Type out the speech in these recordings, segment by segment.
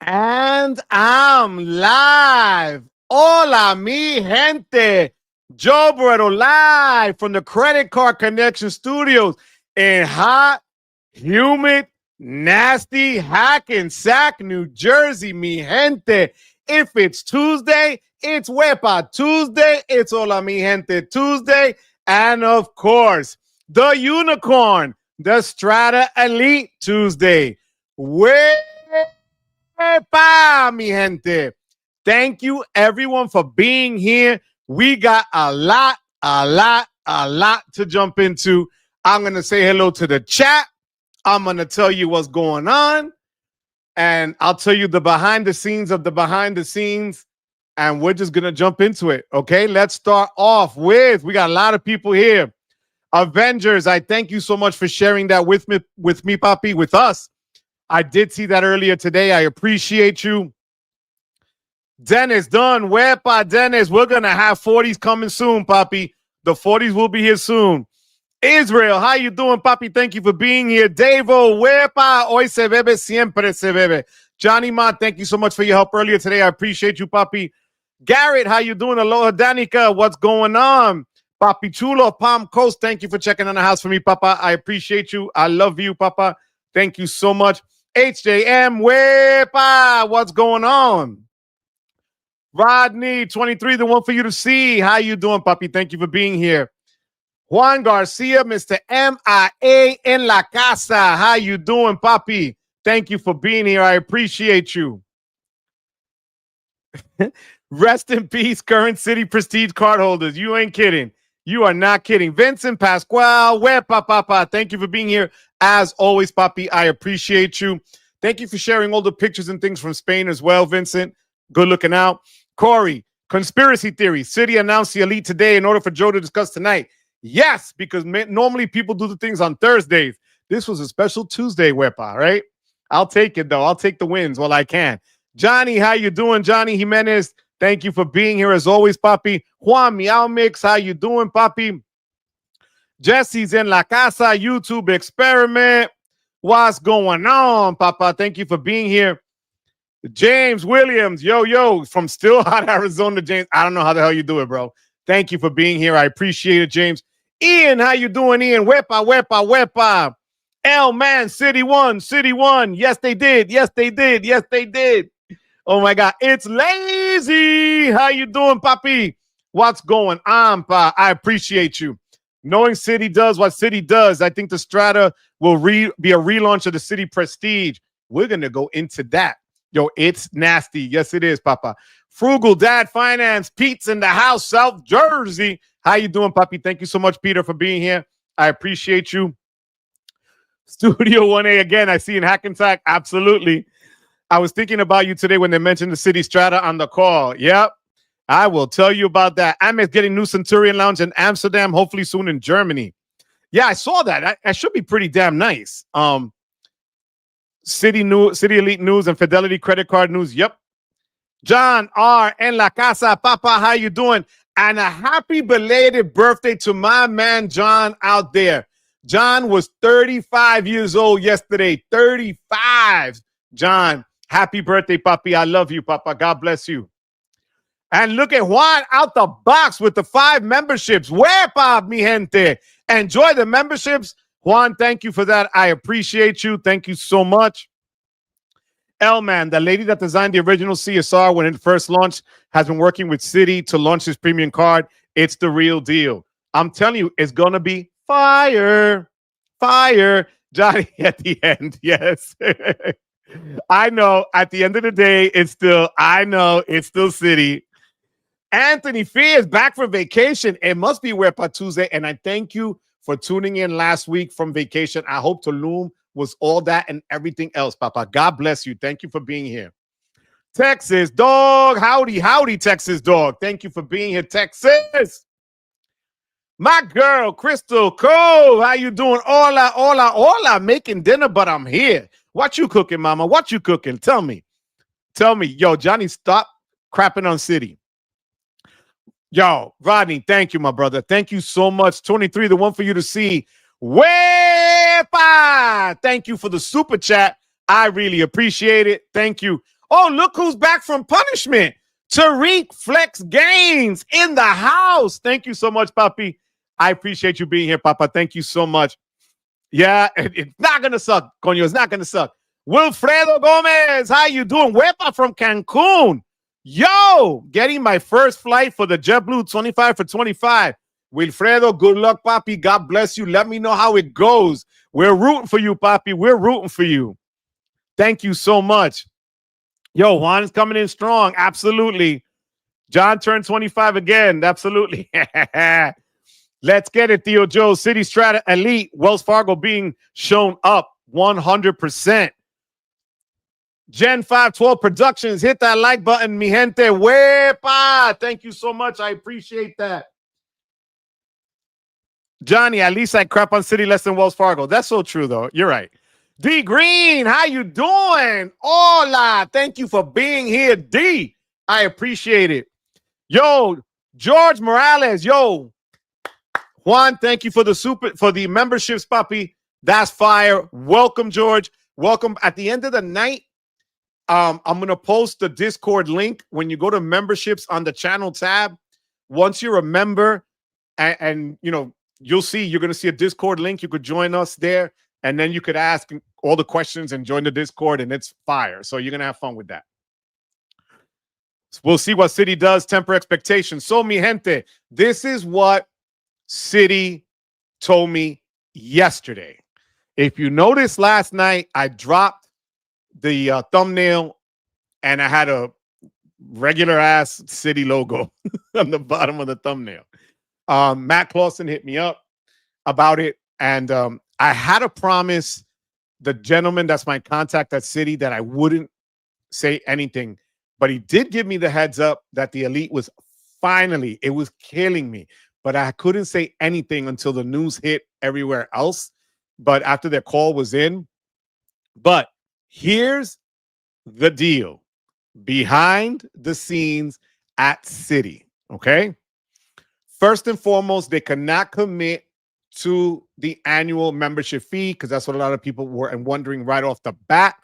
And I'm live. Hola, mi gente. Joe Guerrero live from the Credit Card Connection Studios in hot, humid, nasty Hackensack, New Jersey, mi gente. If it's Tuesday, it's Wepa Tuesday. It's Hola, mi gente Tuesday. And of course, the unicorn, the Strata Elite Tuesday. Epa, mi gente. Thank you, everyone, for being here. We got a lot to jump into. I'm going to say hello to the chat. I'm going to tell you what's going on. And I'll tell you the behind the scenes of the behind the scenes. And we're just going to jump into it. Okay, let's start off with, we got a lot of people here. Avengers, I thank you so much for sharing that with me, Papi, with us. I did see that earlier today. I appreciate you. Dennis, done. Wepa, Dennis. We're going to have 40s coming soon, Papi. The 40s will be here soon. Israel, how you doing, Papi? Thank you for being here. Davo, Wepa. Hoy se bebe, siempre se bebe. Johnny Ma, thank you so much for your help earlier today. I appreciate you, Papi. Garrett, how you doing? Aloha, Danica. What's going on? Papi Chulo, Palm Coast, thank you for checking on the house for me, Papa. I appreciate you. I love you, Papa. Thank you so much. HJM, Wepa, what's going on? Rodney, 23, the one for you to see. How you doing, Papi? Thank you for being here. Juan Garcia, Mr. MIA in la casa. How you doing, Papi? Thank you for being here. I appreciate you. Rest in peace, current Citi Prestige card holders. You ain't kidding. You are not kidding. Vincent Pasquale, Wepa, Papa. Thank you for being here. As always, Papi, I appreciate you. Thank you for sharing all the pictures and things from Spain as well, Vincent. Good looking out. Corey, conspiracy theory. Citi announced the Elite today in order for Joe to discuss tonight. Yes, because normally people do the things on Thursdays. This was a special Tuesday, Wepa, right? I'll take it, though. I'll take the wins while I can. Johnny, how you doing? Johnny Jimenez, thank you for being here as always, Papi. Juan Meow Mix, how you doing, Papi? Jesse's in la casa, YouTube experiment. What's going on, Papa? Thank you for being here. James Williams, yo, from still hot Arizona, James. I don't know how the hell you do it, bro. Thank you for being here. I appreciate it, James. Ian, how you doing, Ian? Wepa. L man, City won. Yes, they did. Oh my God, it's Lazy. How you doing, Papi? What's going on, Pa? I appreciate you. Knowing Citi does what Citi does, I think the Strata will be a relaunch of the Citi Prestige. We're going to go into that. Yo, it's nasty. Yes, it is, Papa. Frugal Dad Finance. Pete's in the house, South Jersey. How you doing, Papi? Thank you so much, Peter, for being here. I appreciate you. Studio 1A again. I see in Hackensack. Absolutely. I was thinking about you today when they mentioned the Citi Strata on the call. Yep. I will tell you about that. Amex getting new Centurion Lounge in Amsterdam, hopefully soon in Germany. Yeah, I saw that. That should be pretty damn nice. Citi Elite News and Fidelity Credit Card News. Yep. John R. en la casa. Papa, how you doing? And a happy belated birthday to my man John out there. John was 35 years old yesterday. 35. John, happy birthday, Papi. I love you, Papa. God bless you. And look at Juan out the box with the 5 memberships. Wepa, mi gente. Enjoy the memberships. Juan, thank you for that. I appreciate you. Thank you so much. Elman, the lady that designed the original CSR when it first launched, has been working with Citi to launch this premium card. It's the real deal. I'm telling you, it's going to be fire. Fire. Johnny at the end. Yes. I know. At the end of the day, it's still Citi. Anthony Fee is back from vacation. It must be Wepa Tuesday, and I thank you for tuning in last week from vacation. I hope Tulum was all that and everything else, Papa. God bless you. Thank you for being here. Texas dog. Howdy, Texas dog. Thank you for being here, Texas. My girl, Crystal Cove, how you doing? Hola, hola, hola. Making dinner, but I'm here. What you cooking, mama? What you cooking? Tell me. Tell me. Yo, Johnny, stop crapping on City. Yo, Rodney, thank you, my brother. Thank you so much. 23, the one for you to see. Wepa! Thank you for the super chat. I really appreciate it. Thank you. Oh, look who's back from punishment. Tariq Flex Games in the house. Thank you so much, Papi. I appreciate you being here, Papa. Thank you so much. Yeah, it's not going to suck, Coño. It's not going to suck. Wilfredo Gomez, how you doing? Wepa from Cancun. Yo, getting my first flight for the JetBlue 25 for 25. Wilfredo, good luck, Papi. God bless you. Let me know how it goes. We're rooting for you, Papi. We're rooting for you. Thank you so much. Yo, Juan is coming in strong. Absolutely. John turned 25 again. Absolutely. Let's get it, Theo Joe. Citi Strata Elite. Wells Fargo being shown up 100%. Gen 512 Productions. Hit that like button, mi gente. Wepa. Thank you so much. I appreciate that. Johnny, at least I crap on City less than Wells Fargo. That's so true, though. You're right. D Green, how you doing? Hola. Thank you for being here, D. I appreciate it. Yo, George Morales. Yo, Juan, thank you for the memberships, Papi. That's fire. Welcome, George. Welcome. At the end of the night, I'm gonna post the Discord link when you go to memberships on the channel tab. Once you're a member, and you know, you're gonna see a Discord link. You could join us there, and then you could ask all the questions and join the Discord, and it's fire. So you're gonna have fun with that. We'll see what City does. Temper expectations. So, mi gente, this is what City told me yesterday. If you noticed last night, I dropped the thumbnail and I had a regular ass City logo on the bottom of the thumbnail. Matt Clausen hit me up about it, and I had to promise the gentleman that's my contact at City that I wouldn't say anything, but he did give me the heads up that the Elite was finally, it was killing me, but I couldn't say anything until the news hit everywhere else. But after their call was in, but here's the deal behind the scenes at City. Okay. First and foremost, they cannot commit to the annual membership fee because that's what a lot of people were wondering right off the bat.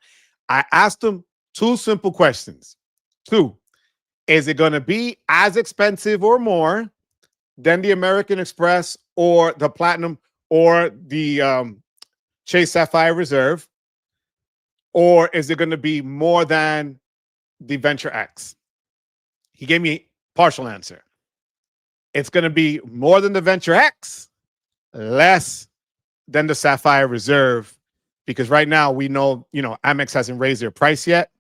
I asked them two simple questions. Two, is it going to be as expensive or more than the American Express or the Platinum or the Chase Sapphire Reserve? Or is it going to be more than the Venture X? He gave me a partial answer. It's going to be more than the Venture X, less than the Sapphire Reserve, because right now we know, Amex hasn't raised their price yet.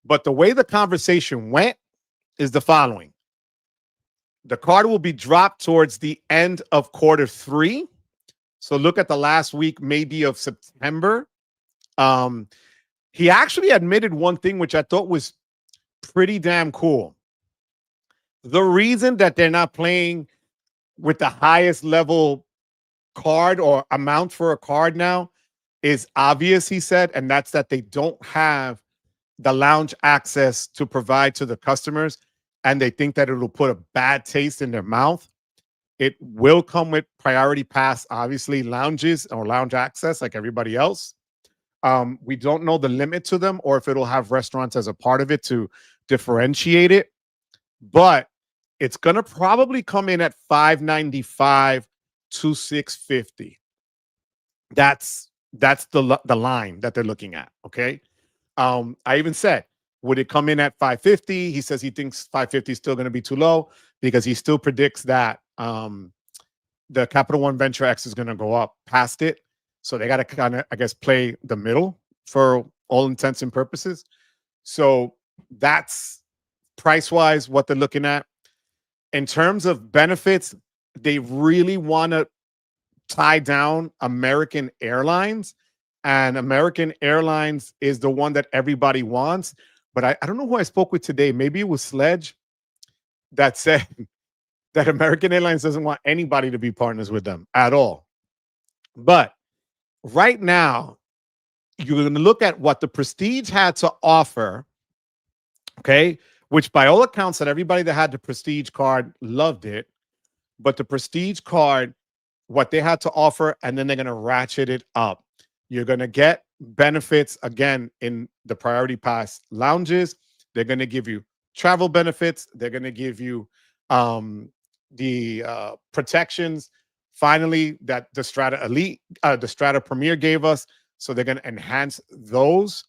But the way the conversation went is the following. The card will be dropped towards the end of Q3. So look at the last week, maybe of September. He actually admitted one thing, which I thought was pretty damn cool. The reason that they're not playing with the highest level card or amount for a card now is obvious, he said, and that's that they don't have the lounge access to provide to the customers, and they think that it'll put a bad taste in their mouth. It will come with priority pass, obviously, lounges or lounge access like everybody else. We don't know the limit to them or if it'll have restaurants as a part of it to differentiate it, but it's going to probably come in at $595 to $650. That's the line that they're looking at. Okay. I even said, would it come in at $550? He says he thinks $550 is still going to be too low because he still predicts that the Capital One Venture X is going to go up past it. So they got to kind of, I guess, play the middle for all intents and purposes. So that's price-wise what they're looking at. In terms of benefits, they really want to tie down American Airlines. And American Airlines is the one that everybody wants. But I don't know who I spoke with today. Maybe it was Sledge that said that American Airlines doesn't want anybody to be partners with them at all. But right now, you're going to look at what the Prestige had to offer, okay? Which, by all accounts, that everybody that had the Prestige card loved it. But the Prestige card, what they had to offer, and then they're going to ratchet it up. You're going to get benefits again in the Priority Pass lounges. They're going to give you travel benefits. They're going to give you the protections. Finally, that the Strata Elite, the Strata Premier gave us. So they're going to enhance those.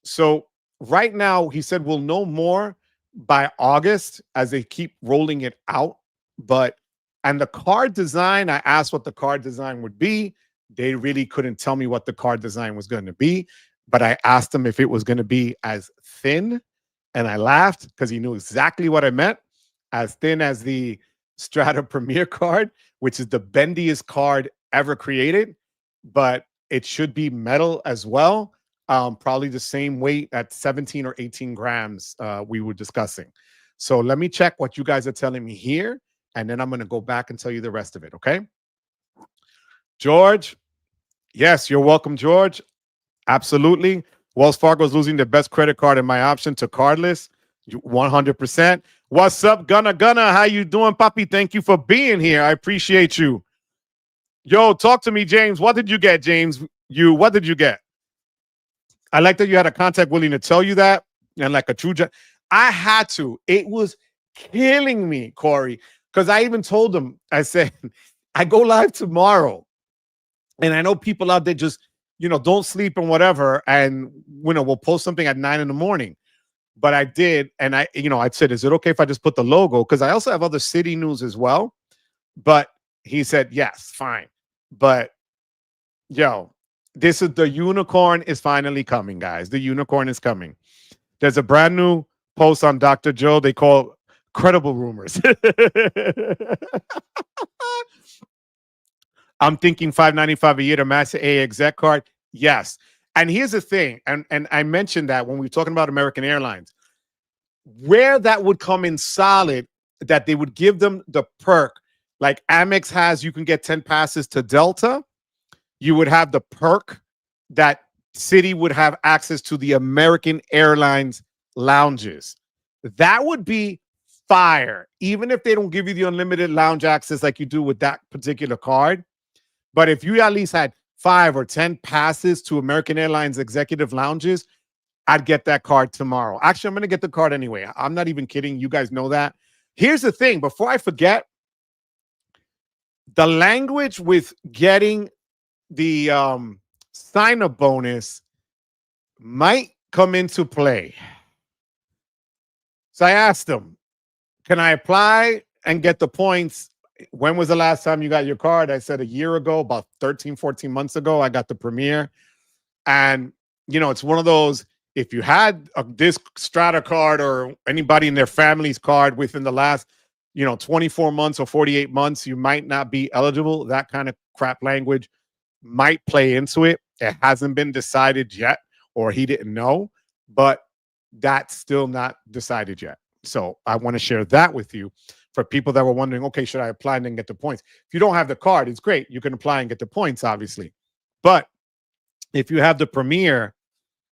So right now, he said we'll know more by August as they keep rolling it out. And the card design, I asked what the card design would be. They really couldn't tell me what the card design was going to be. But I asked them if it was going to be as thin. And I laughed because he knew exactly what I meant. As thin as the Strata Premier card, which is the bendiest card ever created. But it should be metal as well. Probably the same weight at 17 or 18 grams we were discussing. So let me check what you guys are telling me here. And then I'm going to go back and tell you the rest of it, okay? George, yes, you're welcome, George. Absolutely. Wells Fargo is losing the best credit card in my option to cardless. 100%. What's up, Gunna? How you doing, Papi? Thank you for being here. I appreciate you. Yo, talk to me, James. What did you get, James? What did you get? I like that you had a contact willing to tell you that. And like a true... I had to. It was killing me, Corey. Because I even told him, I said, I go live tomorrow. And I know people out there just, don't sleep and whatever. And, we'll post something at 9 a.m. But I did. And I said, is it okay if I just put the logo? Because I also have other city news as well. But he said, yes, fine. But, the unicorn is finally coming, guys. The unicorn is coming. There's a brand new post on Dr. Joe they call credible rumors. I'm thinking $595 a year to Master A exec card. Yes. And here's the thing. And I mentioned that when we were talking about American Airlines, where that would come in solid, that they would give them the perk. Like Amex has, you can get 10 passes to Delta. You would have the perk that Citi would have access to the American Airlines lounges. That would be fire, even if they don't give you the unlimited lounge access like you do with that particular card. But if you at least had 5 or 10 passes to American Airlines executive lounges, I'd get that card tomorrow. Actually, I'm going to get the card anyway. I'm not even kidding. You guys know that. Here's the thing. Before I forget, the language with getting the sign-up bonus might come into play. So I asked them, can I apply and get the points? When was the last time you got your card? I said a year ago, about 13, 14 months ago, I got the Premier. And, it's one of those, if you had this Strata card or anybody in their family's card within the last, 24 months or 48 months, you might not be eligible. That kind of crap language might play into it. It hasn't been decided yet, or he didn't know, but that's still not decided yet. So I want to share that with you for people that were wondering, okay, should I apply and then get the points? If you don't have the card, it's great. You can apply and get the points, obviously. But if you have the Premier,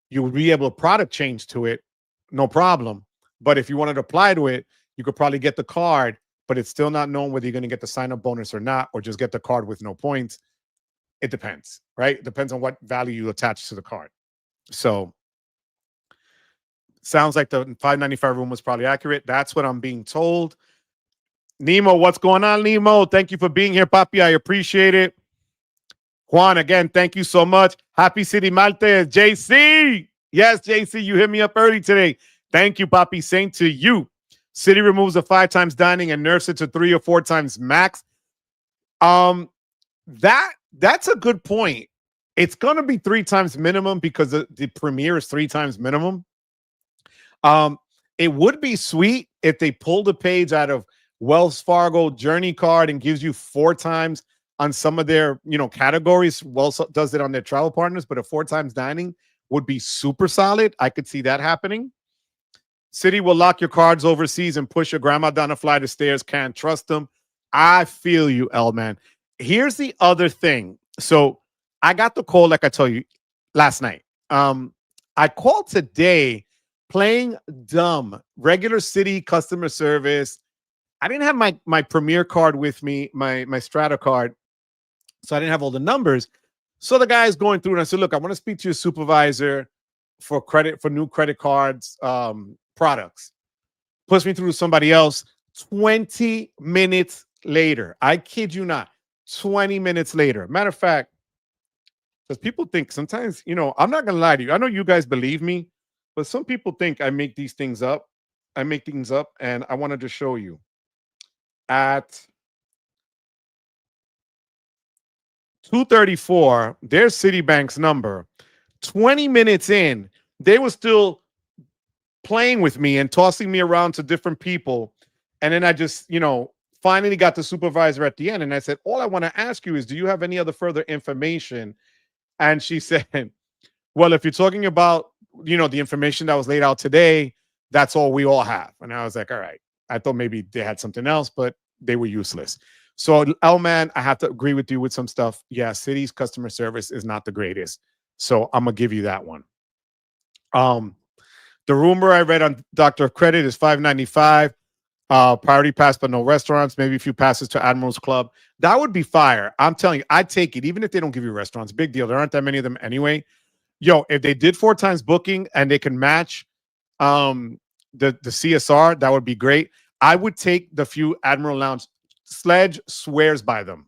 you would be able to product change to it, no problem. But if you wanted to apply to it, you could probably get the card, but it's still not known whether you're going to get the sign-up bonus or not, or just get the card with no points. It depends, right? It depends on what value you attach to the card. So sounds like the $595 room was probably accurate. That's what I'm being told. Nemo, what's going on, Nemo? Thank you for being here, Papi. I appreciate it. Juan, again, thank you so much. Happy City Maltes. JC. Yes, JC, you hit me up early today. Thank you, Papi. Same to you. Citi removes the 5 times dining and nerfs it to 3 or 4 times max. That's a good point. It's going to be 3 times minimum because the Premier is 3 times minimum. It would be sweet if they pulled a page out of Wells Fargo Journey card and gives you 4 times on some of their, categories. Wells does it on their travel partners, but a 4 times dining would be super solid. I could see that happening. Citi will lock your cards overseas and push your grandma down a flight of stairs. Can't trust them. I feel you, L man. Here's the other thing. So I got the call, like I told you last night. I called today playing dumb, regular Citi customer service. I didn't have my Premier card with me, my Strata card, so I didn't have all the numbers. So the guy's going through, and I said, "Look, I want to speak to your supervisor for new credit cards products." Puts me through to somebody else. 20 minutes later, I kid you not, 20 minutes later. Matter of fact, because people think sometimes, I'm not gonna lie to you. I know you guys believe me, but some people think I make these things up. I make things up, and I wanted to show you at 2:34, there's Citibank's number. 20 minutes in, they were still playing with me and tossing me around to different people. And then I just, finally got the supervisor at the end. And I said, all I want to ask you is, do you have any other further information? And she said, well, if you're talking about, the information that was laid out today, that's all we all have. And I was like, all right. I thought maybe they had something else, but they were useless. So, man, I have to agree with you with some stuff. Yeah, Citi's customer service is not the greatest. So I'm going to give you that one. The rumor I read on Doctor of Credit is $5.95. Priority pass, but no restaurants. Maybe a few passes to Admiral's Club. That would be fire. I'm telling you, I'd take it, even if they don't give you restaurants. Big deal. There aren't that many of them anyway. Yo, if they did 4 times booking and they can match the CSR, that would be great. I would take the few Admiral Lounge. Sledge swears by them.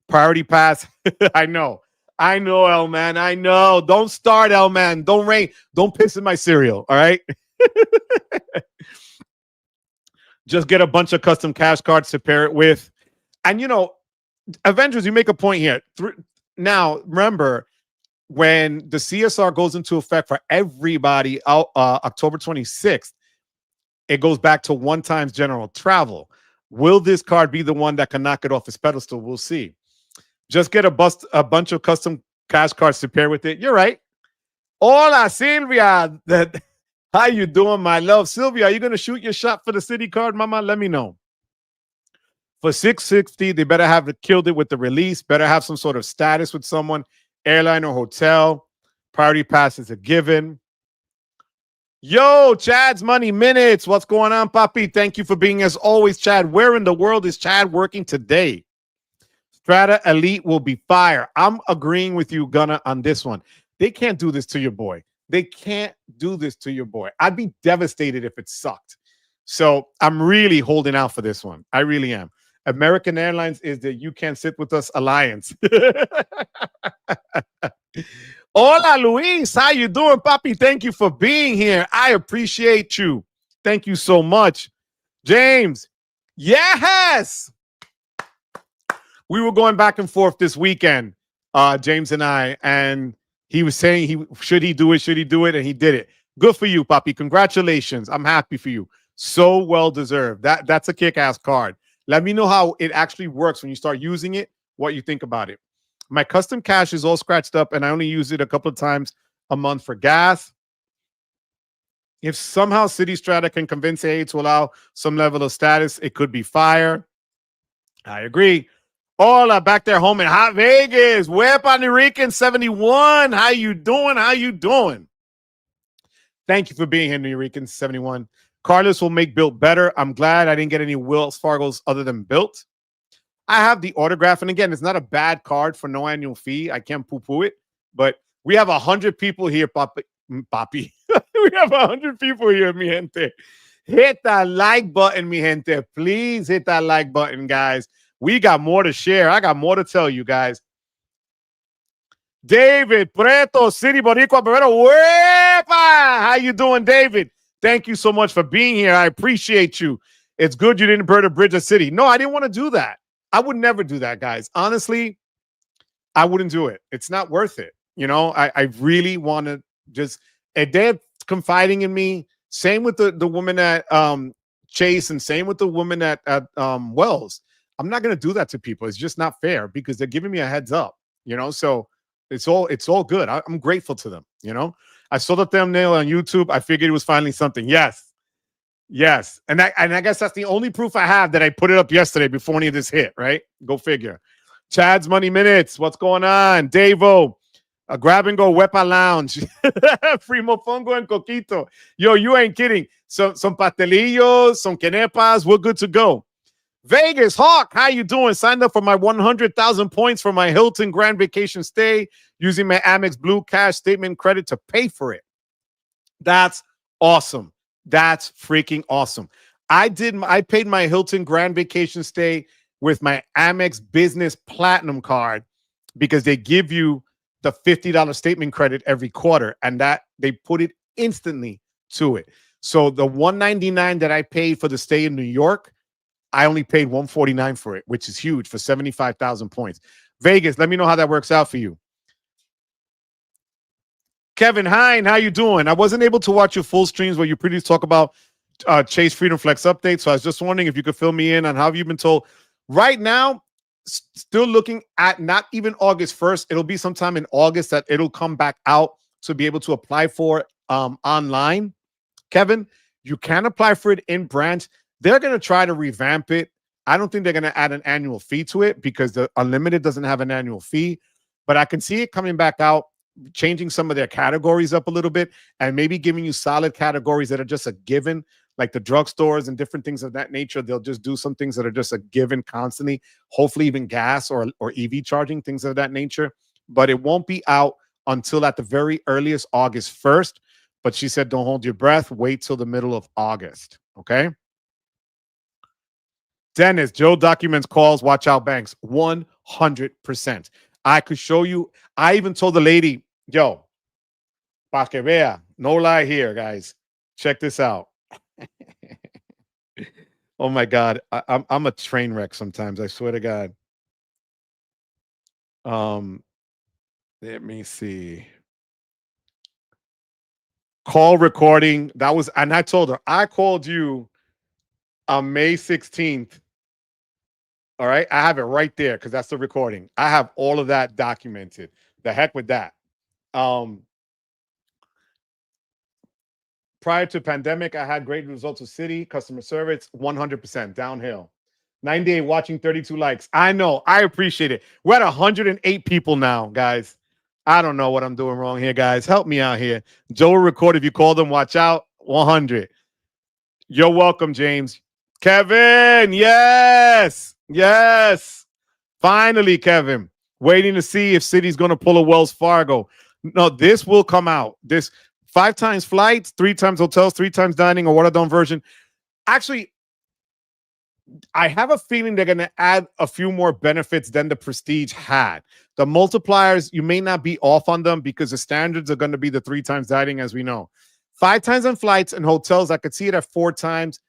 Priority pass. I know, L man. I know. Don't start, L man. Don't rain. Don't piss in my cereal. All right. Just get a bunch of custom cash cards to pair it with. And, Avengers, you make a point here. Now, remember, when the CSR goes into effect for everybody October 26th, it goes back to 1 times general travel. Will this card be the one that can knock it off its pedestal? We'll see. Just get a bunch of custom cash cards to pair with it. You're right. Hola, Silvia. How you doing, my love? Sylvia, are you going to shoot your shot for the Citi card, mama? Let me know. For $660, they better have killed it with the release, better have some sort of status with someone, airline or hotel. Priority pass is a given. Yo, Chad's Money Minutes. What's going on, Papi? Thank you for being, as always, Chad. Where in the world is Chad working today? Strata Elite will be fire. I'm agreeing with you, Gunna, on this one. They can't do this to your boy. They can't do this to your boy. I'd be devastated if it sucked. So I'm really holding out for this one. I really am. American Airlines is the You Can't Sit With Us alliance. Hola, Luis. How you doing, Papi? Thank you for being here. I appreciate you. Thank you so much. James. Yes. We were going back and forth this weekend, James and I, and he was saying should he do it, and he did it. Good for you, Papi. Congratulations. I'm happy for you. So well deserved. That's a kick-ass card. Let me know how it actually works when you start using it, what you think about it. My custom cash is all scratched up, and I only use it a couple of times a month for gas. If somehow Citi Strata can convince AA to allow some level of status, it could be fire. I agree. Hola, back there home in Hot Vegas. Wepa Nurican 71. How you doing? How you doing? Thank you for being here, Nurican 71. Carlos will make Built better. I'm glad I didn't get any Wells Fargo's other than Built. I have the autograph, and again, it's not a bad card for no annual fee. I can't poo-poo it, but we have 100 people here, Papi. We have 100 people here, mi gente. Hit that like button, mi gente. Please hit that like button, guys. We got more to share. I got more to tell you guys. David Preto, City Boricua Barreto. How you doing, David? Thank you so much for being here. I appreciate you. It's good you didn't burn a bridge of City. No, I didn't want to do that. I would never do that, guys. Honestly, I wouldn't do it. It's not worth it. I really want to just, if they're confiding in me, same with the woman at Chase and same with the woman at Wells. I'm not going to do that to people. It's just not fair because they're giving me a heads up, so it's all good. I'm grateful to them. I saw the thumbnail on YouTube. I figured it was finally something. Yes. Yes. And I guess that's the only proof I have that I put it up yesterday before any of this hit, right? Go figure. Chad's Money Minutes. What's going on? Davo. A grab and go Wepa Lounge. Primo Fongo and Coquito. Yo, you ain't kidding. So some pastelillos, some quenepas. We're good to go. Vegas Hawk, how you doing? Signed up for my 100,000 points for my Hilton Grand Vacation stay using my Amex Blue Cash statement credit to pay for it. That's awesome. That's freaking awesome. I paid my Hilton Grand Vacation stay with my Amex Business Platinum card because they give you the $50 statement credit every quarter, and that they put it instantly to it. So the $199 that I paid for the stay in New York, I only paid $149 for it, which is huge for 75,000 points. Vegas, let me know how that works out for you. Kevin Hine, how you doing? I wasn't able to watch your full streams where you pretty talk about Chase Freedom Flex update, so I was just wondering if you could fill me in on how you've been told. Right now, still looking at not even August 1st. It'll be sometime in August that it'll come back out to be able to apply for online. Kevin, you can apply for it in branch. They're going to try to revamp it. I don't think they're going to add an annual fee to it because the Unlimited doesn't have an annual fee, but I can see it coming back out, changing some of their categories up a little bit and maybe giving you solid categories that are just a given, like the drugstores and different things of that nature. They'll just do some things that are just a given constantly, hopefully even gas or EV charging, things of that nature. But it won't be out until at the very earliest August 1st. But she said, don't hold your breath. Wait till the middle of August. Okay. Dennis, Joe documents calls, watch out banks. 100%. I could show you. I even told the lady, yo, pa que vea, no lie here, guys. Check this out. Oh my God, I'm a train wreck sometimes. I swear to God. Let me see. Call recording. That was, and I told her I called you on May 16th. All right, I have it right there because that's the recording. I have all of that documented. The heck with that. Prior to pandemic, I had great results with Citi, customer service, 100% downhill. 98 watching, 32 likes. I know. I appreciate it. We're at 108 people now, guys. I don't know what I'm doing wrong here, guys. Help me out here. Joe will record if you call them. Watch out. 100. You're welcome, James. Kevin, yes. Yes. Finally, Kevin. Waiting to see if Citi's going to pull a Wells Fargo. No, this will come out. This 5 times flights, 3 times hotels, 3 times dining, or water down version. Actually, I have a feeling they're going to add a few more benefits than the Prestige had. The multipliers, you may not be off on them because the standards are going to be the 3 times dining, as we know. 5 times on flights and hotels, I could see it at 4 times.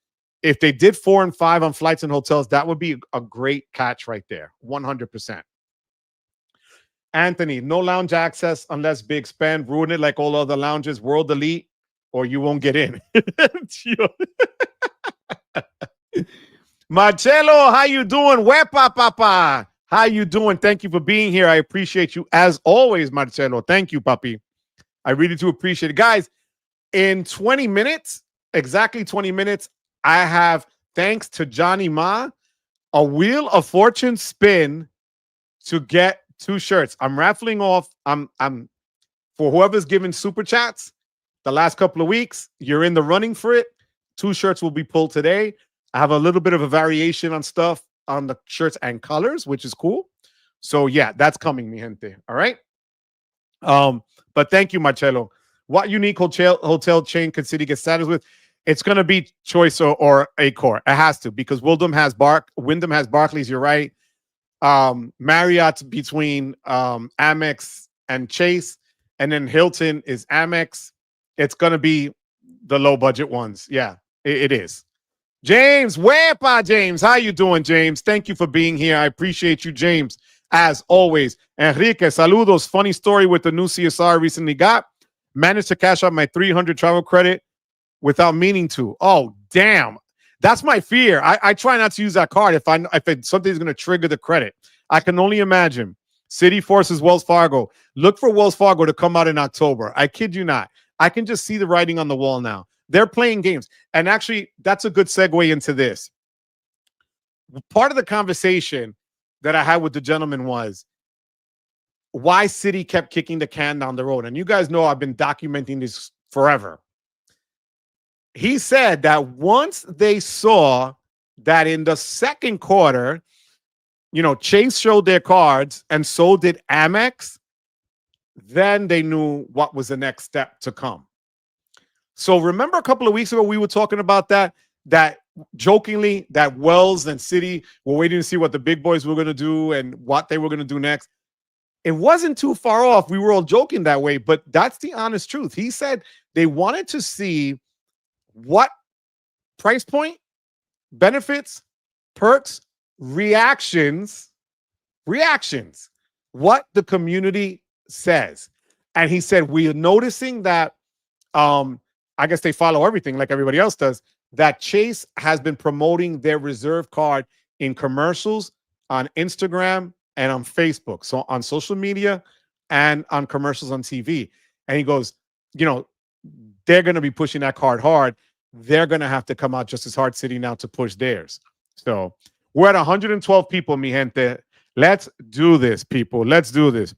If they did 4 and 5 on flights and hotels, that would be a great catch right there. 100%. Anthony, no lounge access unless big spend. Ruin it like all other lounges. World Elite, or you won't get in. Marcelo, how you doing? Wepa, papa. How you doing? Thank you for being here. I appreciate you as always, Marcelo. Thank you, papi. I really do appreciate it. Guys, in 20 minutes, exactly 20 minutes, I have, thanks to Johnny Ma, a Wheel of Fortune spin to get 2 shirts. I'm raffling off. I'm for whoever's given super chats the last couple of weeks, you're in the running for it. 2 shirts will be pulled today. I have a little bit of a variation on stuff on the shirts and colors, which is cool. So yeah, that's coming, mi gente. All right. But thank you, Marcelo. What unique hotel chain could Citi get status with? It's going to be Choice or Accor. It has to, because Wyndham has Barclays. You're right. Marriott between Amex and Chase, and then Hilton is Amex. It's going to be the low budget ones. Yeah, it is. James, Wepa, James. How you doing, James? Thank you for being here. I appreciate you, James, as always. Enrique, saludos. Funny story with the new CSR I recently got. Managed to cash out my 300 travel credit without meaning to. Oh, damn. That's my fear. I try not to use that card if something's going to trigger the credit. I can only imagine. Citi forces Wells Fargo. Look for Wells Fargo to come out in October. I kid you not. I can just see the writing on the wall now. They're playing games. And actually, that's a good segue into this. Part of the conversation that I had with the gentleman was why Citi kept kicking the can down the road. And you guys know I've been documenting this forever. He said that once they saw that in the second quarter, Chase showed their cards and so did Amex, then they knew what was the next step to come. So remember a couple of weeks ago, we were talking about that jokingly, that Wells and Citi were waiting to see what the big boys were going to do and what they were going to do next. It wasn't too far off. We were all joking that way, but that's the honest truth. He said they wanted to see what price point, benefits, perks, reactions, what the community says. And he said, we are noticing that, I guess they follow everything like everybody else does, that Chase has been promoting their reserve card in commercials on Instagram and on Facebook. So on social media and on commercials on TV. And he goes, they're going to be pushing that card hard. They're going to have to come out just as hard, Citi, now to push theirs. So we're at 112 people, mi gente. Let's do this, people. Let's do this.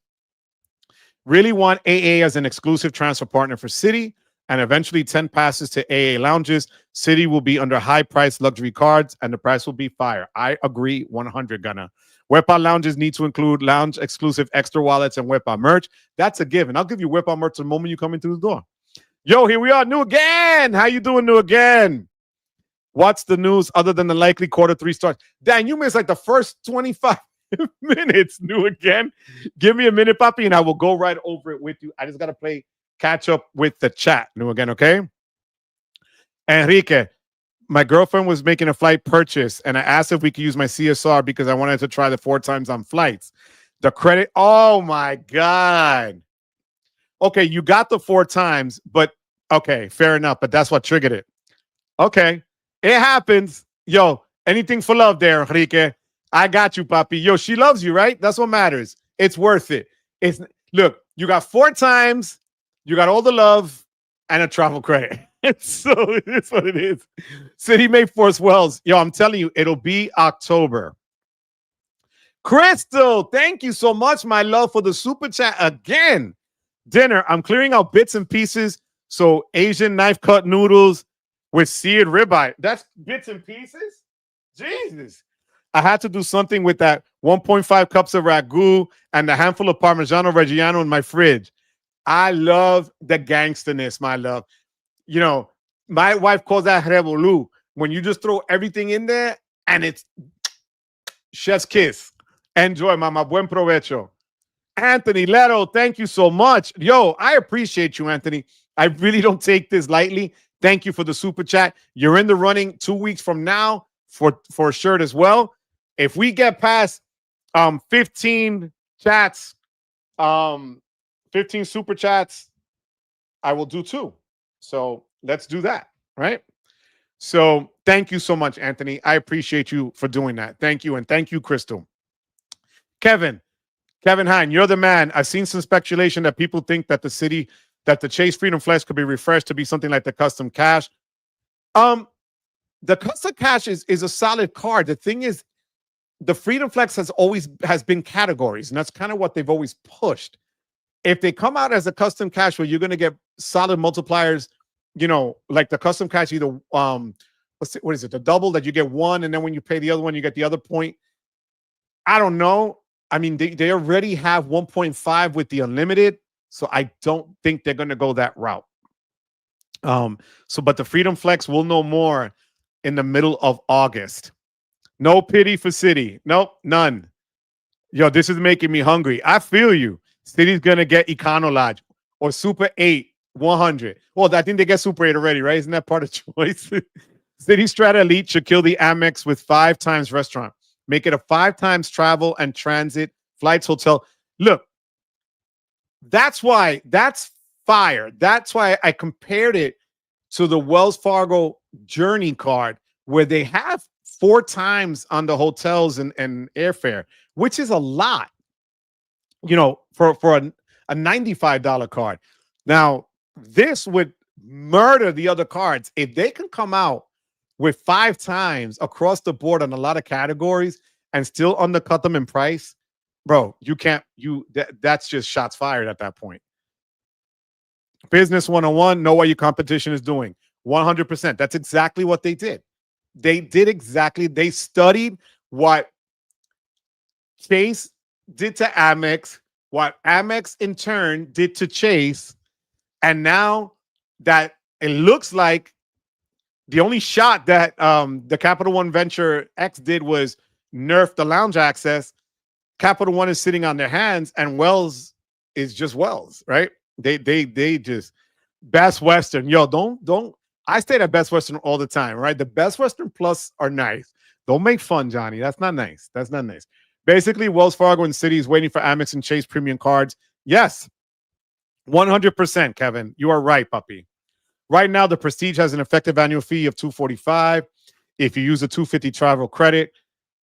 Really want AA as an exclusive transfer partner for Citi and eventually 10 passes to AA lounges. Citi will be under high-priced luxury cards and the price will be fire. I agree 100, Gunna. Wepa lounges need to include lounge-exclusive Ekster wallets and Wepa merch. That's a given. I'll give you Wepa merch the moment you come into the door. Yo, here we are, New Again. How you doing, New Again? What's the news other than the likely Q3 starts? Dan, you missed like the first 25 minutes, New Again. Give me a minute, Papi, and I will go right over it with you. I just got to catch up with the chat, New Again, okay? Enrique, my girlfriend was making a flight purchase, and I asked if we could use my CSR because I wanted to try the 4 times on flights. The credit, oh my God. Okay, you got the 4 times, but okay, fair enough, but that's what triggered it. Okay, it happens. Yo, anything for love there, Enrique. I got you, Papi. Yo, she loves you, right? That's what matters. It's worth it. Look, you got 4 times, you got all the love, and a travel credit. So it's what it is. Citi May Force Wells. Yo, I'm telling you, it'll be October. Crystal, thank you so much, my love, for the super chat again. Dinner, I'm clearing out bits and pieces. So Asian knife cut noodles with seared ribeye. That's bits and pieces? Jesus. I had to do something with that 1.5 cups of ragu and a handful of Parmigiano Reggiano in my fridge. I love the gangsterness, my love. My wife calls that revolu. When you just throw everything in there and it's chef's kiss. Enjoy, mama. Buen provecho. Anthony Leto, thank you so much. Yo, I appreciate you, Anthony. I really don't take this lightly. Thank you for the super chat. You're in the running 2 weeks from now for a shirt as well. If we get past 15 chats, 15 super chats, I will do 2. So let's do that, right? So thank you so much, Anthony. I appreciate you for doing that. Thank you. And thank you, Crystal. Kevin Hine, you're the man. I've seen some speculation that people think that the Chase Freedom Flex could be refreshed to be something like the Custom Cash. The Custom Cash is a solid card. The thing is, the Freedom Flex has been categories, and that's kind of what they've always pushed. If they come out as a Custom Cash where you're going to get solid multipliers, like the Custom Cash, either what is it, the double that you get 1, and then when you pay the other one, you get the other point. I don't know. I mean, they already have 1.5 with the unlimited, so I don't think they're going to go that route. But the Freedom Flex, we'll know more in the middle of August. No pity for Citi. Nope, none. Yo, this is making me hungry. I feel you. Citi's going to get Econo Lodge or Super 8, 100. Well, I think they get Super 8 already, right? Isn't that part of choice? Citi Strata Elite should kill the Amex with 5 times restaurant. Make it a 5 times travel and transit, flights, hotel. Look, that's fire. That's why I compared it to the Wells Fargo Journey card, where they have 4 times on the hotels and airfare, which is a lot, for a $95 card. Now, this with murder the other cards. If they can come out with 5 times across the board on a lot of categories and still undercut them in price, bro, you can't. That's just shots fired at that point. Business 101, know what your competition is doing. 100%. That's exactly what they did. They studied what Chase did to Amex, what Amex in turn did to Chase, and now that it looks like the only shot that the Capital One Venture X did was nerf the lounge access. Capital One is sitting on their hands, and Wells is just Wells, right? They just Best Western. Yo, don't. I stay at Best Western all the time, right? The Best Western Plus are nice. Don't make fun, Johnny. That's not nice. That's not nice. Basically, Wells Fargo and Citi is waiting for Amex and Chase premium cards. Yes, 100%, Kevin. You are right, puppy. Right now, the Prestige has an effective annual fee of $245. If you use a $250 travel credit,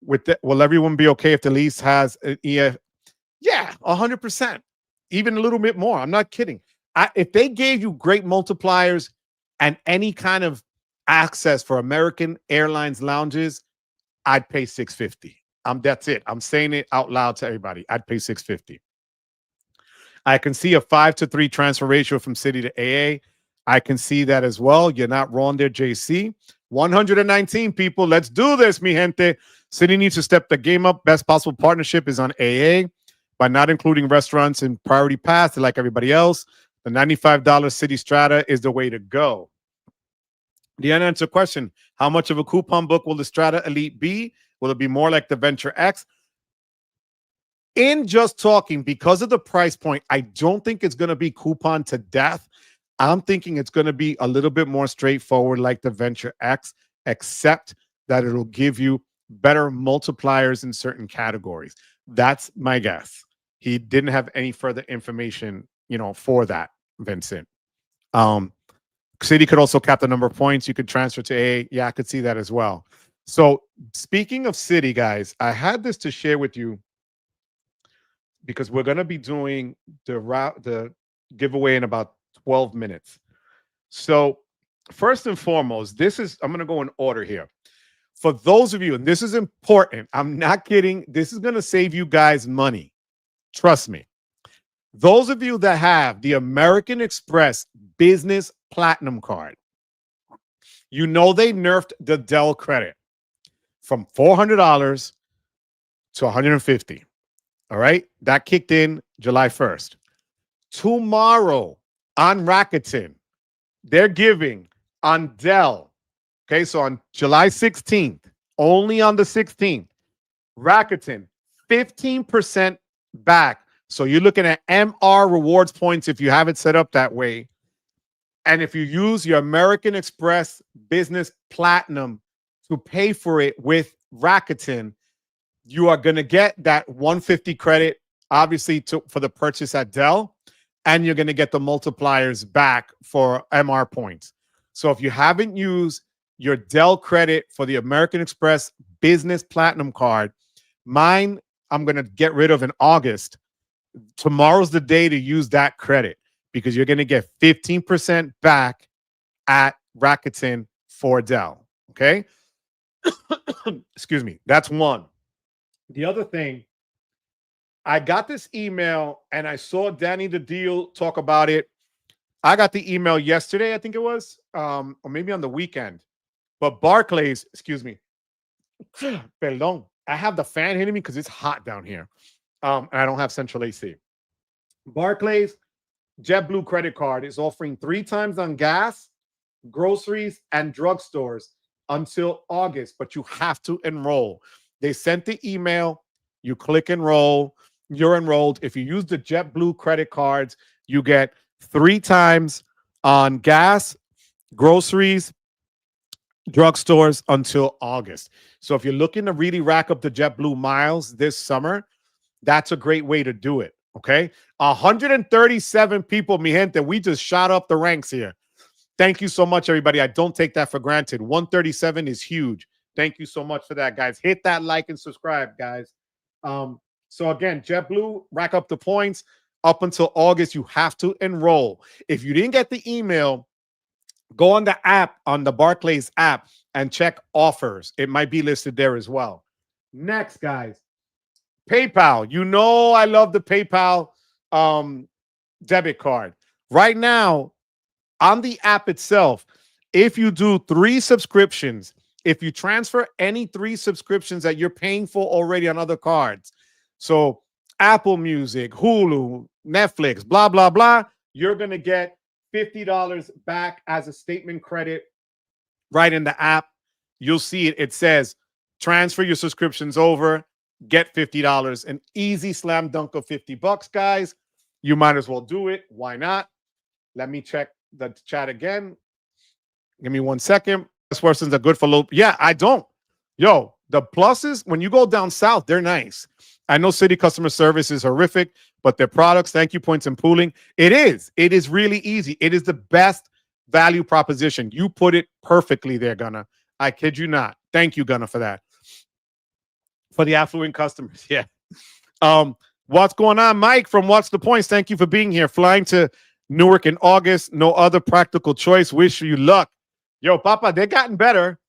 will everyone be okay if the lease has an EF? Yeah, 100%. Even a little bit more. I'm not kidding. If they gave you great multipliers and any kind of access for American Airlines lounges, I'd pay $650. That's it. I'm saying it out loud to everybody. I'd pay $650. I can see a 5-to-3 transfer ratio from Citi to AA. I can see that as well. You're not wrong there, JC. 119 people. Let's do this, mi gente. Citi needs to step the game up. Best possible partnership is on AA by not including restaurants in priority pass like everybody else. The $95 Citi Strata is the way to go. The unanswered question, how much of a coupon book will the Strata Elite be? Will it be more like the Venture X? In just talking, because of the price point, I don't think it's going to be coupon to death. I'm thinking it's going to be a little bit more straightforward like the Venture X, except that it'll give you better multipliers in certain categories. That's my guess. He didn't have any further information, for that, Vincent. Citi could also cap the number of points you could transfer to A. Yeah, I could see that as well. So speaking of Citi, guys, I had this to share with you because we're going to be doing the giveaway in about 12 minutes. So first and foremost, I'm going to go in order here. For those of you, and this is important, I'm not kidding, this is going to save you guys money. Trust me. Those of you that have the American Express Business Platinum card, they nerfed the Dell credit from $400 to $150. All right? That kicked in July 1st. Tomorrow on Rakuten, they're giving on Dell, okay, so on July 16th, only on the 16th, Rakuten, 15% back. So you're looking at MR rewards points if you have it set up that way. And if you use your American Express Business Platinum to pay for it with Rakuten, you are going to get that 150 credit, obviously, for the purchase at Dell, and you're going to get the multipliers back for MR points. So if you haven't used your Dell credit for the American Express Business Platinum card, mine I'm going to get rid of in August. Tomorrow's the day to use that credit because you're going to get 15% back at Rakuten for Dell. Okay? Excuse me. That's one. The other thing, I got this email and I saw Danny the Deal talk about it. I got the email yesterday, I think it was, or maybe on the weekend. But Barclays, excuse me, perdón, I have the fan hitting me because it's hot down here. And I don't have central AC. Barclays JetBlue credit card is offering 3 times on gas, groceries, and drugstores until August, but you have to enroll. They sent the email. You click enroll. You're enrolled. If you use the JetBlue credit cards, you get 3 times on gas, groceries, drugstores until August. So if you're looking to really rack up the JetBlue miles this summer, that's a great way to do it. Okay. 137 people, mi gente. We just shot up the ranks here. Thank you so much, everybody. I don't take that for granted. 137 is huge. Thank you so much for that, guys. Hit that like and subscribe, guys. So again, JetBlue, rack up the points. Up until August, you have to enroll. If you didn't get the email, Go on the app, on the Barclays app, and check offers. It might be listed there as well. Next, guys, PayPal. You know I love the PayPal debit card. Right now, on the app itself, if you do 3 subscriptions, if you transfer any 3 subscriptions that you're paying for already on other cards, so Apple Music, Hulu, Netflix, blah, blah, blah, you're going to get $50 back as a statement credit right in the app. You'll see it. It says transfer your subscriptions over, get $50. An easy slam dunk of $50, guys. You might as well do it. Why not? Let me check the chat again. Give me 1 second. This person's a good for low. Yeah, I don't. Yo, the pluses, when you go down south, they're nice. I know Citi customer service is horrific, but their products, thank you points and pooling, it is. It is really easy. It is the best value proposition. You put it perfectly there, Gunna. I kid you not. Thank you, Gunna, for that. For the affluent customers, yeah. What's going on, Mike from What's the Points? Thank you for being here. Flying to Newark in August. No other practical choice. Wish you luck. Yo, Papa, they've gotten better.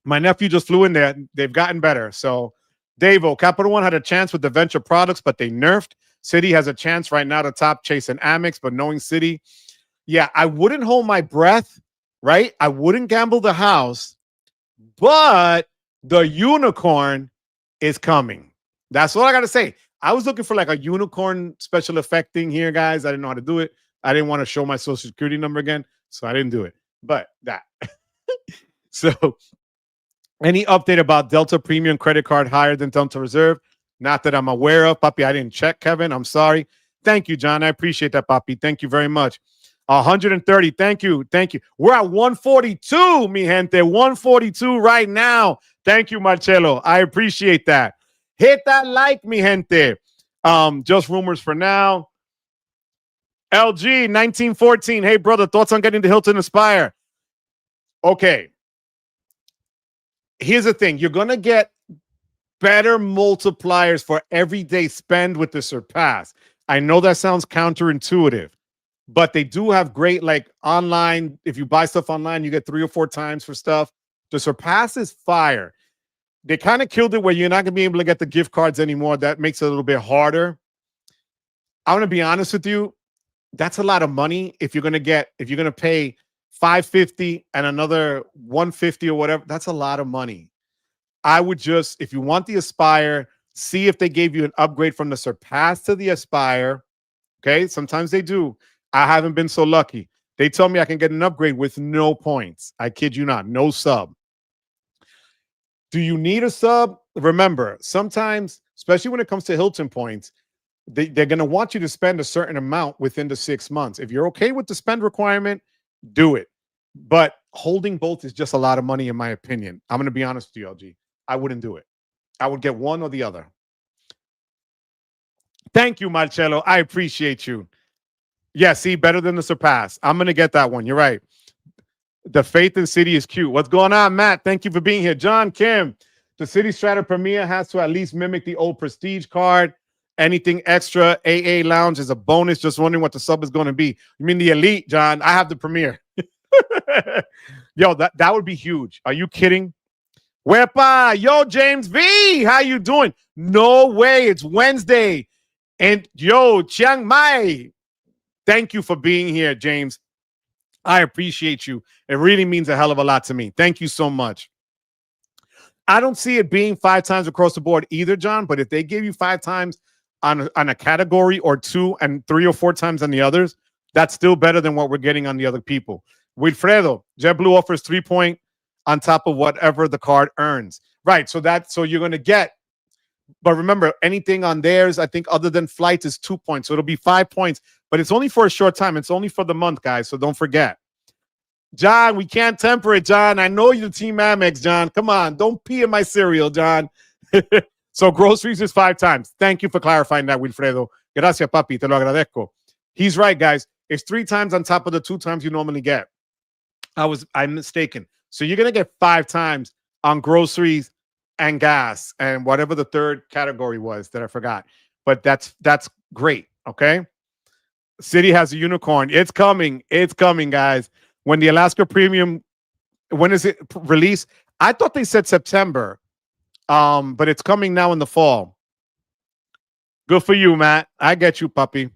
My nephew just flew in there. They've gotten better. So, Davo, Capital One had a chance with the venture products, but they nerfed. Citi has a chance right now to top chasing Amex, but knowing Citi, yeah, I wouldn't hold my breath, right? I wouldn't gamble the house, but the unicorn is coming. That's all I got to say. I was looking for like a unicorn special effect thing here, guys. I didn't know how to do it. I didn't want to show my social security number again, so I didn't do it. But that. So, any update about Delta Premium credit card higher than Delta Reserve? Not that I'm aware of. Papi, I didn't check, Kevin. I'm sorry. Thank you, John. I appreciate that, Papi. Thank you very much. 130. Thank you. Thank you. We're at 142, mi gente. 142 right now. Thank you, Marcelo. I appreciate that. Hit that like, mi gente. Just rumors for now. LG 1914. Hey, brother, thoughts on getting the Hilton Aspire? Okay. Here's the thing. You're going to get better multipliers for everyday spend with the Surpass. I know that sounds counterintuitive, but they do have great, like, online. If you buy stuff online, you get 3 or 4 times for stuff. The Surpass is fire. They kind of killed it where you're not going to be able to get the gift cards anymore. That makes it a little bit harder. I'm going to be honest with you. That's a lot of money. If you're going to pay $550 and another $150 or whatever, that's a lot of money. I would just, if you want the Aspire, see if they gave you an upgrade from the Surpass to the Aspire. Okay. Sometimes they do. I haven't been so lucky. They tell me I can get an upgrade with no points. I kid you not. No sub. Do you need a sub? Remember, sometimes, especially when it comes to Hilton points, they're going to want you to spend a certain amount within the 6 months. If you're okay with the spend requirement, do it. But holding both is just a lot of money, in my opinion. I'm going to be honest with you, LG. I wouldn't do it. I would get one or the other. Thank you, Marcelo. I appreciate you. Yeah, see, better than the Surpass. I'm going to get that one. You're right. The faith in Citi is cute. What's going on, Matt? Thank you for being here. John Kim, the Citi Strata Premier has to at least mimic the old Prestige card. Anything extra, AA Lounge is a bonus. Just wondering what the sub is going to be. You mean the Elite, John? I have the Premier. Yo, that would be huge. Are you kidding? Wepa, yo, James V, how you doing? No way, it's Wednesday. And yo, Chiang Mai, thank you for being here, James. I appreciate you. It really means a hell of a lot to me. Thank you so much. I don't see it being 5 times across the board either, John, but if they give you 5 times on a category or 2 and 3 or 4 times on the others, that's still better than what we're getting on the other people. Wilfredo, JetBlue offers 3 point on top of whatever the card earns. Right, so you're going to get, but remember, anything on theirs, I think other than flights is 2 points. So it'll be 5 points, but it's only for a short time. It's only for the month, guys, so don't forget. John, we can't temper it, John. I know you're Team Amex, John. Come on, don't pee in my cereal, John. So groceries is 5 times. Thank you for clarifying that, Wilfredo. Gracias, papi. Te lo agradezco. He's right, guys. It's 3 times on top of the 2 times you normally get. I'm mistaken. So you're going to get 5 times on groceries and gas and whatever the third category was that I forgot. But that's great, okay? Citi has a unicorn. It's coming. It's coming, guys. when the Alaska Premium, when is it released? I thought they said September, but it's coming now in the fall. Good for you, Matt. I get you, puppy.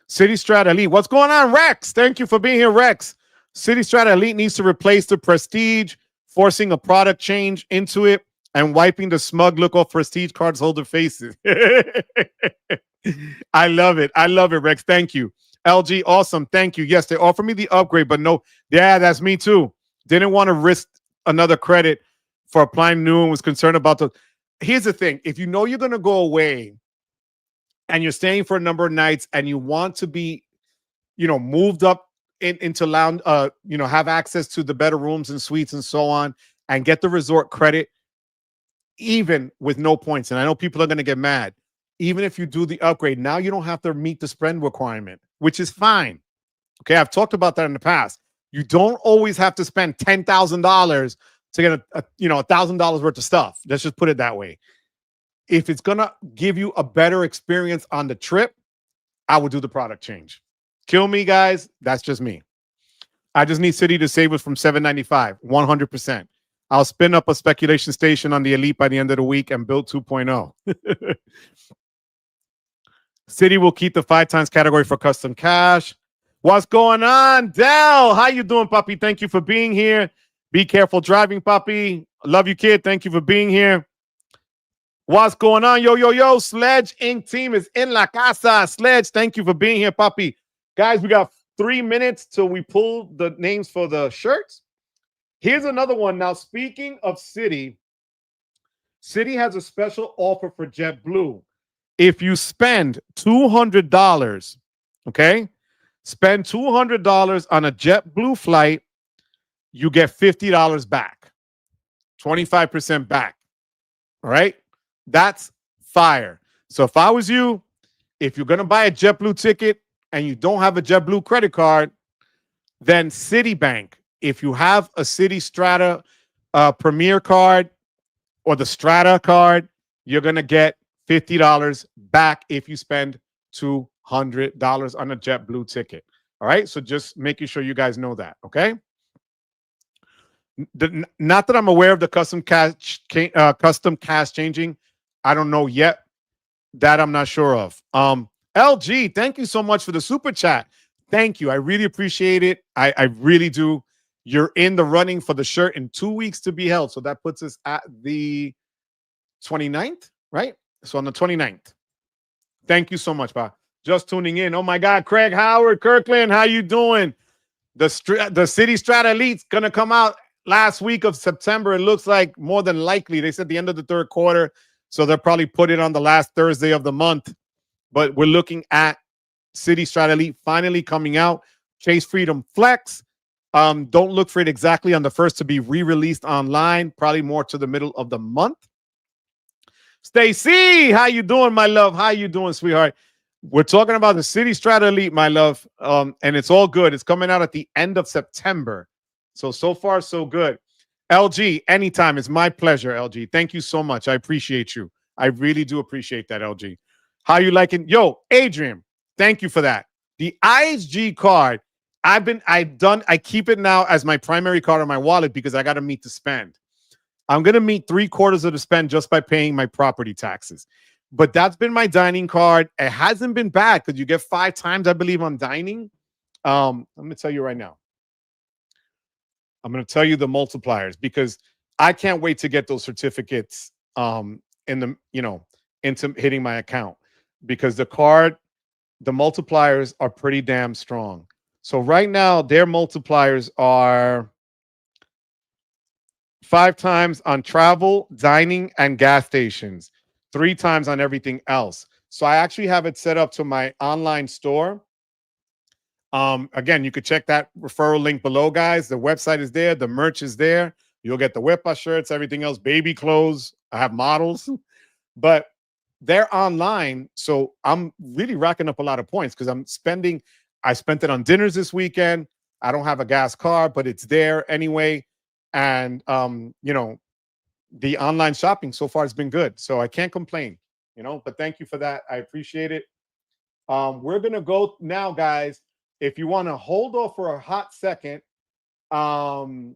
Citi Strata Elite. What's going on, Rex? Thank you for being here, Rex. Citi Strata Elite needs to replace the Prestige, forcing a product change into it and wiping the smug look off Prestige cards holder faces. I love it. I love it, Rex. Thank you. LG, awesome. Thank you. Yes, they offered me the upgrade, but no. Yeah, that's me too. Didn't want to risk another credit for applying new and was concerned about the. Here's the thing. If you know you're going to go away and you're staying for a number of nights and you want to be, moved up into lounge, have access to the better rooms and suites and so on, and get the resort credit, even with no points. And I know people are going to get mad. Even if you do the upgrade, now you don't have to meet the spend requirement, which is fine. Okay, I've talked about that in the past. You don't always have to spend $10,000 to get $1,000 worth of stuff. Let's just put it that way. If it's gonna give you a better experience on the trip, I would do the product change. Kill me, guys. That's just me. I just need Citi to save us from $795, 100%. I'll spin up a speculation station on the Elite by the end of the week and build 2.0. Citi will keep the 5 times category for custom cash. What's going on, Dell? How you doing, puppy? Thank you for being here. Be careful driving, puppy. Love you, kid. Thank you for being here. What's going on? Yo. Sledge Inc. team is in la casa. Sledge, thank you for being here, puppy. Guys, we got 3 minutes till we pull the names for the shirts. Here's another one. Now, speaking of Citi, Citi has a special offer for JetBlue. If you spend $200, okay, spend $200 on a JetBlue flight, you get $50 back, 25% back. All right, that's fire. So if I was you, if you're gonna buy a JetBlue ticket and you don't have a JetBlue credit card, then Citibank. If you have a Citi Strata Premier card or the Strata card, you're gonna get $50 back if you spend $200 on a JetBlue ticket. All right, so just making sure you guys know that. Okay. Not that I'm aware of the custom cash changing. I don't know yet. That I'm not sure of. LG, thank you so much for the super chat. Thank you. I really appreciate it. I really do. You're in the running for the shirt in 2 weeks to be held. So that puts us at the 29th, right? So on the 29th. Thank you so much, Bob. Just tuning in. Oh my God, Craig Howard, Kirkland, how you doing? The Citi Strata Elite's gonna come out last week of September. It looks like more than likely. They said the end of the third quarter, so they'll probably put it on the last Thursday of the month. But we're looking at Citi Strata Elite finally coming out. Chase Freedom Flex. Don't look for it exactly on the first to be re-released online. Probably more to the middle of the month. Stacy, how you doing, my love? How you doing, sweetheart? We're talking about the Citi Strata Elite, my love, and it's all good. It's coming out at the end of September. So far, so good. LG, anytime. It's my pleasure, LG. Thank you so much. I appreciate you. I really do appreciate that, LG. How you liking? Yo, Adrian, thank you for that. The ISG card, I keep it now as my primary card on my wallet because I got to meet the spend. I'm going to meet 3/4 of the spend just by paying my property taxes. But that's been my dining card. It hasn't been bad because you get 5 times, I believe, on dining. I'm going to tell you right now. I'm going to tell you the multipliers because I can't wait to get those certificates into hitting my account because the multipliers are pretty damn strong. So right now, their multipliers are 5 times on travel, dining, and gas stations, 3 times on everything else. So I actually have it set up to my online store. Again, you could check that referral link below, guys. The website is there. The merch is there. You'll get the Wepa shirts, everything else, baby clothes. I have models, but they're online. So I'm really racking up a lot of points because I spent it on dinners this weekend. I don't have a gas card, but it's there anyway. And, the online shopping so far has been good. So I can't complain, but thank you for that. I appreciate it. We're going to go now, guys. If you want to hold off for a hot second, Um,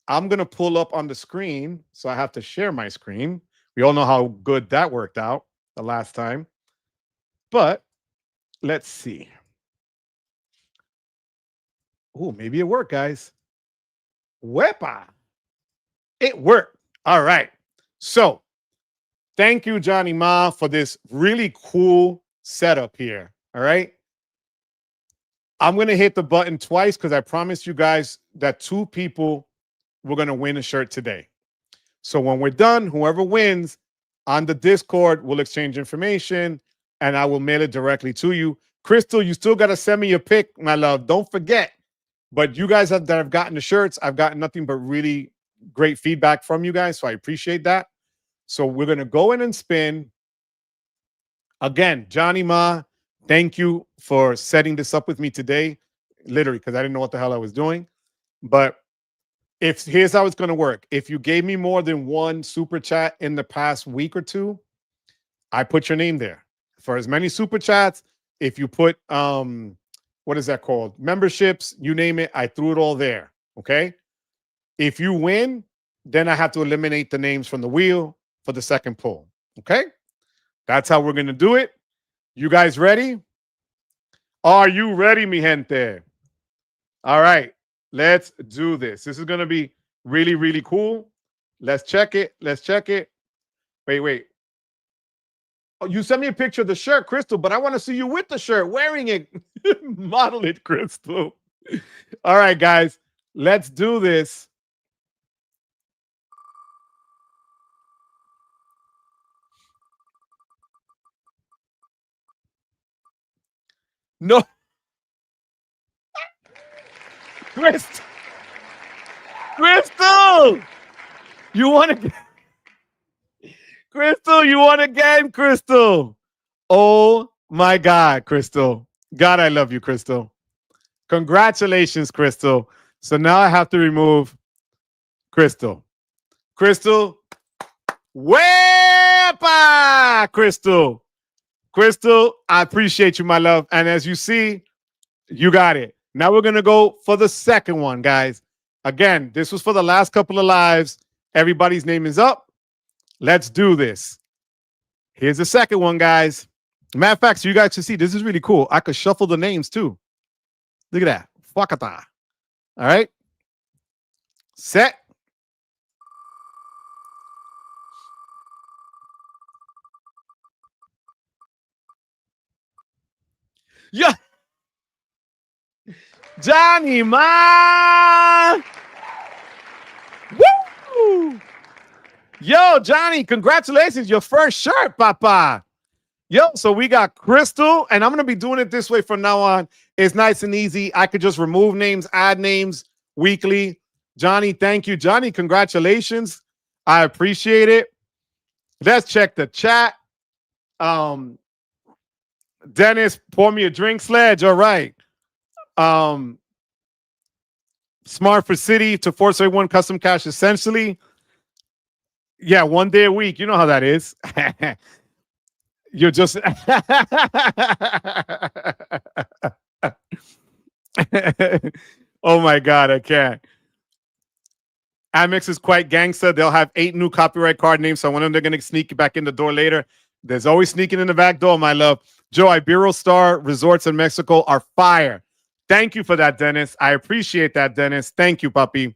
I'm gonna pull up on the screen, so I have to share my screen. We all know how good that worked out the last time, but let's see. Oh, maybe it worked, guys. Wepa, it worked. All right. So thank you, Johnny Ma, for this really cool setup here. All right. I'm going to hit the button twice because I promised you guys that 2 people were going to win a shirt today. So when we're done, whoever wins on the Discord will exchange information and I will mail it directly to you. Crystal, you still got to send me your pick, my love. Don't forget. But you guys that have gotten the shirts, I've gotten nothing but really great feedback from you guys. So I appreciate that. So we're going to go in and spin. Again, Johnny Ma, thank you for setting this up with me today, literally, because I didn't know what the hell I was doing. But if here's how it's going to work. If you gave me more than one super chat in the past week or two, I put your name there. For as many super chats, if you put what is that called? Memberships, you name it, I threw it all there. Okay. If you win, then I have to eliminate the names from the wheel for the second pull. Okay. That's how we're going to do it. You guys ready? Are you ready, mi gente? All right. Let's do this. This is going to be really, really cool. Let's check it. Let's check it. Wait. Oh, you sent me a picture of the shirt, Crystal, but I want to see you with the shirt, wearing it. Model it, Crystal. All right, guys. Let's do this. No. Crystal. Crystal. You want to Crystal, you won again, Crystal. Oh my God, Crystal. God, I love you, Crystal. Congratulations, Crystal. So now I have to remove Crystal. Crystal. Wepa! Crystal. Crystal, I appreciate you, my love. And as you see, you got it. Now we're going to go for the second one, guys. Again, this was for the last couple of lives. Everybody's name is up. Let's do this. Here's the second one, guys. Matter of fact, so you guys can see, this is really cool. I could shuffle the names too. Look at that. Fuckata. All right. Set. Yeah. Johnny Ma. Woo! Yo, Johnny, congratulations. Your first shirt, Papa. Yo, so we got Crystal, and I'm going to be doing it this way from now on. It's nice and easy. I could just remove names, add names weekly. Johnny, thank you. Johnny, congratulations. I appreciate it. Let's check the chat. Dennis, pour me a drink, Sledge. All right. Smart for City to 471 custom cash, essentially. Yeah, 1 day a week. You know how that is. You're just oh my God, I can't. Amex is quite gangster. They'll have 8 new copyright card names. So one of them they're gonna sneak back in the door later. There's always sneaking in the back door, my love. Joe, Ibero Star resorts in Mexico are fire. Thank you for that, Dennis. I appreciate that, Dennis. Thank you, puppy.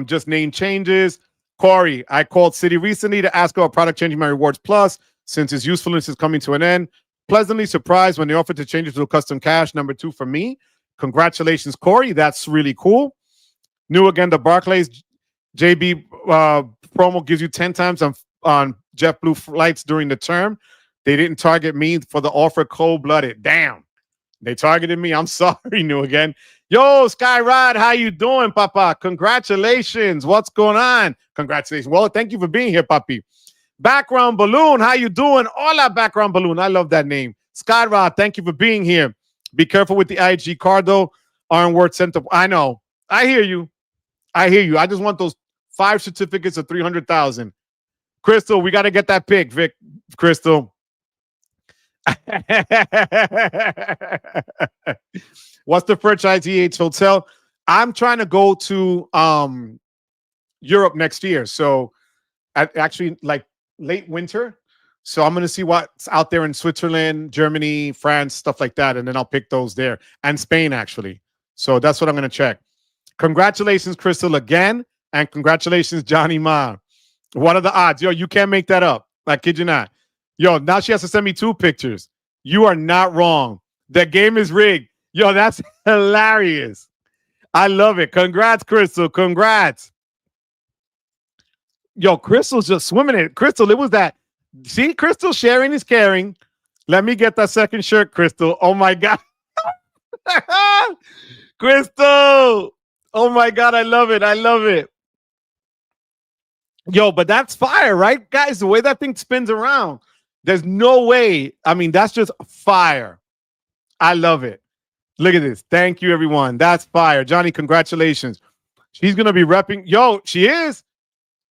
Just name changes. Corey, I called Citi recently to ask about product changing my rewards plus since its usefulness is coming to an end. Pleasantly surprised when they offered to change it to a custom cash. Number 2 for me. Congratulations, Corey. That's really cool. New again, the Barclays JB promo gives you 10 times on JetBlue flights during the term. They didn't target me for the offer cold-blooded. Damn. They targeted me. I'm sorry, New again. Yo, Skyrod, how you doing, Papa? Congratulations. What's going on? Congratulations. Well, thank you for being here, Papi. Background Balloon, how you doing? Hola, Background Balloon. I love that name. Skyrod, thank you for being here. Be careful with the IG card, though. Aren't worth cent. I know. I hear you. I hear you. I just want those 5 certificates of 300,000. Crystal, we got to get that pick, Vic. Crystal. What's the franchise hotel? I'm trying to go to Europe next year. So actually like late winter. So I'm going to see what's out there in Switzerland, Germany, France, stuff like that. And then I'll pick those there. And Spain, actually. So that's what I'm going to check. Congratulations, Crystal, again. And congratulations, Johnny Ma. What are the odds? Yo, you can't make that up. I kid you not. Yo, now she has to send me 2 pictures. You are not wrong. The game is rigged. Yo, that's hilarious. I love it. Congrats, Crystal. Congrats. Yo, Crystal's just swimming in it. Crystal, it was that. See, Crystal sharing is caring. Let me get that second shirt, Crystal. Oh my God. Crystal. Oh my God. I love it. I love it. Yo, but that's fire, right? Guys, the way that thing spins around, there's no way. I mean, that's just fire. I love it. Look at this. Thank you, everyone. That's fire. Johnny, congratulations. She's going to be repping. Yo, she is.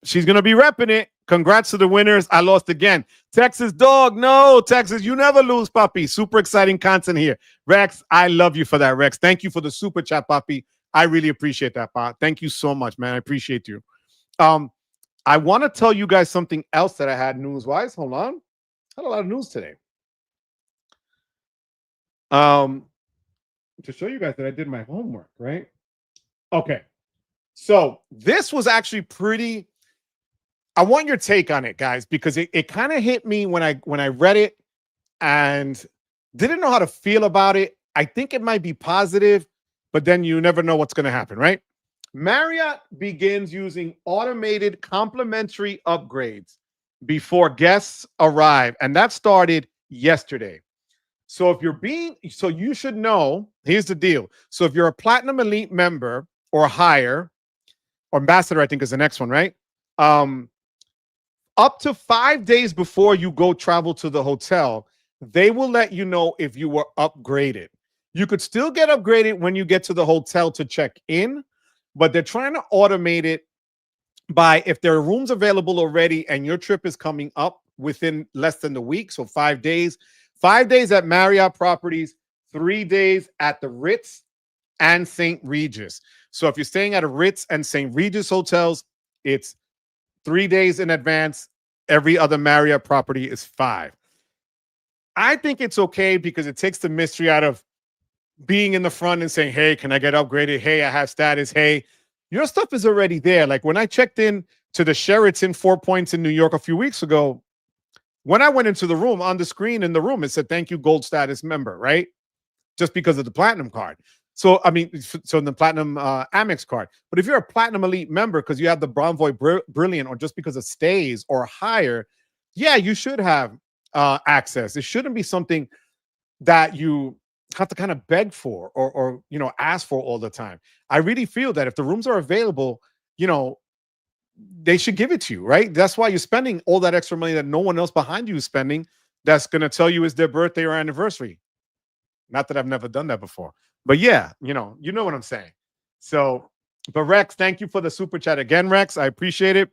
She's going to be repping it. Congrats to the winners. I lost again. Texas dog. No, Texas, you never lose, Papi. Super exciting content here. Rex, I love you for that, Rex. Thank you for the super chat, Papi. I really appreciate that, Pa. Thank you so much, man. I appreciate you. I want to tell you guys something else that I had news-wise. Hold on. I had a lot of news today. To show you guys that I did my homework, right? Okay. So this was actually pretty. I want your take on it, guys, because it kind of hit me when I read it and didn't know how to feel about it. I think it might be positive, but then you never know what's going to happen, right? Marriott begins using automated complimentary upgrades before guests arrive, and that started yesterday. So you should know, here's the deal. So if you're a Platinum Elite member or higher, or ambassador, I think is the next one, right? Up to 5 days before you go travel to the hotel, they will let you know if you were upgraded. You could still get upgraded when you get to the hotel to check in, but they're trying to automate it by if there are rooms available already and your trip is coming up within less than the week, so 5 days. 5 days at Marriott properties, 3 days at the Ritz and St. Regis. So if you're staying at a Ritz and St. Regis hotels, it's 3 days in advance. Every other Marriott property is 5. I think it's okay because it takes the mystery out of being in the front and saying, hey, can I get upgraded? Hey, I have status. Hey, your stuff is already there. Like when I checked in to the Sheraton 4 Points in New York a few weeks ago, when I went into the room, on the screen in the room, it said, thank you, gold status member, right? Just because of the platinum card. So, I mean, so the platinum Amex card. But if you're a Platinum Elite member because you have the Bronvoy Brilliant or just because of stays or higher, yeah, you should have access. It shouldn't be something that you have to kind of beg for or ask for all the time. I really feel that if the rooms are available, they should give it to you, right? That's why you're spending all that extra money that no one else behind you is spending. That's going to tell you is their birthday or anniversary. Not that I've never done that before, but yeah, you know what I'm saying. So, but Rex, thank you for the super chat again, Rex. I appreciate it.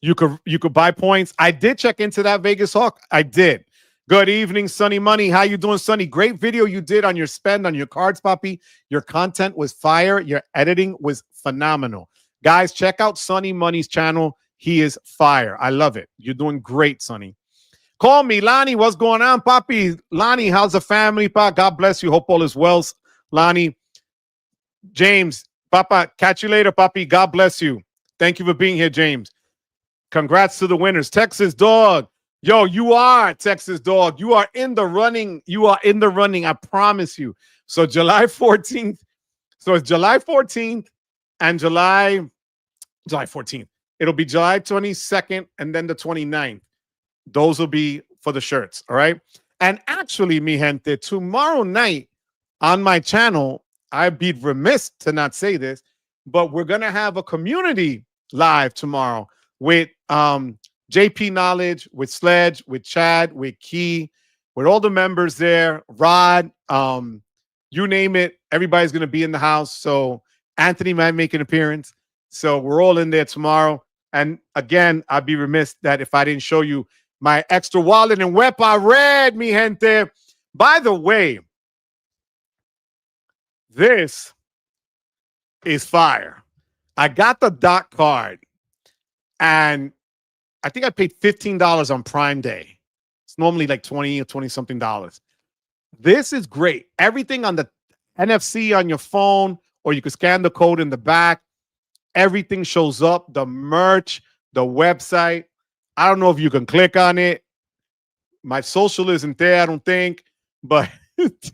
You could buy points. I did check into that Vegas Hawk. I did. Good evening, Sunny Money. How you doing, Sunny? Great video you did on your spend on your cards, Poppy. Your content was fire. Your editing was phenomenal. Guys, check out Sunny Money's channel. He is fire. I love it. You're doing great, Sunny. Call me, Lonnie. What's going on, Poppy? Lonnie, how's the family, Pop? God bless you. Hope all is well, Lonnie. James, Papa, catch you later, Poppy. God bless you. Thank you for being here, James. Congrats to the winners. Texas Dog. Yo, you are Texas Dog. You are in the running. You are in the running. I promise you. So July 14th. So it's July 14th and July 14th. It'll be July 22nd and then the 29th. Those will be for the shirts. All right. And actually, mi gente, tomorrow night on my channel, I'd be remiss to not say this, but we're going to have a community live tomorrow with JP Knowledge, with Sledge, with Chad, with Key, with all the members there, Rod, you name it. Everybody's going to be in the house. So Anthony might make an appearance. So we're all in there tomorrow. And again, I'd be remiss that if I didn't show you my extra wallet and Wepa Red, mi gente. By the way, this is fire. I got the dot card, and I think I paid $15 on Prime Day. It's normally like 20 or 20 something dollars. This is great. Everything on the NFC on your phone, or you can scan the code in the back. Everything shows up. The merch, the website. I don't know if you can click on it. My social isn't there, I don't think. But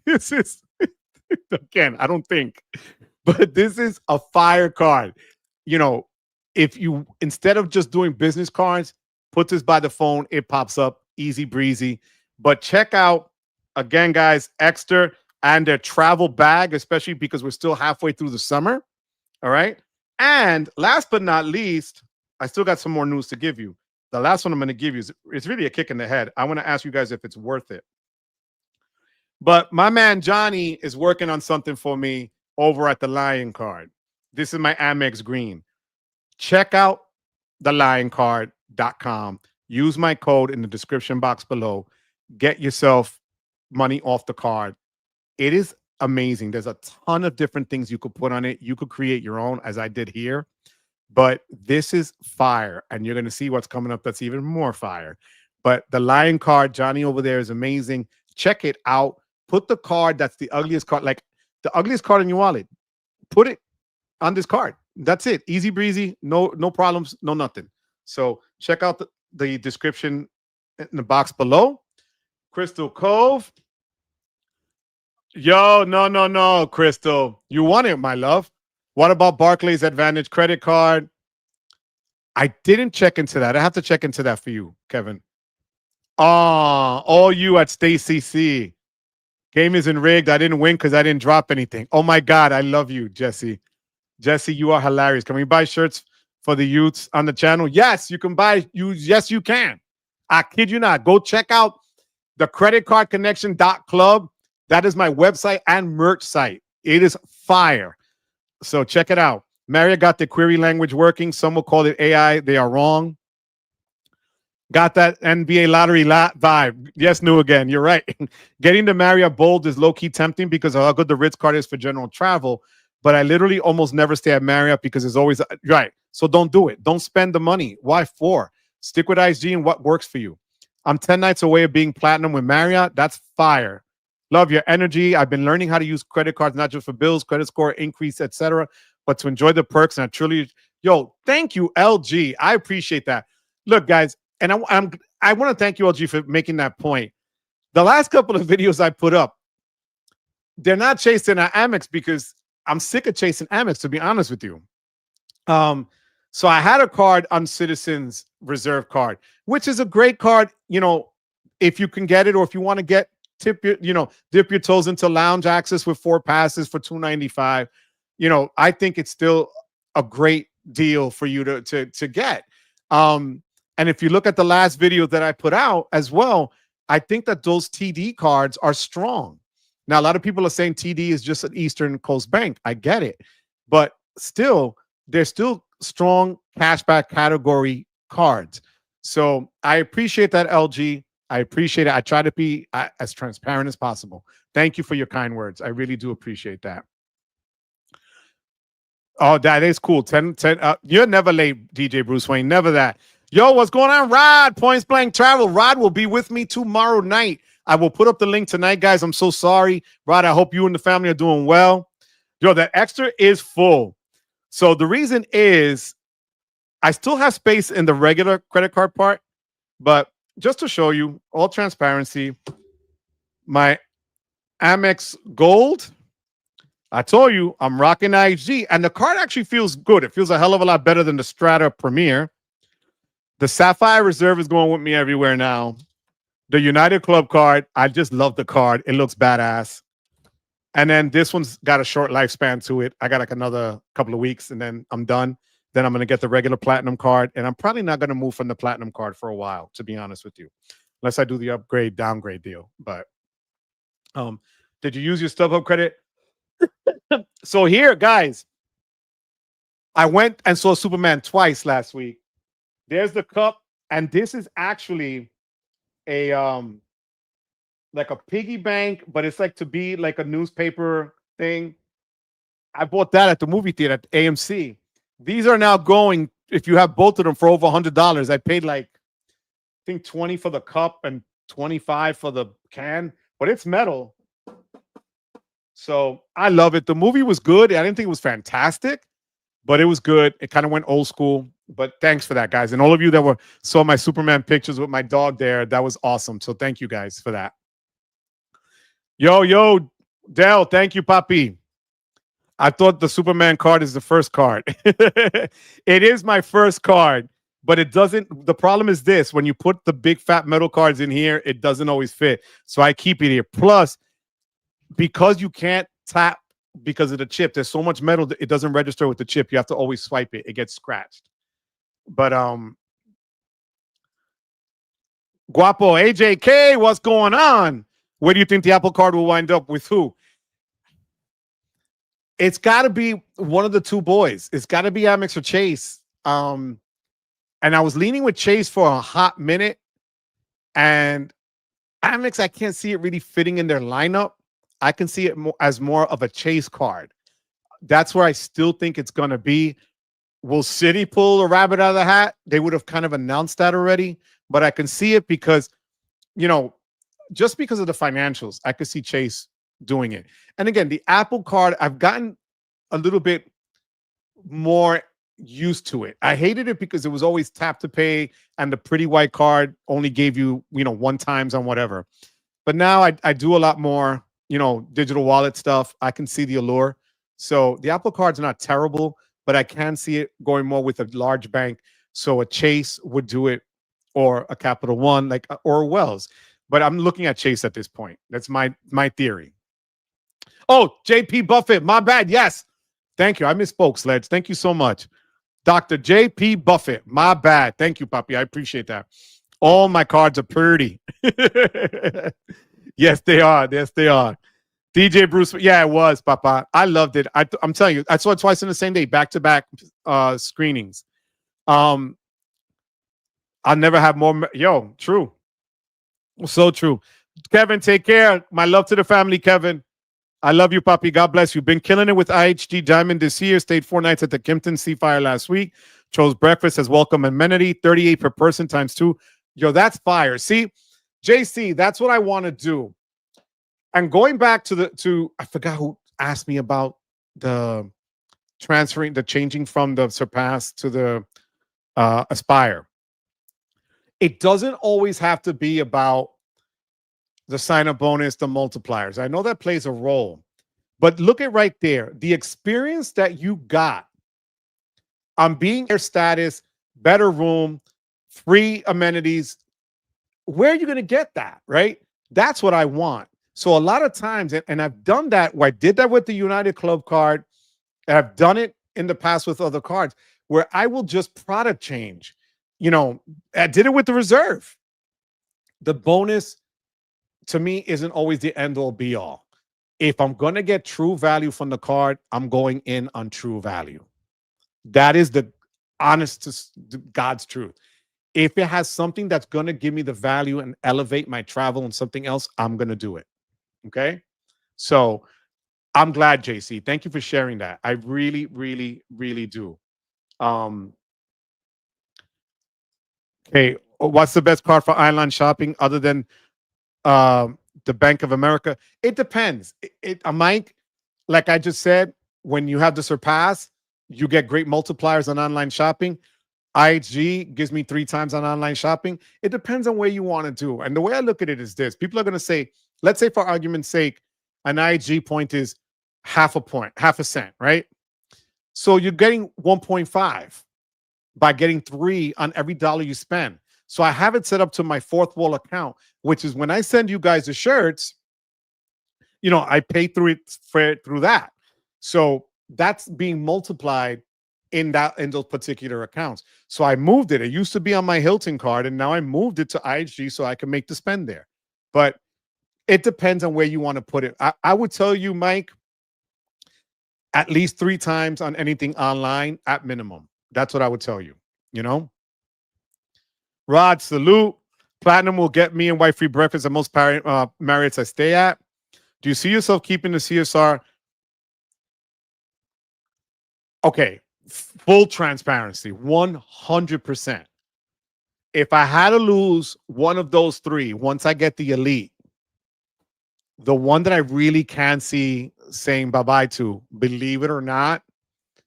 this is, again, I don't think. But this is a fire card. You know, if you, instead of just doing business cards, put this by the phone, it pops up easy breezy. But check out, again, guys, Ekster and their travel bag, especially because we're still halfway through the summer. All right. And last but not least, I still got some more news to give you. The last one I'm going to give you is, it's really a kick in the head. I want to ask you guys if it's worth it. But my man Johnny is working on something for me over at the Lion Card. This is my Amex Green. Check out the lioncard.com. Use my code in the description box below. Get yourself money off the card. It is amazing. There's a ton of different things you could put on it. You could create your own, as I did here. But this is fire, and you're going to see what's coming up that's even more fire. But the Lion Card, Johnny over there is amazing. Check it out. Put the card that's the ugliest card, like the ugliest card in your wallet. Put it on this card. That's it. Easy breezy. No problems. No nothing. So check out the description in the box below. Crystal Cove. Yo, no, Crystal. You want it, my love. What about Barclays Advantage credit card? I didn't check into that. I have to check into that for you, Kevin. All you at Stacy C. Game isn't rigged. I didn't win because I didn't drop anything. Oh my God, I love you, Jesse. Jesse, you are hilarious. Can we buy shirts for the youths on the channel? Yes, you can buy. Yes, you can. I kid you not. Go check out the creditcardconnection.club. That is my website and merch site. It is fire. So check it out. Marriott got the query language working. Some will call it AI. They are wrong. Got that NBA lottery vibe. Yes, new again. You're right. Getting the Marriott Bold is low-key tempting because of how good the Ritz card is for general travel. But I literally almost never stay at Marriott because it's always right. So don't do it. Don't spend the money. Why for? Stick with ISG and what works for you. I'm 10 nights away of being platinum with Marriott. That's fire. Love your energy. I've been learning how to use credit cards, not just for bills, credit score increase, etc., but to enjoy the perks. And I truly, thank you, LG. I appreciate that. Look, guys, and I want to thank you, LG, for making that point. The last couple of videos I put up, they're not chasing our Amex because I'm sick of chasing Amex, to be honest with you. So I had a card on Citizens Reserve card, which is a great card, if you can get it, or if you want to dip your toes into lounge access with 4 passes for $295. I think it's still a great deal for you to get. And if you look at the last video that I put out as well, I think that those TD cards are strong. Now, a lot of people are saying TD is just an Eastern Coast bank. I get it. But still, they're still strong cashback category cards. So I appreciate that, LG. I appreciate it. I try to be as transparent as possible. Thank you for your kind words. I really do appreciate that. Oh, that is cool. 10. You're never late, DJ Bruce Wayne. Never that. Yo, what's going on, Rod? Points Blank Travel. Rod will be with me tomorrow night. I will put up the link tonight, guys. I'm so sorry. Rod, I hope you and the family are doing well. Yo, that Ekster is full. So the reason is I still have space in the regular credit card part, but just to show you, all transparency, my Amex Gold, I told you I'm rocking IHG, and the card actually feels good. It feels a hell of a lot better than the Strata Premier. The Sapphire Reserve is going with me everywhere now. The United Club card, I just love the card. It looks badass. And then this one's got a short lifespan to it. I got like another couple of weeks, and then I'm done. Then I'm going to get the regular platinum card, and I'm probably not going to move from the platinum card for a while, to be honest with you, unless I do the upgrade, downgrade deal. But did you use your StubHub credit? So here, guys, I went and saw Superman twice last week. There's the cup, and this is actually a like a piggy bank, but it's like to be like a newspaper thing. I bought that at the movie theater at AMC. These are now going, if you have both of them, for over $100. I paid like, I think 20 for the cup and 25 for the can, but it's metal. So I love it. The movie was good. I didn't think it was fantastic, but it was good. It kind of went old school. But thanks for that, guys. And all of you that saw my Superman pictures with my dog there, that was awesome. So thank you guys for that. Yo, Dell, thank you, Papi. I thought the Superman card is the first card. It is my first card, but it doesn't. The problem is this: when you put the big fat metal cards in here, it doesn't always fit. So I keep it here. Plus, because you can't tap because of the chip, there's so much metal that it doesn't register with the chip. You have to always swipe it. It gets scratched. But Guapo, AJK, what's going on? Where do you think the Apple card will wind up with who? It's got to be one of the two boys. It's got to be Amex or Chase. And I was leaning with Chase for a hot minute. And Amex, I can't see it really fitting in their lineup. I can see it as more of a Chase card. That's where I still think it's going to be. Will Citi pull a rabbit out of the hat? They would have kind of announced that already. But I can see it because, just because of the financials, I could see Chase doing it. And again, the Apple card, I've gotten a little bit more used to it. I hated it because it was always tap to pay and the pretty white card only gave you, one times on whatever. But now I do a lot more, digital wallet stuff. I can see the allure. So the Apple card's not terrible, but I can see it going more with a large bank. So a Chase would do it, or a Capital One, or a Wells. But I'm looking at Chase at this point. That's my theory. Oh, JP Buffett, my bad. Yes. Thank you. I misspoke, Sledge. Thank you so much. Dr. JP Buffett, my bad. Thank you, Papi. I appreciate that. All my cards are pretty. Yes, they are. Yes, they are. DJ Bruce. Yeah, it was, Papa. I loved it. I'm telling you, I saw it twice in the same day, back-to-back screenings. I'll never have more. Yo, true. So true. Kevin, take care. My love to the family, Kevin. I love you, Papi. God bless you. Been killing it with IHG Diamond this year. Stayed 4 nights at the Kimpton Sapphire last week. Chose breakfast as welcome amenity. 38 per person times 2. Yo, that's fire. See, JC, that's what I want to do. And going back to I forgot who asked me about the changing from the Surpass to the Aspire. It doesn't always have to be about the sign-up bonus, the multipliers. I know that plays a role. But look at right there. The experience that you got on being air status, better room, free amenities, where are you going to get that, right? That's what I want. So a lot of times, and I've done that, where I did that with the United Club card, and I've done it in the past with other cards, where I will just product change. I did it with the Reserve. The bonus, to me, isn't always the end-all, be-all. If I'm going to get true value from the card, I'm going in on true value. That is the honest to God's truth. If it has something that's going to give me the value and elevate my travel and something else, I'm going to do it. Okay? So I'm glad, JC. Thank you for sharing that. I really, really, really do. Okay, what's the best card for online shopping other than the Bank of America? It depends. Mike, like I just said, when you have the Surpass, you get great multipliers on online shopping. IHG gives me 3 times on online shopping. It depends on where you want to do. And the way I look at it is this. People are going to say, let's say for argument's sake, an IHG point is half a cent, right? So you're getting 1.5 by getting 3 on every dollar you spend. So I have it set up to my fourth wall account, which is when I send you guys the shirts, I pay through that. So that's being multiplied in those particular accounts. So I moved it. It used to be on my Hilton card, and now I moved it to IHG so I can make the spend there. But it depends on where you want to put it. I would tell you, Mike, at least 3 times on anything online at minimum. That's what I would tell you, Rod, salute. Platinum will get me and wife free breakfast at most Marriotts I stay at. Do you see yourself keeping the CSR Okay, full transparency, 100%. If I had to lose one of those three, once I get the elite, the one that I really can see saying bye-bye to, believe it or not,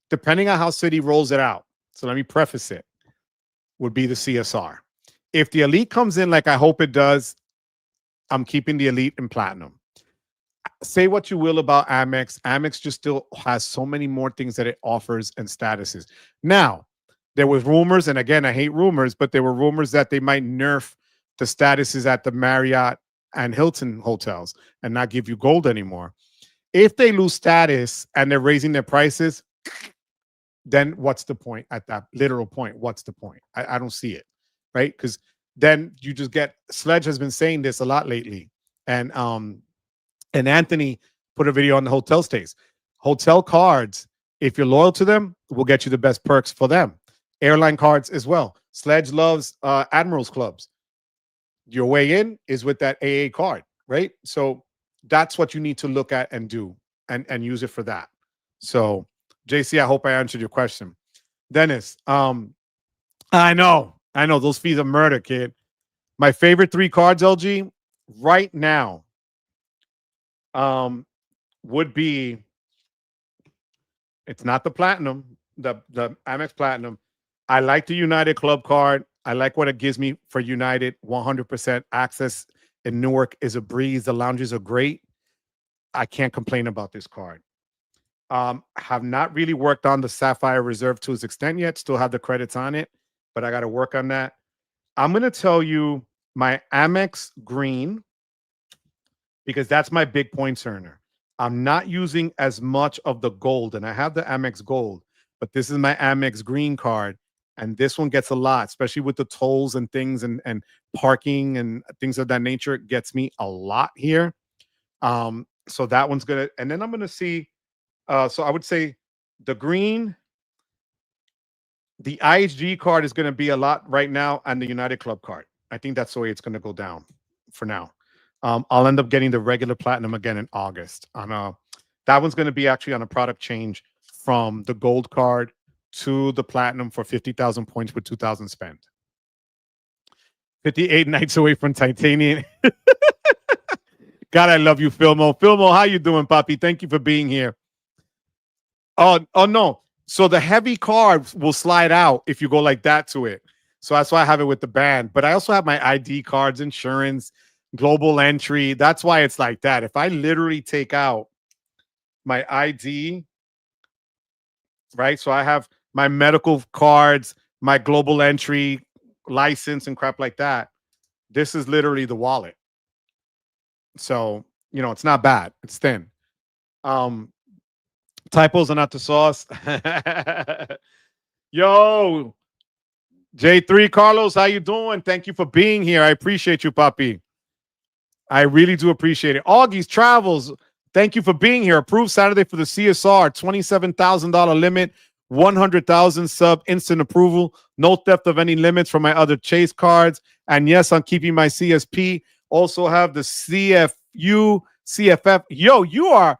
depending on how Citi rolls it out. So let me preface it, would be the CSR. If the elite comes in like I hope it does, I'm keeping the elite in platinum. Say what you will about Amex. Amex just still has so many more things that it offers and statuses. Now, there was rumors, and again, I hate rumors, but there were rumors that they might nerf the statuses at the Marriott and Hilton hotels and not give you gold anymore. If they lose status and they're raising their prices, then what's the point at that literal point? What's the point? I don't see it, right? Because then you just get Sledge has been saying this a lot lately, and Anthony put a video on the hotel stays. Hotel cards, if you're loyal to them, will get you the best perks for them. Airline cards as well. Sledge loves Admirals clubs. Your way in is with that AA card, right? So that's what you need to look at and do and use it for that. So JC, I hope I answered your question. Dennis, I know those fees are murder, kid. My favorite three cards, LG, right now, would be, it's not the platinum, the Amex Platinum. I like the United Club card. I like what it gives me for United. 100% access in Newark is a breeze. The lounges are great. I can't complain about this card. Have not really worked on the Sapphire Reserve to its extent yet. Still have the credits on it, but I got to work on that. I'm going to tell you my Amex Green, because that's my big points earner. I'm not using as much of the gold, and I have the Amex Gold, but this is my Amex Green card, and this one gets a lot, especially with the tolls and things and parking and things of that nature. It gets me a lot here. So that one's gonna, and then I'm gonna see. So I would say the green, the IHG card is gonna be a lot right now, and the United Club card. I think that's the way it's gonna go down for now. I'll end up getting the regular platinum again in August. That one's going to be actually on a product change from the gold card to the platinum for 50,000 points with 2,000 spent. 58 nights away from titanium. God, I love you, Filmo. Filmo, how you doing, Papi? Thank you for being here. Oh no. So the heavy card will slide out if you go like that to it. So that's why I have it with the band. But I also have my ID cards, insurance, global entry. That's why it's like that. If I literally take out my ID, right? So I have my medical cards, my global entry license and crap like that. This is literally the wallet. So, it's not bad. It's thin. Typos are not the sauce. Yo, J3 Carlos, how you doing? Thank you for being here. I appreciate you, Papi. I really do appreciate it. Augie's Travels, thank you for being here. Approved Saturday for the CSR, $27,000 limit, 100,000 sub, instant approval. No theft of any limits from my other Chase cards. And yes, I'm keeping my CSP. Also have the CFU, CFF. Yo, you are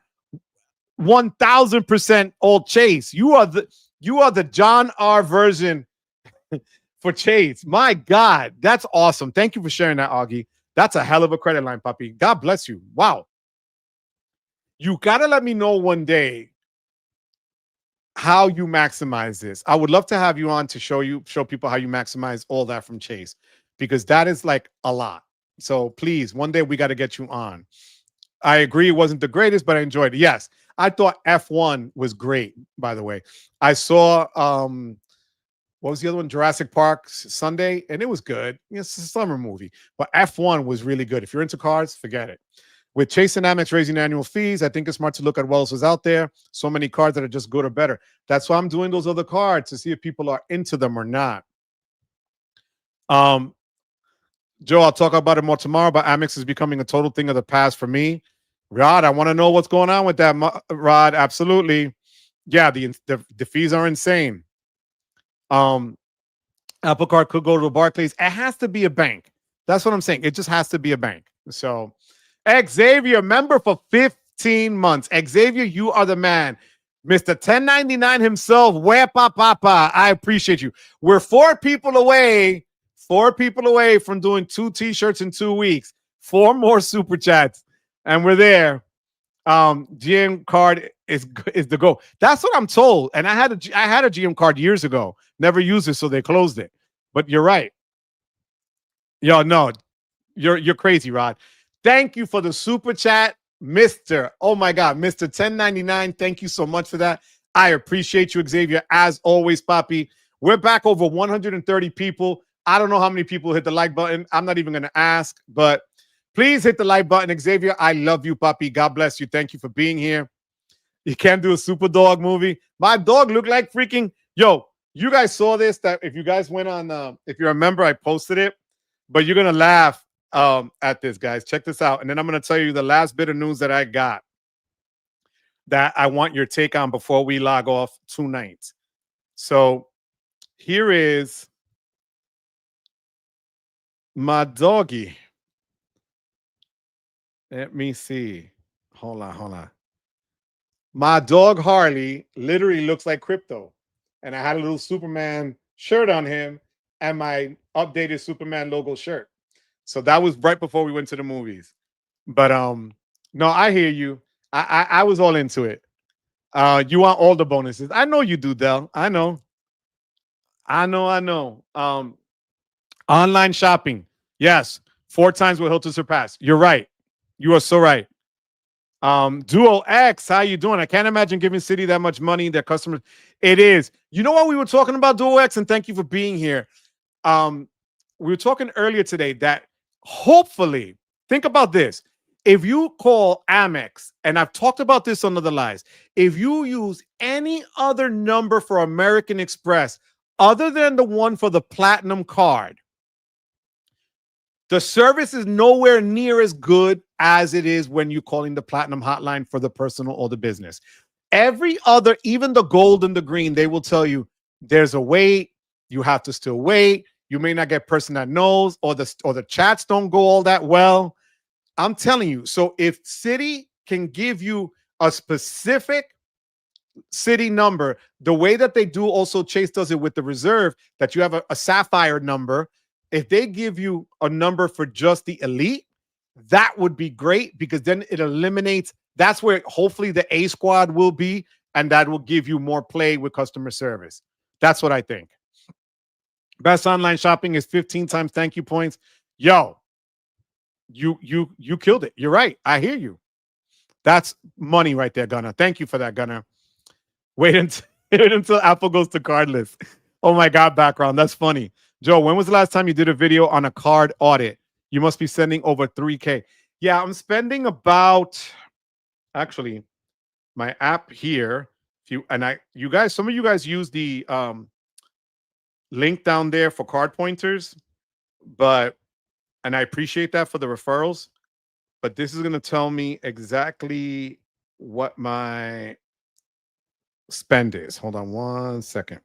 1,000% old Chase. You are the John R version for Chase. My God, that's awesome. Thank you for sharing that, Augie. That's a hell of a credit line, puppy. God bless you. Wow. You got to let me know one day how you maximize this. I would love to have you on to show people how you maximize all that from Chase, because that is like a lot. So please, one day we got to get you on. I agree it wasn't the greatest, but I enjoyed it. Yes, I thought F1 was great, by the way. I saw what was the other one? Jurassic Park Sunday, and it was good. It's a summer movie, but F1 was really good. If you're into cars, forget it. With Chase and Amex raising annual fees, I think it's smart to look at what else is out there. So many cards that are just good or better. That's why I'm doing those other cards, to see if people are into them or not. Joe, I'll talk about it more tomorrow, but Amex is becoming a total thing of the past for me. Rod, I want to know what's going on with that, Rod. Absolutely. Yeah, the fees are insane. Apple Card could go to Barclays. It has to be a bank. That's what I'm saying. It just has to be a bank. So, Xavier, member for 15 months. Xavier, you are the man. Mr. 1099 himself, Wepa Papa. I appreciate you. We're 4 people away from doing 2 t-shirts in 2 weeks. 4 more super chats, and we're there. GM card is the go. That's what I'm told. And I had a GM card years ago. Never used it, so they closed it. But you're right. Yo, no, you're crazy, Rod. Thank you for the super chat, Mr. Oh my God, Mr. 1099. Thank you so much for that. I appreciate you, Xavier. As always, Papi. We're back over 130 people. I don't know how many people hit the like button. I'm not even going to ask, but please hit the like button. Xavier, I love you, Papi. God bless you. Thank you for being here. You can't do a super dog movie. My dog looked like freaking, yo, you guys saw this, that if you guys went on, if you remember, I posted it, but you're going to laugh at this, guys. Check this out. And then I'm going to tell you the last bit of news that I got that I want your take on before we log off tonight. So here is my doggy. Let me see. Hold on. My dog Harley literally looks like crypto. And I had a little Superman shirt on him and my updated Superman logo shirt. So that was right before we went to the movies. But no, I hear you. I was all into it. You want all the bonuses. I know you do, Del. I know. Online shopping. Yes. 4 times what Hilton surpassed. You're right. You are so right. Duo X, how you doing? I can't imagine giving Citi that much money. Their customers. It is. You know what we were talking about, Duo X, and thank you for being here. We were talking earlier today that hopefully, think about this. If you call Amex, and I've talked about this on other lives, if you use any other number for American Express other than the one for the platinum card, the service is nowhere near as good as it is when you're calling the platinum hotline for the personal or the business. Every other, even the gold and the green, they will tell you there's a wait. You have to still wait. You may not get person that knows, or the chats don't go all that well. I'm telling you. So if Citi can give you a specific Citi number, the way that they do also Chase does it with the reserve, that you have a Sapphire number. If they give you a number for just the elite, that would be great, because then it eliminates. That's where hopefully the A squad will be, and that will give you more play with customer service. That's what I think. Best online shopping is 15 times thank you points. Yo, you killed it. You're right. I hear you. That's money right there, Gunner. Thank you for that, Gunner. Wait until Apple goes to cardless. Oh my God, background. That's funny. Joe, when was the last time you did a video on a card audit? You must be sending over 3K. Yeah, I'm spending about, actually, my app here. Some of you guys use the link down there for card pointers, and I appreciate that for the referrals. But this is going to tell me exactly what my spend is. Hold on 1 second.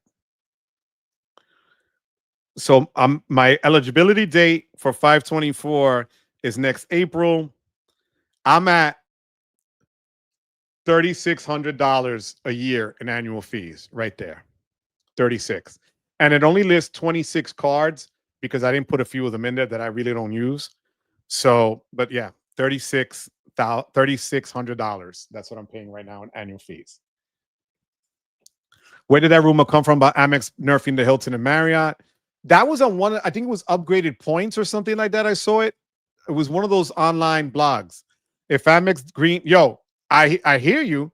So my eligibility date for 524 is next April. I'm at $3,600 a year in annual fees right there. 36. And it only lists 26 cards because I didn't put a few of them in there that I really don't use. So, but yeah, $3,600. That's what I'm paying right now in annual fees. Where did that rumor come from about Amex nerfing the Hilton and Marriott? That was on one, I think it was Upgraded Points or something like that. I saw it. It was one of those online blogs. If Amex Green, yo, I hear you.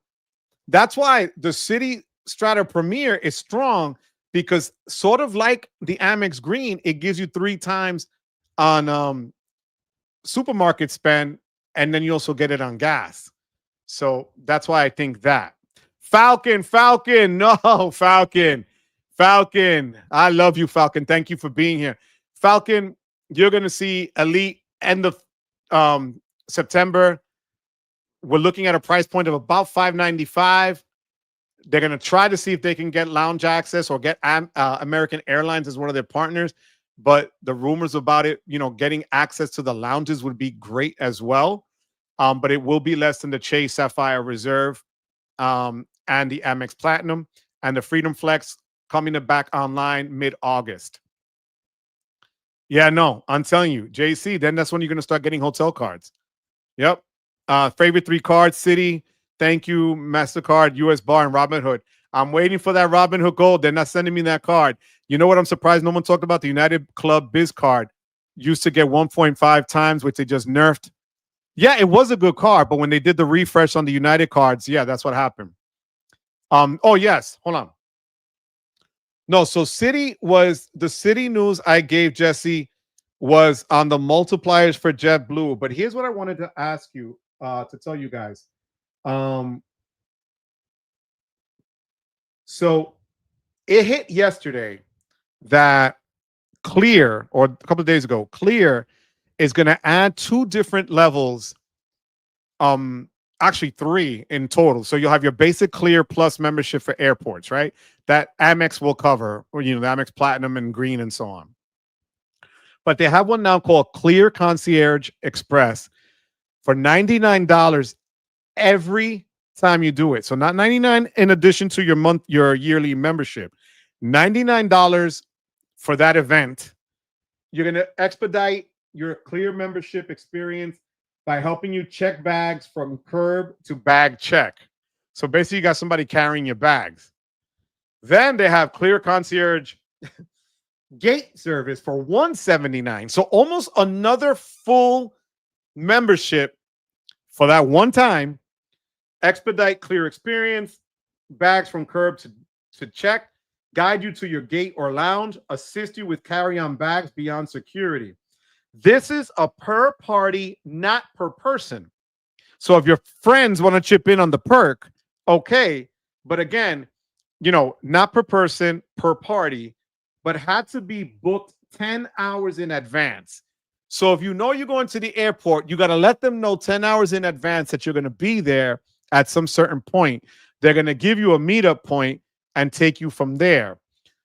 That's why the Citi Strata Premier is strong, because sort of like the Amex Green, it gives you 3 times on supermarket spend, and then you also get it on gas. So that's why I think that. Falcon, no, Falcon. I love you, Falcon. Thank you for being here. Falcon, you're going to see Elite end of September. We're looking at a price point of about $595. They're going to try to see if they can get lounge access or get American Airlines as one of their partners. But the rumors about it, getting access to the lounges would be great as well. But it will be less than the Chase Sapphire Reserve. and the Amex Platinum, and the Freedom Flex coming back online mid-August. Yeah, no, I'm telling you, JC, then that's when you're going to start getting hotel cards. Yep. Favorite three cards, Citi, thank you, MasterCard, US Bar, and Robinhood. I'm waiting for that Robinhood Gold. They're not sending me that card. You know what? I'm surprised no one talked about the United Club Biz card. Used to get 1.5 times, which they just nerfed. Yeah, it was a good card, but when they did the refresh on the United cards, yeah, that's what happened. Oh yes, hold on. No, so Citi was the Citi news I gave Jesse was on the multipliers for JetBlue. But here's what I wanted to ask you to tell you guys. Um, so it hit yesterday that Clear, or a couple of days ago, Clear is going to add two different levels. Actually three in total. So you'll have your basic Clear Plus membership for airports, right? That Amex will cover, or the Amex Platinum and Green and so on. But they have one now called Clear Concierge Express for $99 every time you do it. So not 99 in addition to your yearly membership. $99 for that event. You're going to expedite your Clear membership experience by helping you check bags from curb to bag check. So basically, you got somebody carrying your bags. Then they have Clear Concierge Gate service for $179. So almost another full membership for that one time. Expedite Clear experience, bags from curb to check, guide you to your gate or lounge, assist you with carry-on bags beyond security. This is a per party, not per person. So if your friends want to chip in on the perk, okay. But again, not per person, per party, but had to be booked 10 hours in advance. So if you're going to the airport, you got to let them know 10 hours in advance that you're going to be there at some certain point. They're going to give you a meetup point and take you from there.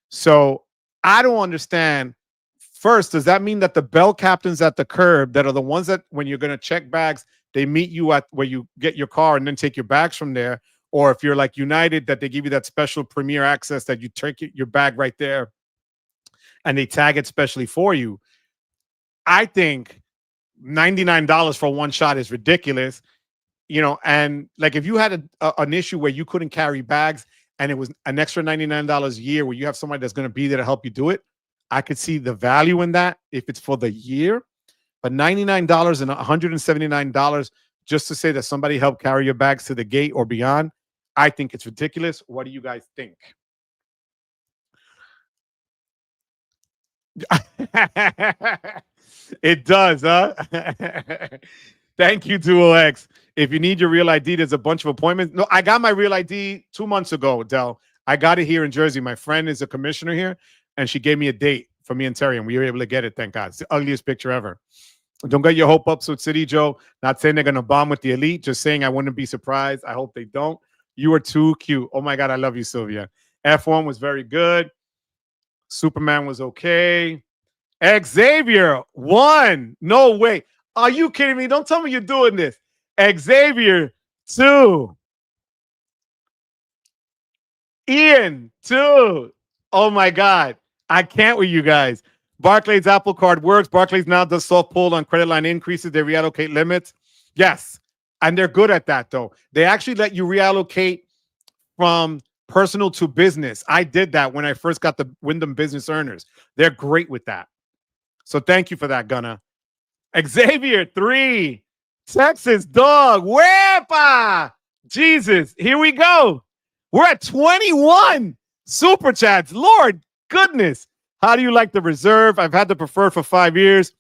So I don't understand. First, does that mean that the bell captains at the curb, that are the ones that when you're going to check bags, they meet you at where you get your car and then take your bags from there? Or if you're like United, that they give you that special premier access that you take your bag right there and they tag it specially for you. I think $99 for one shot is ridiculous. And like if you had an issue where you couldn't carry bags and it was an extra $99 a year where you have somebody that's going to be there to help you do it, I could see the value in that if it's for the year. But $99 and $179 just to say that somebody helped carry your bags to the gate or beyond, I think it's ridiculous. What do you guys think? It does, huh? Thank you, Duo X. If you need your real ID, there's a bunch of appointments. No, I got my real ID 2 months ago, Del. I got it here in Jersey. My friend is a commissioner here, and she gave me a date for me and Terry, and we were able to get it, thank God. It's the ugliest picture ever. Don't get your hope up, with City Joe. Not saying they're going to bomb with the elite, just saying I wouldn't be surprised. I hope they don't. You are too cute. Oh, my God, I love you, Sylvia. F1 was very good. Superman was okay. Xavier won. No way. Are you kidding me? Don't tell me you're doing this. Xavier 2. Ian 2. Oh my God. I can't with you guys. Barclays Apple Card works. Barclays now does soft pull on credit line increases. They reallocate limits. Yes. And they're good at that, though. They actually let you reallocate from personal to business. I did that when I first got the Wyndham Business Earners. They're great with that. So thank you for that, Gunna. Xavier 3. Texas dog. Wepa. Jesus. Here we go. We're at 21 super chats. Lord goodness. How do you like the reserve? I've had the preferred for 5 years.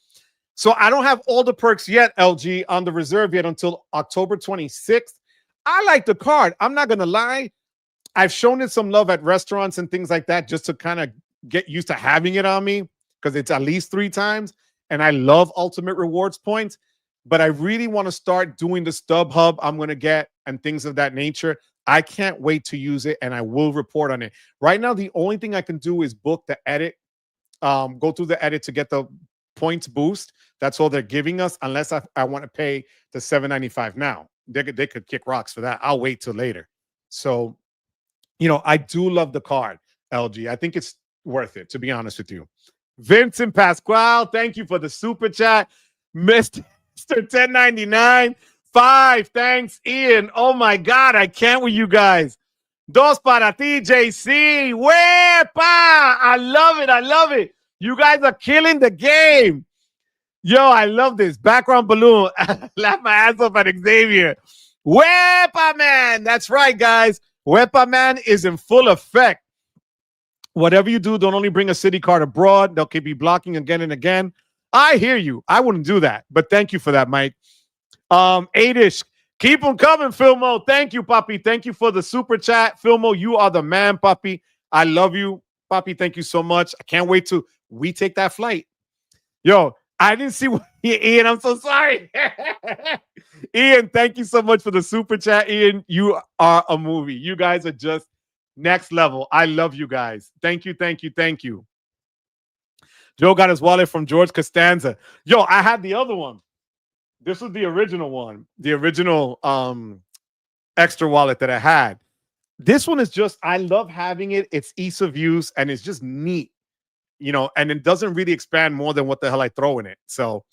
So I don't have all the perks yet, LG, on the reserve yet until October 26th. I like the card. I'm not going to lie. I've shown it some love at restaurants and things like that just to kind of get used to having it on me because it's at least 3 times. And I love Ultimate Rewards points. But I really want to start doing the StubHub I'm going to get and things of that nature. I can't wait to use it, and I will report on it. Right now, the only thing I can do is book the edit, go through the edit to get the points boost. That's all they're giving us, unless I want to pay the $7.95 now. They could kick rocks for that. I'll wait till later. So I do love the card, LG. I think it's worth it, to be honest with you. Vincent Pasquale, thank you for the super chat. Mr. 1099, 5. Thanks, Ian. Oh my God, I can't with you guys. Dos para ti, JC. Wepa! I love it. I love it. You guys are killing the game. Yo, I love this. Background balloon. Laugh my ass off at Xavier. Wepa Man. That's right, guys. Wepa Man is in full effect. Whatever you do, don't only bring a city card abroad. They'll keep you blocking again and again. I hear you. I wouldn't do that. But thank you for that, Mike. 8ish. Keep them coming, Filmo. Thank you, Papi. Thank you for the super chat. Filmo, you are the man, Papi. I love you. Papi, thank you so much. I can't wait till we take that flight. Yo, I didn't see what Ian. I'm so sorry. Ian, thank you so much for the super chat. Ian, you are a movie. You guys are just next level. I love you guys. Thank you, thank you, thank you. Joe got his wallet from George Costanza. Yo, I had the other one. This was the original one, the original Ekster wallet that I had. This one is just, I love having it. It's ease of use and it's just neat, and it doesn't really expand more than what the hell I throw in it. So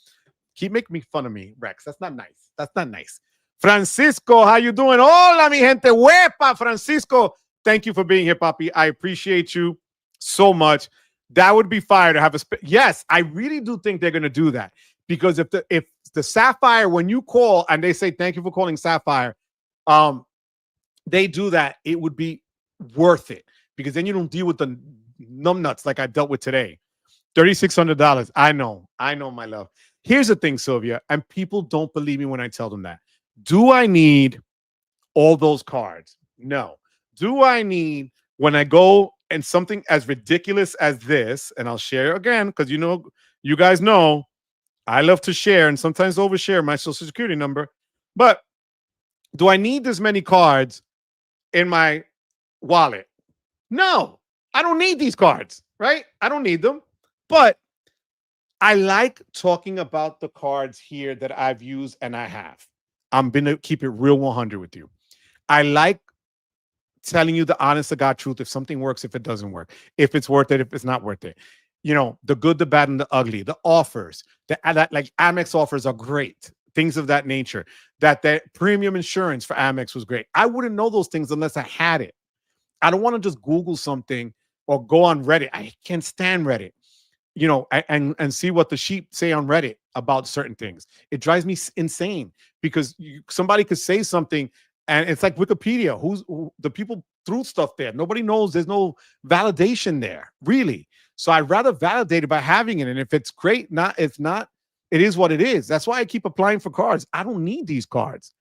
keep making me fun of me, Rex. That's not nice. That's not nice. Francisco, how you doing? Hola, mi gente. Huepa, Francisco. Thank you for being here, Papi. I appreciate you so much. That would be fire to have a yes, I really do think they're going to do that. Because if the Sapphire, when you call and they say thank you for calling Sapphire, they do that, it would be worth it. Because then you don't deal with the numbnuts like I dealt with today. $3,600. I know, my love. Here's the thing, Sylvia, and people don't believe me when I tell them that. Do I need all those cards? No. Do I need, when I go and something as ridiculous as this, and I'll share again, because you guys know, I love to share and sometimes overshare my social security number. But do I need this many cards in my wallet? No, I don't need these cards, right? I don't need them. But I like talking about the cards here that I've used and I have. I'm going to keep it real 100 with you. I like telling you the honest to God truth. If something works, if it doesn't work, if it's worth it, if it's not worth it. The good, the bad, and the ugly, the offers, that like Amex offers are great, things of that nature. That premium insurance for Amex was great. I wouldn't know those things unless I had it. I don't want to just Google something or go on Reddit. I can't stand Reddit, and see what the sheep say on Reddit about certain things. It drives me insane because somebody could say something and it's like Wikipedia. Who the people threw stuff there? Nobody knows. There's no validation there, really. So I'd rather validate it by having it. And if it's great, if not, it is what it is. That's why I keep applying for cards. I don't need these cards,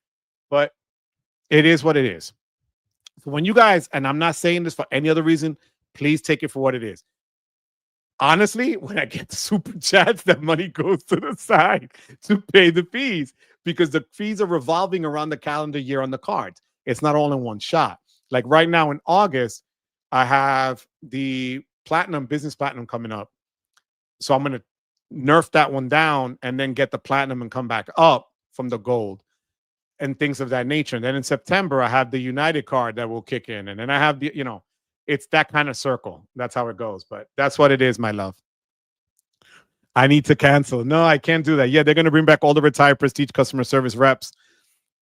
but it is what it is. So when you guys, and I'm not saying this for any other reason, please take it for what it is. Honestly, when I get the super chats, that money goes to the side to pay the fees because the fees are revolving around the calendar year on the cards. It's not all in one shot. Like right now in August, I have the business platinum coming up. So I'm going to nerf that one down and then get the platinum and come back up from the gold and things of that nature. And then in September, I have the United card that will kick in. And then I have it's that kind of circle. That's how it goes. But that's what it is, my love. I need to cancel. No, I can't do that. Yeah, they're going to bring back all the retired Prestige customer service reps.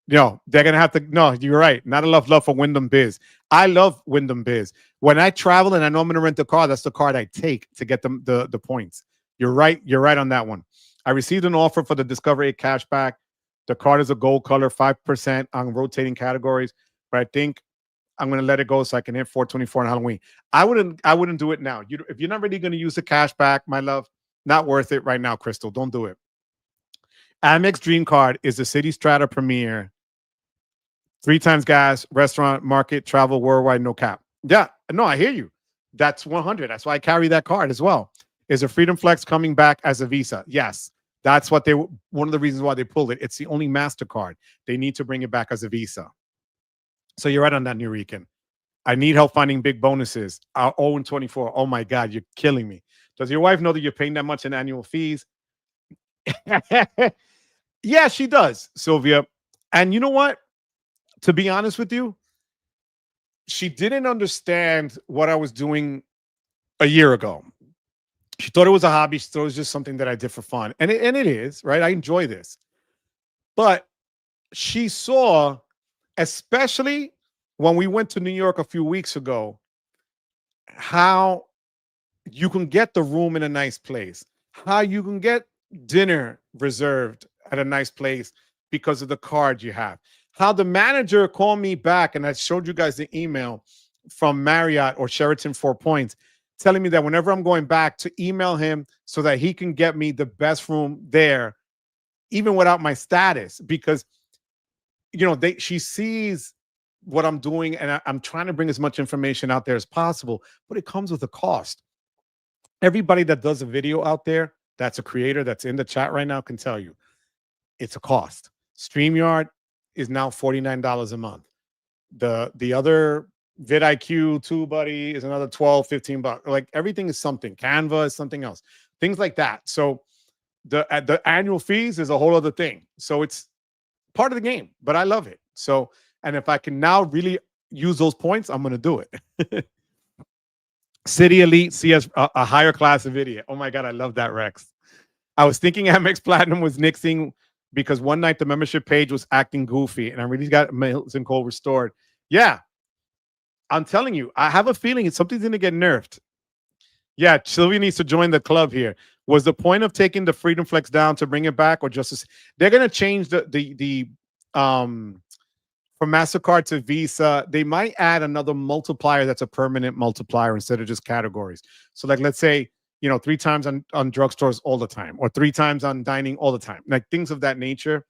They're going to have to. No, you're right. Not enough love for Wyndham Biz. I love Wyndham Biz. When I travel and I know I'm going to rent a car, that's the card I take to get them the points. You're right. You're right on that one. I received an offer for the Discover 8 cashback. The card is a gold color, 5% on rotating categories. But I think I'm going to let it go so I can hit 424 on Halloween. I wouldn't do it now. If you're not really going to use the cashback, my love, not worth it right now, Crystal. Don't do it. Amex Dream Card is the Citi Strata Premier. 3 times gas, restaurant, market, travel, worldwide, no cap. Yeah, no, I hear you. That's 100. That's why I carry that card as well. Is a Freedom Flex coming back as a Visa? Yes. That's one of the reasons why they pulled it. It's the only MasterCard. They need to bring it back as a Visa. So you're right on that, Nurican. I need help finding big bonuses. 0-24. Oh my God, you're killing me. Does your wife know that you're paying that much in annual fees? Yeah, she does, Sylvia. And you know what? To be honest with you, she didn't understand what I was doing a year ago. She thought it was a hobby. She thought it was just something that I did for fun. And it is, right? I enjoy this. But she saw, especially when we went to New York a few weeks ago, how you can get the room in a nice place, how you can get dinner reserved at a nice place because of the card you have, how the manager called me back, and I showed you guys the email from Marriott or Sheraton 4 Points telling me that whenever I'm going back to email him so that he can get me the best room there, even without my status, because she sees what I'm doing, and I'm trying to bring as much information out there as possible, but it comes with a cost. Everybody that does a video out there, that's a creator that's in the chat right now, can tell you it's a cost. Streamyard is now $49 a month. The other vidIQ, Tubebuddy is another 12, $15. Like, everything is something. Canva is something else. Things like that. So the annual fees is a whole other thing. So it's part of the game, but I love it. So, and if I can now really use those points, I'm going to do it. Citi Elite see us a higher class of idiot. Oh my God, I love that, Rex. I was thinking Amex Platinum was nixing because one night the membership page was acting goofy, and I really got Mills and Cole restored. Yeah, I'm telling you, I have a feeling something's going to get nerfed. Yeah, Sylvia needs to join the club here. Was the point of taking the Freedom Flex down to bring it back, or just they're going to change the from MasterCard to Visa? They might add another multiplier that's a permanent multiplier instead of just categories. So, like, let's say 3 times on drugstores all the time, or 3 times on dining all the time, like things of that nature.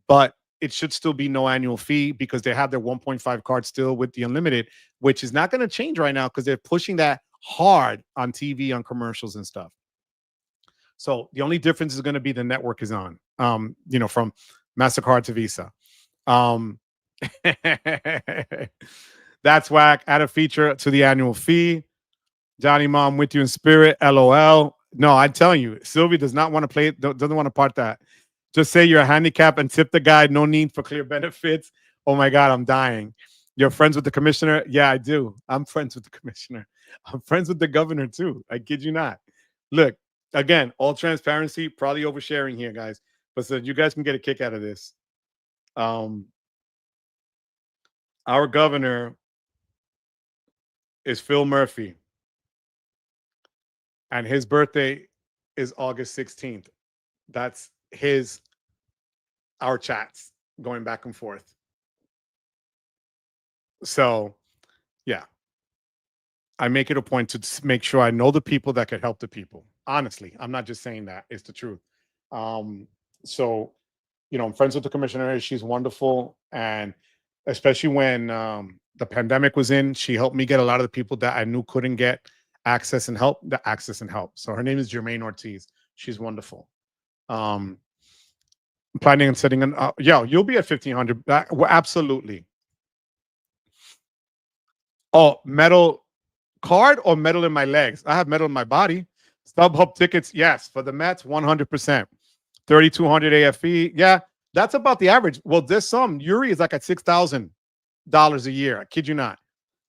But it should still be no annual fee because they have their 1.5 card still with the unlimited, which is not going to change right now because they're pushing that hard on TV, on commercials and stuff. So the only difference is going to be the network is on, from MasterCard to Visa. That's whack. Add a feature to the annual fee. Johnny Mom with you in spirit. LOL. No, I'm telling you, Sylvia does not want to play it. Doesn't want to part that. Just say you're a handicap and tip the guide. No need for clear benefits. Oh my God, I'm dying. You're friends with the commissioner? Yeah, I do. I'm friends with the commissioner. I'm friends with the governor too. I kid you not. Look, again, all transparency, probably oversharing here, guys. But so you guys can get a kick out of this. Our governor is Phil Murphy, and his birthday is August 16th. That's our chats going back and forth. So, yeah, I make it a point to make sure I know the people that could help the people. Honestly, I'm not just saying that. It's the truth. So, I'm friends with the commissioner. She's wonderful. And especially when the pandemic was in, she helped me get a lot of the people that I knew couldn't get access and help. So her name is Jermaine Ortiz. She's wonderful. I'm planning on setting an you'll be at 1,500. Absolutely. Oh, metal card or metal in my legs? I have metal in my body. StubHub tickets, yes. For the Mets, 100%. 3,200 AFE. Yeah, that's about the average. Well, there's some. Yuri is like at $6,000 a year. I kid you not.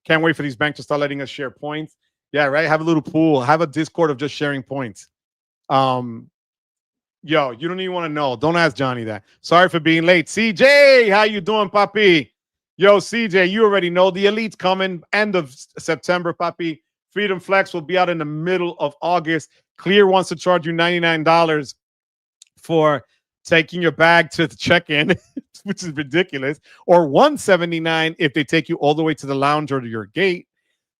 Can't wait for these banks to start letting us share points. Yeah, right. Have a little pool. Have a Discord of just sharing points. Yo, you don't even want to know. Don't ask Johnny that. Sorry for being late. CJ, how you doing, Papi? Yo, CJ, you already know the Elite's coming. End of September, Papi. Freedom Flex will be out in the middle of August. Clear wants to charge you $99 for taking your bag to the check-in, which is ridiculous, or $179 if they take you all the way to the lounge or to your gate.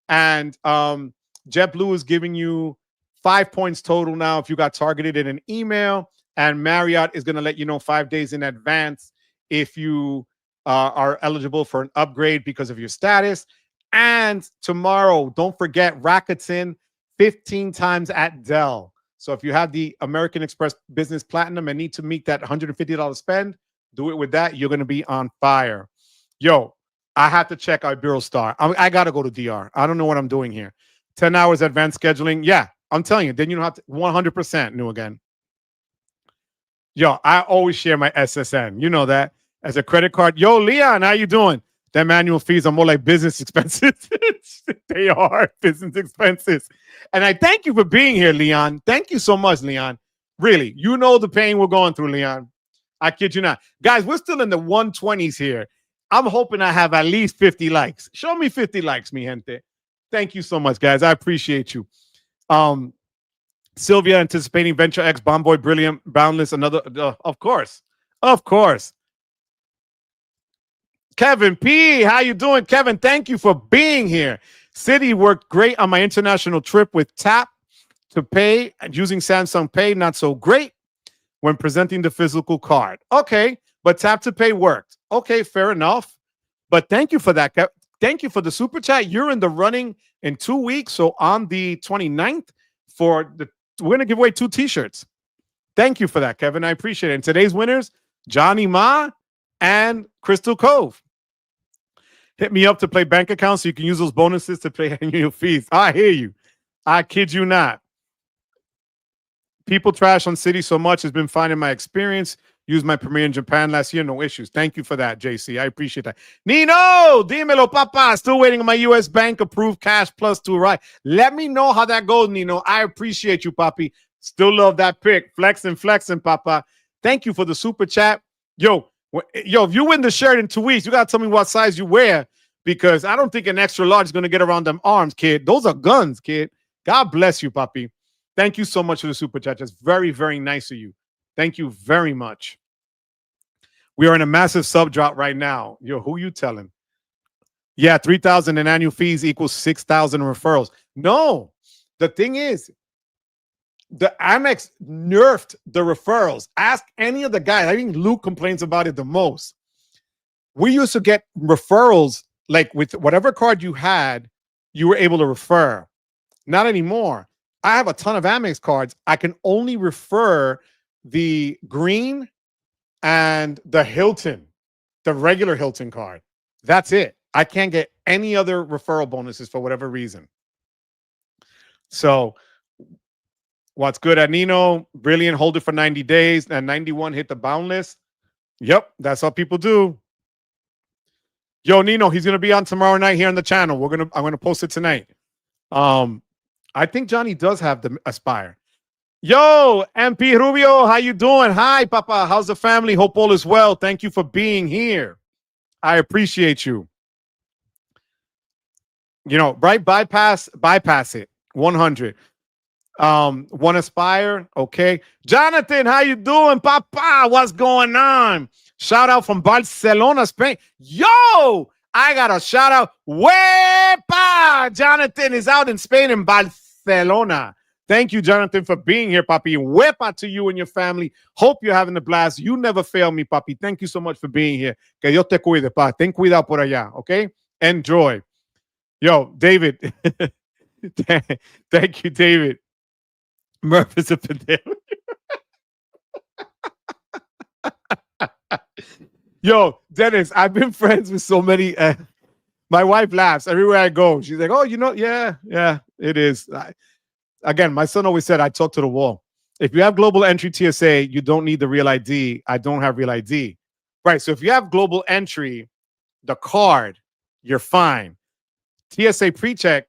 And JetBlue is giving you 5 points total now if you got targeted in an email, and Marriott is going to let you know 5 days in advance if you are eligible for an upgrade because of your status. And tomorrow, don't forget Rakuten 15 times at Dell. So if you have the American Express Business Platinum and need to meet that $150 spend, do it with that. You're going to be on fire. Yo, I have to check Iberostar. I got to go to DR. I don't know what I'm doing here. 10 hours advanced scheduling. Yeah, I'm telling you. Then you don't have to 100% new again. Yo, I always share my SSN. You know that. As a credit card. Yo, Leon, how you doing? Them annual fees are more like business expenses. They are business expenses. And I thank you for being here, Leon. Thank you so much, Leon. Really, you know the pain we're going through, Leon. I kid you not. Guys, we're still in the 120s here. I'm hoping I have at least 50 likes. Show me 50 likes, mi gente. Thank you so much, guys. I appreciate you. Sylvia anticipating Venture X, Bomboy, Brilliant, Boundless, another. Of course. Of course. Kevin P, how you doing? Kevin, thank you for being here. Citi worked great on my international trip with Tap to Pay and using Samsung Pay, not so great when presenting the physical card. Okay, but Tap to Pay worked. Okay, fair enough. But thank you for that. Thank you for the super chat. You're in the running in 2 weeks. So on the 29th, we're going to give away 2 t-shirts. Thank you for that, Kevin. I appreciate it. And today's winners, Johnny Ma and Crystal Cove. Hit me up to play bank accounts so you can use those bonuses to pay annual fees. I hear you. I kid you not. People trash on Citi so much. Has been fine in my experience. Used my Premier in Japan last year. No issues. Thank you for that, JC. I appreciate that. Nino, dímelo, papa. Still waiting on my U.S. bank approved cash plus to arrive. Let me know how that goes, Nino. I appreciate you, papi. Still love that pick. Flexing, papa. Thank you for the super chat. Yo, if you win the shirt in 2 weeks, you got to tell me what size you wear because I don't think an extra large is going to get around them arms, kid. Those are guns, kid. God bless you, papi. Thank you so much for the super chat. That's very, very nice of you. Thank you very much. We are in a massive sub drop right now. Yo, who you telling? Yeah, 3,000 in annual fees equals 6,000 referrals. No, the thing is, the Amex nerfed the referrals. Ask any of the guys. I think Luke complains about it the most. We used to get referrals, like with whatever card you had, you were able to refer. Not anymore. I have a ton of Amex cards. I can only refer the green and the Hilton, the regular Hilton card. That's it. I can't get any other referral bonuses for whatever reason. So what's good at Nino? Brilliant. Hold it for 90 days. And 91 hit the boundless. Yep. That's what people do. Yo, Nino, he's going to be on tomorrow night here on the channel. I'm going to post it tonight. I think Johnny does have the Aspire. Yo, MP Rubio, how you doing? Hi, Papa. How's the family? Hope all is well. Thank you for being here. I appreciate you. You know, right? Bypass it. 100. One Aspire. Okay. Jonathan, how you doing, Papa? What's going on? Shout out from Barcelona, Spain. Yo, I got a shout out. Wepa! Jonathan is out in Spain in Barcelona. Thank you, Jonathan, for being here, Papi. Wepa to you and your family. Hope you're having a blast. You never fail me, Papi. Thank you so much for being here. Que Dios te cuide, pa. Ten cuidado por allá, okay? Enjoy. Yo, David. Thank you, David. Murph is a pandemic. Yo, Dennis, I've been friends with so many. My wife laughs everywhere I go. She's like, oh, you know, yeah, it is. Again, my son always said, I talk to the wall. If you have global entry TSA, you don't need the real ID. I don't have real ID. Right. So if you have global entry, the card, you're fine. TSA pre-check,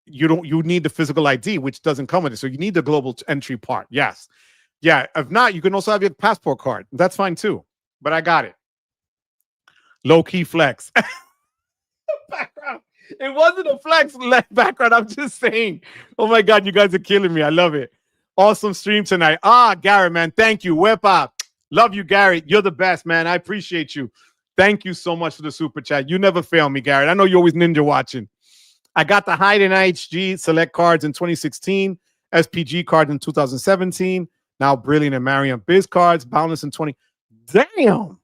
you need the physical ID, which doesn't come with it. So you need the global entry part. Yes. Yeah. If not, you can also have your passport card. That's fine too. But I got it. Low key flex. Background. It wasn't a flex background. I'm just saying. Oh my God, you guys are killing me. I love it. Awesome stream tonight. Garrett, man. Thank you. Whip up. Love you, Garrett. You're the best, man. I appreciate you. Thank you so much for the super chat. You never fail me, Garrett. I know you're always ninja watching. I got the Hyde and IHG select cards in 2016, SPG cards in 2017. Now Brilliant and Marriott Biz cards, Boundless in 20. Damn,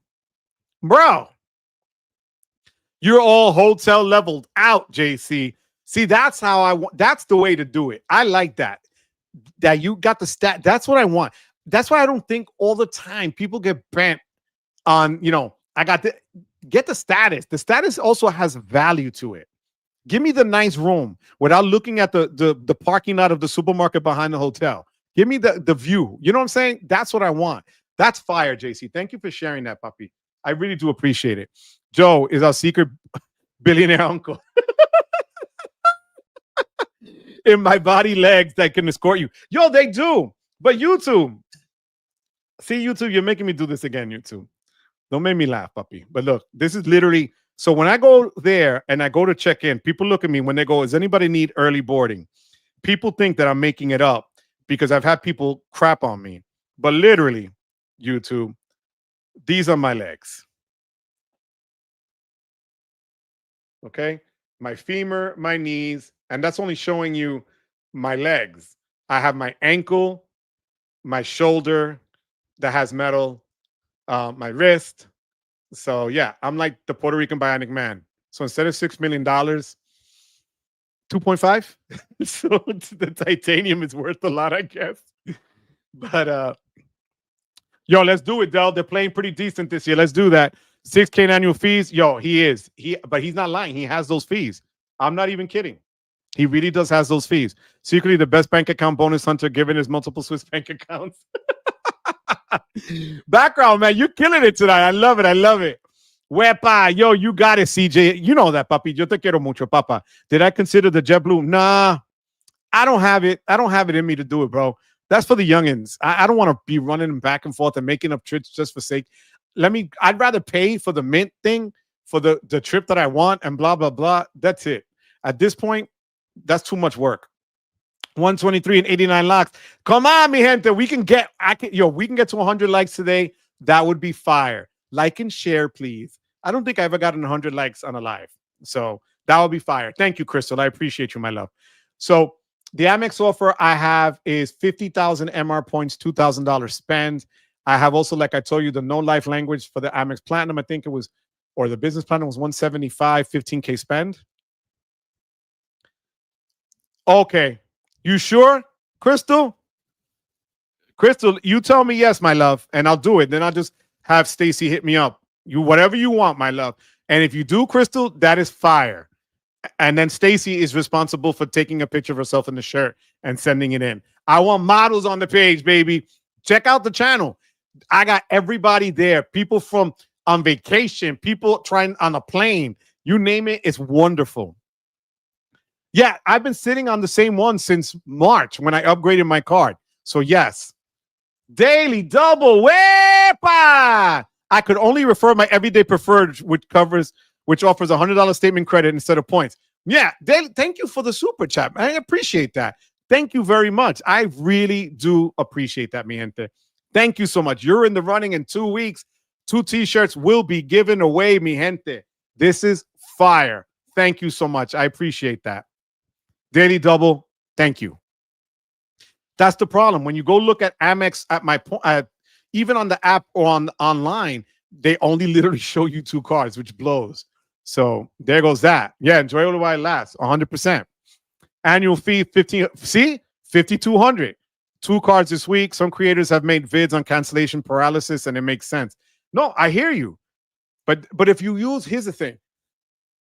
bro. You're all hotel leveled out, JC. See, that's how I want. That's the way to do it. I like that. That you got the stat. That's what I want. That's why I don't think all the time people get bent on, I got the get the status. The status also has value to it. Give me the nice room without looking at the parking lot of the supermarket behind the hotel. Give me the view. You know what I'm saying? That's what I want. That's fire, JC. Thank you for sharing that, puppy. I really do appreciate it. Joe is our secret billionaire uncle in my body legs that can escort you. Yo, they do. But YouTube, see, YouTube, you're making me do this again, YouTube. Don't make me laugh, puppy. But look, this is literally so when I go there and I go to check in, people look at me when they go, "Does anybody need early boarding?" People think that I'm making it up because I've had people crap on me. But literally, YouTube, these are my legs. Okay. My femur, my knees, and that's only showing you my legs. I have my ankle, my shoulder that has metal, my wrist. So yeah, I'm like the Puerto Rican Bionic Man. So instead of $6 million, 2.5. So the titanium is worth a lot, I guess. But yo, let's do it, Del. They're playing pretty decent this year. Let's do that. 6K in annual fees. Yo, he is. But he's not lying. He has those fees. I'm not even kidding. He really does has those fees. Secretly, the best bank account bonus hunter given his multiple Swiss bank accounts. Background, man. You're killing it tonight. I love it. I love it. Wepa, yo, you got it, CJ. You know that, papi. Yo te quiero mucho, papa. Did I consider the JetBlue? Nah, I don't have it. I don't have it in me to do it, bro. That's for the youngins. I don't want to be running back and forth and making up trips just for sake. I'd rather pay for the mint thing for the trip that I want and blah, blah, blah. That's it. At this point, that's too much work. 123 and 89 likes. Come on, mi gente. We can get to 100 likes today. That would be fire. Like and share, please. I don't think I ever gotten 100 likes on a live. So that would be fire. Thank you, Crystal. I appreciate you, my love. So the Amex offer I have is 50,000 MR points, $2,000 spend. I have also, like I told you, the no life language for the Amex Platinum. I think it was, or the business platinum was 175, 15K spend. Okay. You sure, Crystal? Crystal, you tell me yes, my love, and I'll do it. Then I'll just have Stacy hit me up. You whatever you want, my love. And if you do, Crystal, that is fire. And then Stacy is responsible for taking a picture of herself in the shirt and sending it in. I want models on the page, baby. Check out the channel. I got everybody there. People from on vacation, people trying on a plane. You name it, it's wonderful. Yeah, I've been sitting on the same one since March when I upgraded my card. So yes. Daily double. Wepa! I could only refer my everyday preferred, which offers $100 statement credit instead of points. Yeah, thank you for the super chat. I appreciate that. Thank you very much. I really do appreciate that, mi gente. Thank you so much. You're in the running in 2 weeks. 2 t-shirts will be given away, mi gente. This is fire. Thank you so much. I appreciate that. Daily double. Thank you. That's the problem. When you go look at Amex even on the app or online, they only literally show you 2 cards, which blows. So there goes that. Yeah, enjoy it while it lasts. 100%. Annual fee 5,200. 2 cards this week. Some creators have made vids on cancellation paralysis, and it makes sense. No, I hear you. But if you use, here's the thing.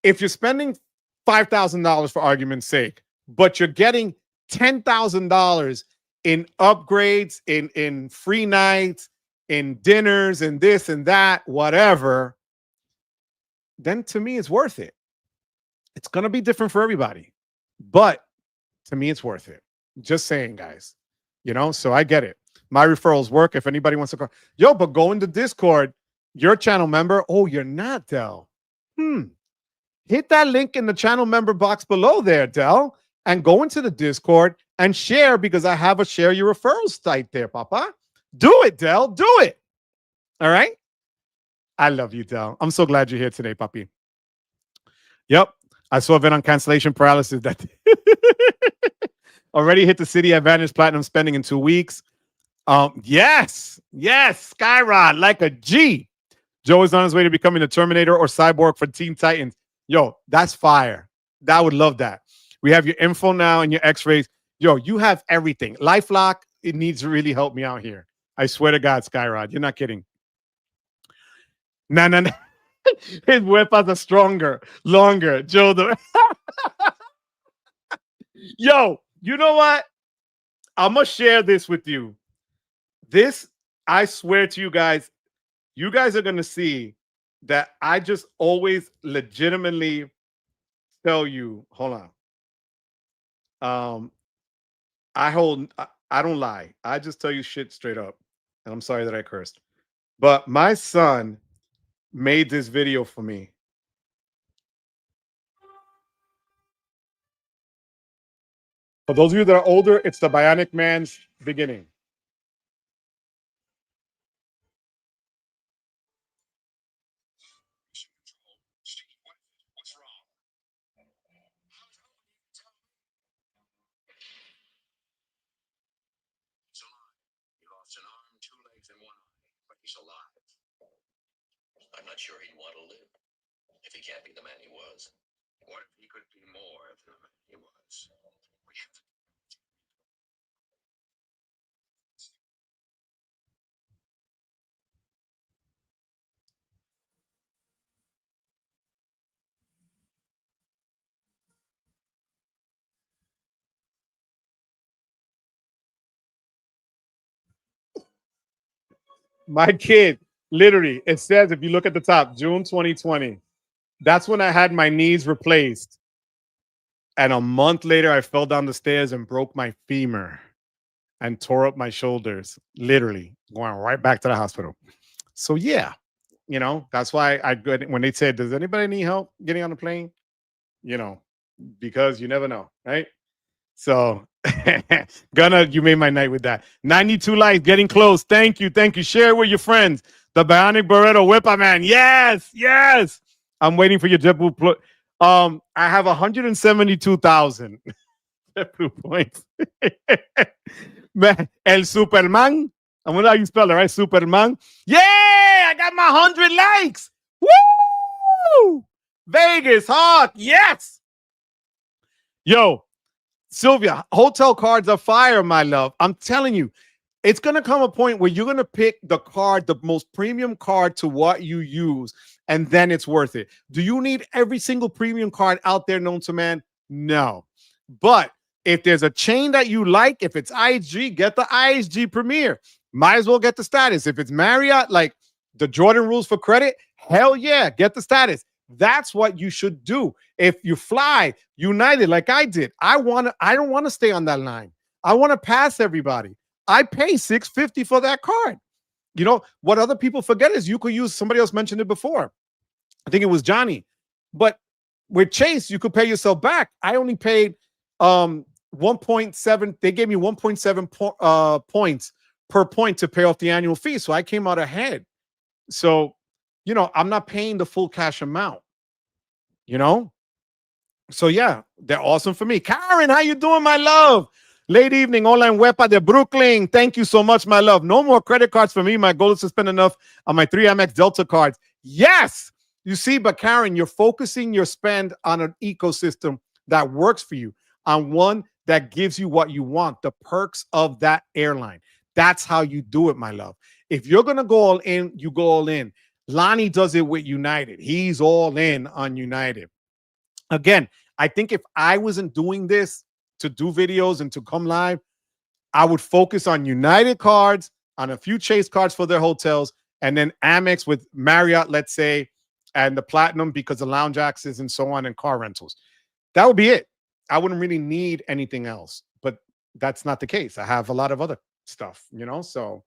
If you're spending $5,000 for argument's sake, but you're getting $10,000 in upgrades, in free nights, in dinners, and this and that, whatever, then to me, it's worth it. It's going to be different for everybody. But to me, it's worth it. Just saying, guys. So I get it. My referrals work. If anybody wants to call. Yo, but go into Discord. Your channel member. Oh, you're not, Del. Hit that link in the channel member box below there, Del, and go into the Discord and share, because I have a share your referrals site there, Papa. Do it, Del. Do it. All right? I love you, Del. I'm so glad you're here today, Papi. Yep. I saw a vid on cancellation paralysis that already hit the Citi Advantage Platinum spending in 2 weeks. Yes, Skyrod, like a G. Joe is on his way to becoming a Terminator or Cyborg for Teen Titans. Yo, that's fire. I would love that. We have your info now and your x-rays. Yo, you have everything. LifeLock, it needs to really help me out here. I swear to God, Skyrod, you're not kidding. No. His weapons are stronger, longer. Joe, yo, you know what? I'm going to share this with you. This, I swear to you guys are going to see that I just always legitimately tell you, hold on. Um, I don't lie. I just tell you shit straight up. And I'm sorry that I cursed. But my son made this video for me. For those of you that are older, it's the Bionic Man's beginning. My kid, literally, it says if you look at the top, June 2020. That's when I had my knees replaced. And a month later, I fell down the stairs and broke my femur and tore up my shoulders, literally going right back to the hospital. So, yeah, that's why when they said, does anybody need help getting on the plane? You know, because you never know, right? So, Gunna, you made my night with that. 92 likes, getting close. Thank you. Thank you. Share with your friends. The Bionic Barretto Whipper Man. Yes, yes. I'm waiting for your JetBlue. I have 172,000 JetBlue points. Man, El Superman. I wonder how you spell it, right? Superman. Yeah, I got my 100 likes. Woo! Vegas hot. Yes. Yo, Sylvia, hotel cards are fire, my love. I'm telling you, it's going to come a point where you're going to pick the card, the most premium card to what you use, and then it's worth it. Do you need every single premium card out there known to man? No. But if there's a chain that you like, if it's IHG, get the IHG Premier. Might as well get the status. If it's Marriott, like the Jordan rules for credit, hell yeah, get the status. That's what you should do. If you fly United like I did, I don't want to stay on that line. I want to pass everybody. I pay $650 for that card. You know what other people forget is you could use, somebody else mentioned it before. I think it was Johnny. But with Chase, you could pay yourself back. I only paid 1.7. They gave me 1.7 points per point to pay off the annual fee. So I came out ahead. So, I'm not paying the full cash amount, So yeah, they're awesome for me. Karen, how you doing, my love? Late evening, hola en Wepa de Brooklyn. Thank you so much, my love. No more credit cards for me. My goal is to spend enough on my 3 Amex Delta cards. Yes, you see, but Karen, you're focusing your spend on an ecosystem that works for you, on one that gives you what you want, the perks of that airline. That's how you do it, my love. If you're going to go all in, you go all in. Lonnie does it with United. He's all in on United. Again, I think if I wasn't doing this to do videos and to come live, I would focus on United cards, on a few Chase cards for their hotels, and then Amex with Marriott, let's say, and the Platinum because of lounge access and so on, and car rentals. That would be it. I wouldn't really need anything else, but that's not the case. I have a lot of other stuff, so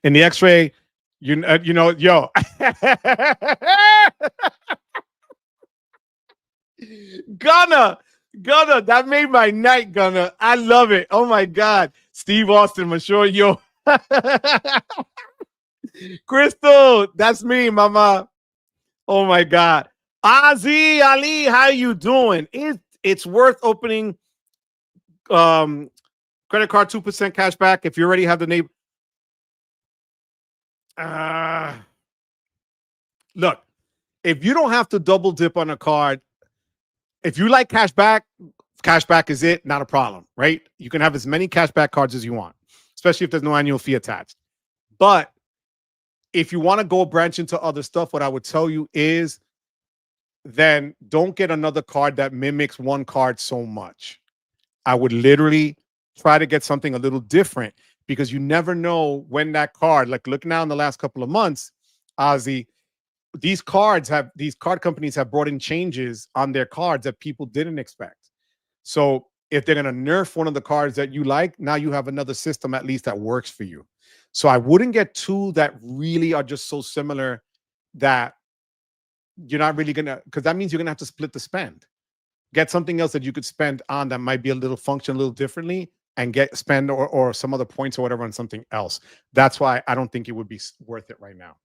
in the X-ray, yo. Gunna, that made my night, Gunna. I love it. Oh my God. Steve Austin, I'm sure yo. Crystal, that's me, mama. Oh my God. Ozzy Ali, how you doing? It's worth opening credit card 2% cash back if you already have the name. Look, if you don't have to double dip on a card, if you like cash back is it, not a problem, right? You can have as many cash back cards as you want, especially if there's no annual fee attached. But if you want to go branch into other stuff, what I would tell you is then don't get another card that mimics one card so much. I would literally try to get something a little different because you never know when that card, like look now in the last couple of months, Ozzy, these card companies have brought in changes on their cards that people didn't expect. So if they're going to nerf one of the cards that you like, now you have another system at least that works for you. So I wouldn't get two that really are just so similar that you're not really gonna, because that means you're gonna have to split the spend. Get something else that you could spend on that might be a little function a little differently, and get spend or some other points or whatever on something else. That's why I don't think it would be worth it right now.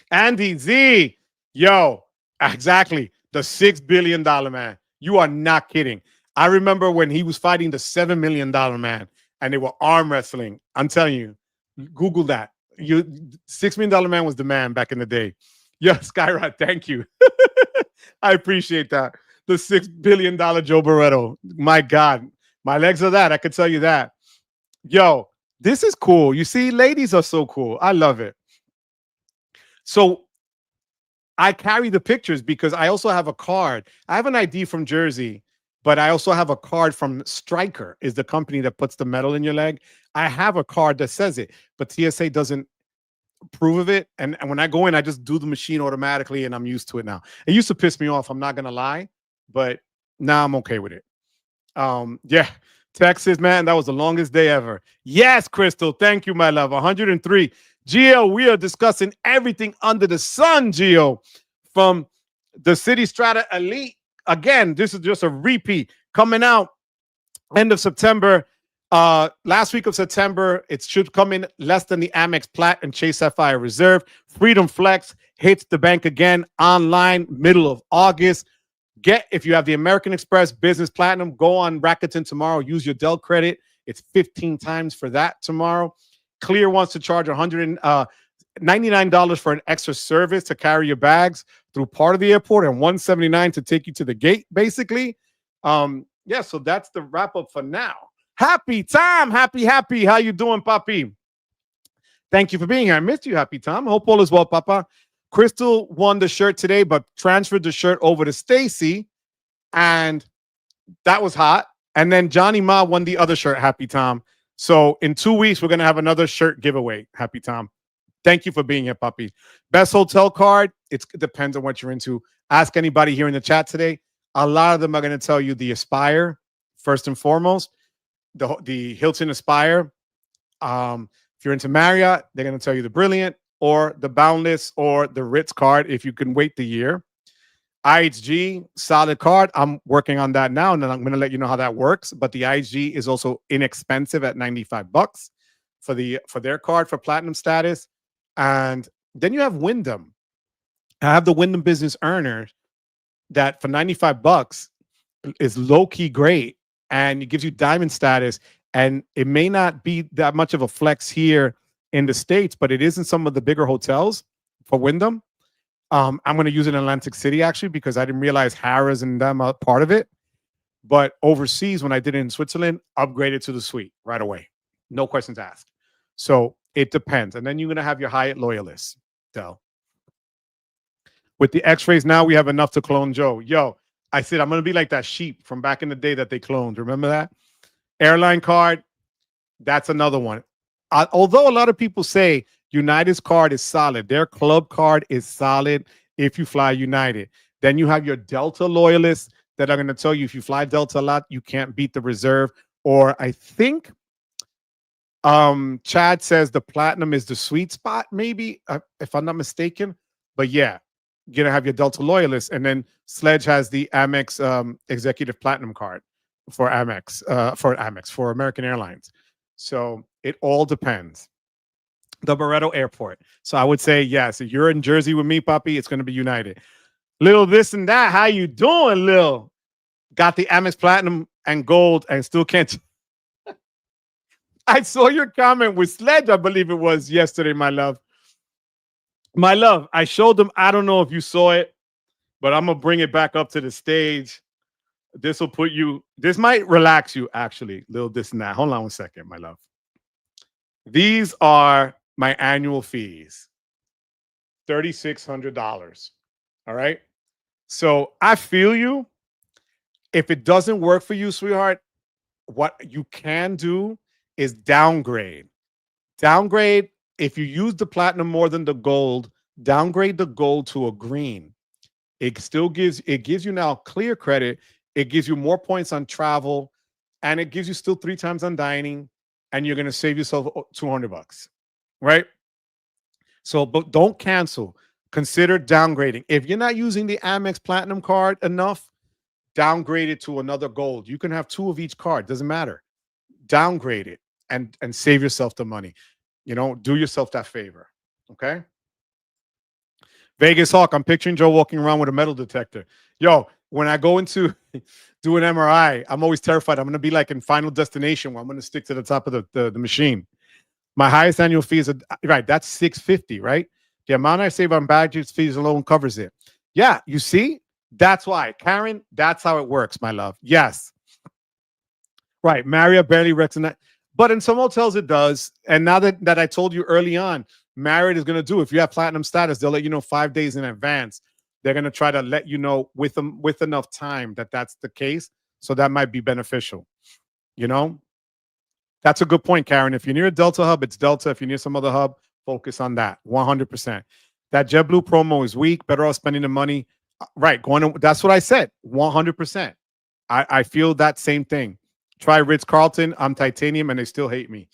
Andy Z, yo, exactly, the $6 billion man. You are not kidding. I remember when he was fighting the $7 million man, and they were arm wrestling. I'm telling you, Google that. You $6 million man was the man back in the day. Yeah, Skyrod, thank you. I appreciate that. The $6 billion Joe Barretto. My God, my legs are that. I can tell you that. Yo, this is cool. You see, ladies are so cool. I love it. So I carry the pictures because I also have a card. I have an ID from Jersey, but I also have a card from Stryker, is the company that puts the metal in your leg. I have a card that says it, but TSA doesn't approve of it. And when I go in, I just do the machine automatically, and I'm used to it now. It used to piss me off, I'm not gonna lie, but now I'm okay with it. Yeah. Texas, man, that was the longest day ever. Yes, Crystal, thank you, my love. 103. Gio, we are discussing everything under the sun, Gio, from the Citi Strata Elite. Again, this is just a repeat coming out end of September. Last week of September, it should come in less than the Amex Plat and Chase Sapphire Reserve. Freedom Flex hits the bank again online middle of August. If you have the American Express Business Platinum, go on Rakuten tomorrow. Use your Dell credit. It's 15 times for that tomorrow. Clear wants to charge $199 for an extra service to carry your bags through part of the airport, and $179 to take you to the gate, basically. Yeah, so that's the wrap up for now. Happy Tom, happy. How you doing, Papi? Thank you for being here. I missed you, Happy Tom. Hope all is well, Papa. Crystal won the shirt today, but transferred the shirt over to Stacy, and that was hot. And then Johnny Ma won the other shirt, Happy Tom. So in 2 weeks, we're going to have another shirt giveaway, Happy Tom. Thank you for being here, Puppy. Best hotel card, it depends on what you're into. Ask anybody here in the chat today. A lot of them are going to tell you the Aspire, first and foremost. The Hilton Aspire. If you're into Marriott, they're going to tell you the Brilliant or the Boundless or the Ritz card if you can wait the year. IHG, solid card. I'm working on that now, and then I'm going to let you know how that works. But the IHG is also inexpensive at $95 for their card for platinum status. And then you have Wyndham. I have the Wyndham Business Earner that for $95 is low-key great, and it gives you diamond status. And it may not be that much of a flex here in the States, but it is in some of the bigger hotels for Wyndham. I'm going to use it in Atlantic City, actually, because I didn't realize Harrah's and them are part of it. But overseas, when I did it in Switzerland, upgraded to the suite right away. No questions asked. So it depends. And then you're going to have your Hyatt loyalists, Del. With the X-rays now, we have enough to clone Joe. Yo, I said I'm going to be like that sheep from back in the day that they cloned. Remember that? Airline card, that's another one. Although a lot of people say United's card is solid, their club card is solid if you fly United. Then you have your Delta loyalists that are going to tell you if you fly Delta a lot, you can't beat the reserve. Or I think Chad says the platinum is the sweet spot, maybe, if I'm not mistaken. But yeah, you're going to have your Delta loyalists. And then Sledge has the Amex executive platinum card for for American Airlines. So it all depends. The Barretto Airport. So I would say, yes, if you're in Jersey with me, Puppy, it's going to be United. Lil this and that. How you doing, Lil? Got the Amex Platinum and Gold and still can't. I saw your comment with Sledge, I believe it was yesterday, my love. My love, I showed them. I don't know if you saw it, but I'm going to bring it back up to the stage. This will put you, this might relax you, actually. Little this and that. Hold on one second, my love. These are my annual fees. $3,600. All right. So I feel you. If it doesn't work for you, sweetheart, what you can do is downgrade. Downgrade. If you use the platinum more than the gold, Downgrade the gold to a green. It gives you now clear credit. It gives you more points on travel, and it gives you still 3 times on dining, and you're gonna save yourself $200, right? So, but don't cancel. Consider downgrading. If you're not using the Amex Platinum card enough, downgrade it to another gold. You can have two of each card. Doesn't matter. Downgrade it and save yourself the money. Do yourself that favor. Okay. Vegas Hawk. I'm picturing Joe walking around with a metal detector. Yo, when I go into do an MRI, I'm always terrified. I'm gonna be like in Final Destination where I'm gonna stick to the top of the machine. My highest annual fee is right. That's $650. Right. The amount I save on badges fees alone covers it. Yeah, you see, that's why, Karen. That's how it works, my love. Yes, right. Marriott barely recognize, but in some hotels it does. And now that I told you early on, Marriott is going to do. If you have platinum status, they'll let you know 5 days in advance. They're going to try to let you know with enough time that that's the case. So that might be beneficial. You know. That's a good point, Karen. If you're near a Delta hub, it's Delta. If you're near some other hub, focus on that 100%. That JetBlue promo is weak. Better off spending the money. Right. That's what I said. 100%. I feel that same thing. Try Ritz Carlton. I'm titanium and they still hate me.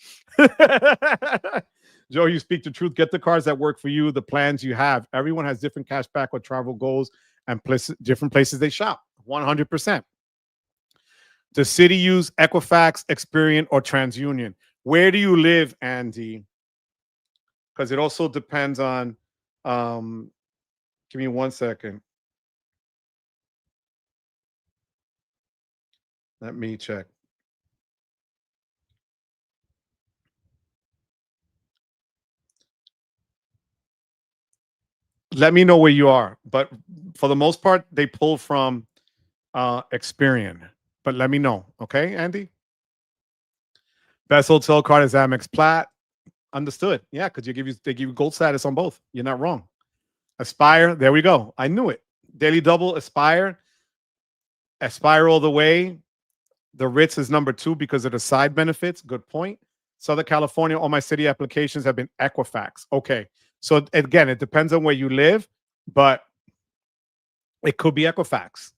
Joe, you speak the truth. Get the cars that work for you, the plans you have. Everyone has different cash back or travel goals and different places they shop. 100%. Does Citi use Equifax, Experian, or TransUnion? Where do you live, Andy? Because it also depends on. Give me 1 second. Let me check. Let me know where you are. But for the most part, they pull from Experian. But let me know, okay, Andy? Best hotel card is Amex Plat. Understood. Yeah, because they give you gold status on both. You're not wrong. Aspire. There we go. I knew it. Daily double. Aspire. Aspire all the way. The Ritz is number 2 because of the side benefits. Good point. Southern California, all my city applications have been Equifax. Okay. So again, it depends on where you live, but it could be Equifax.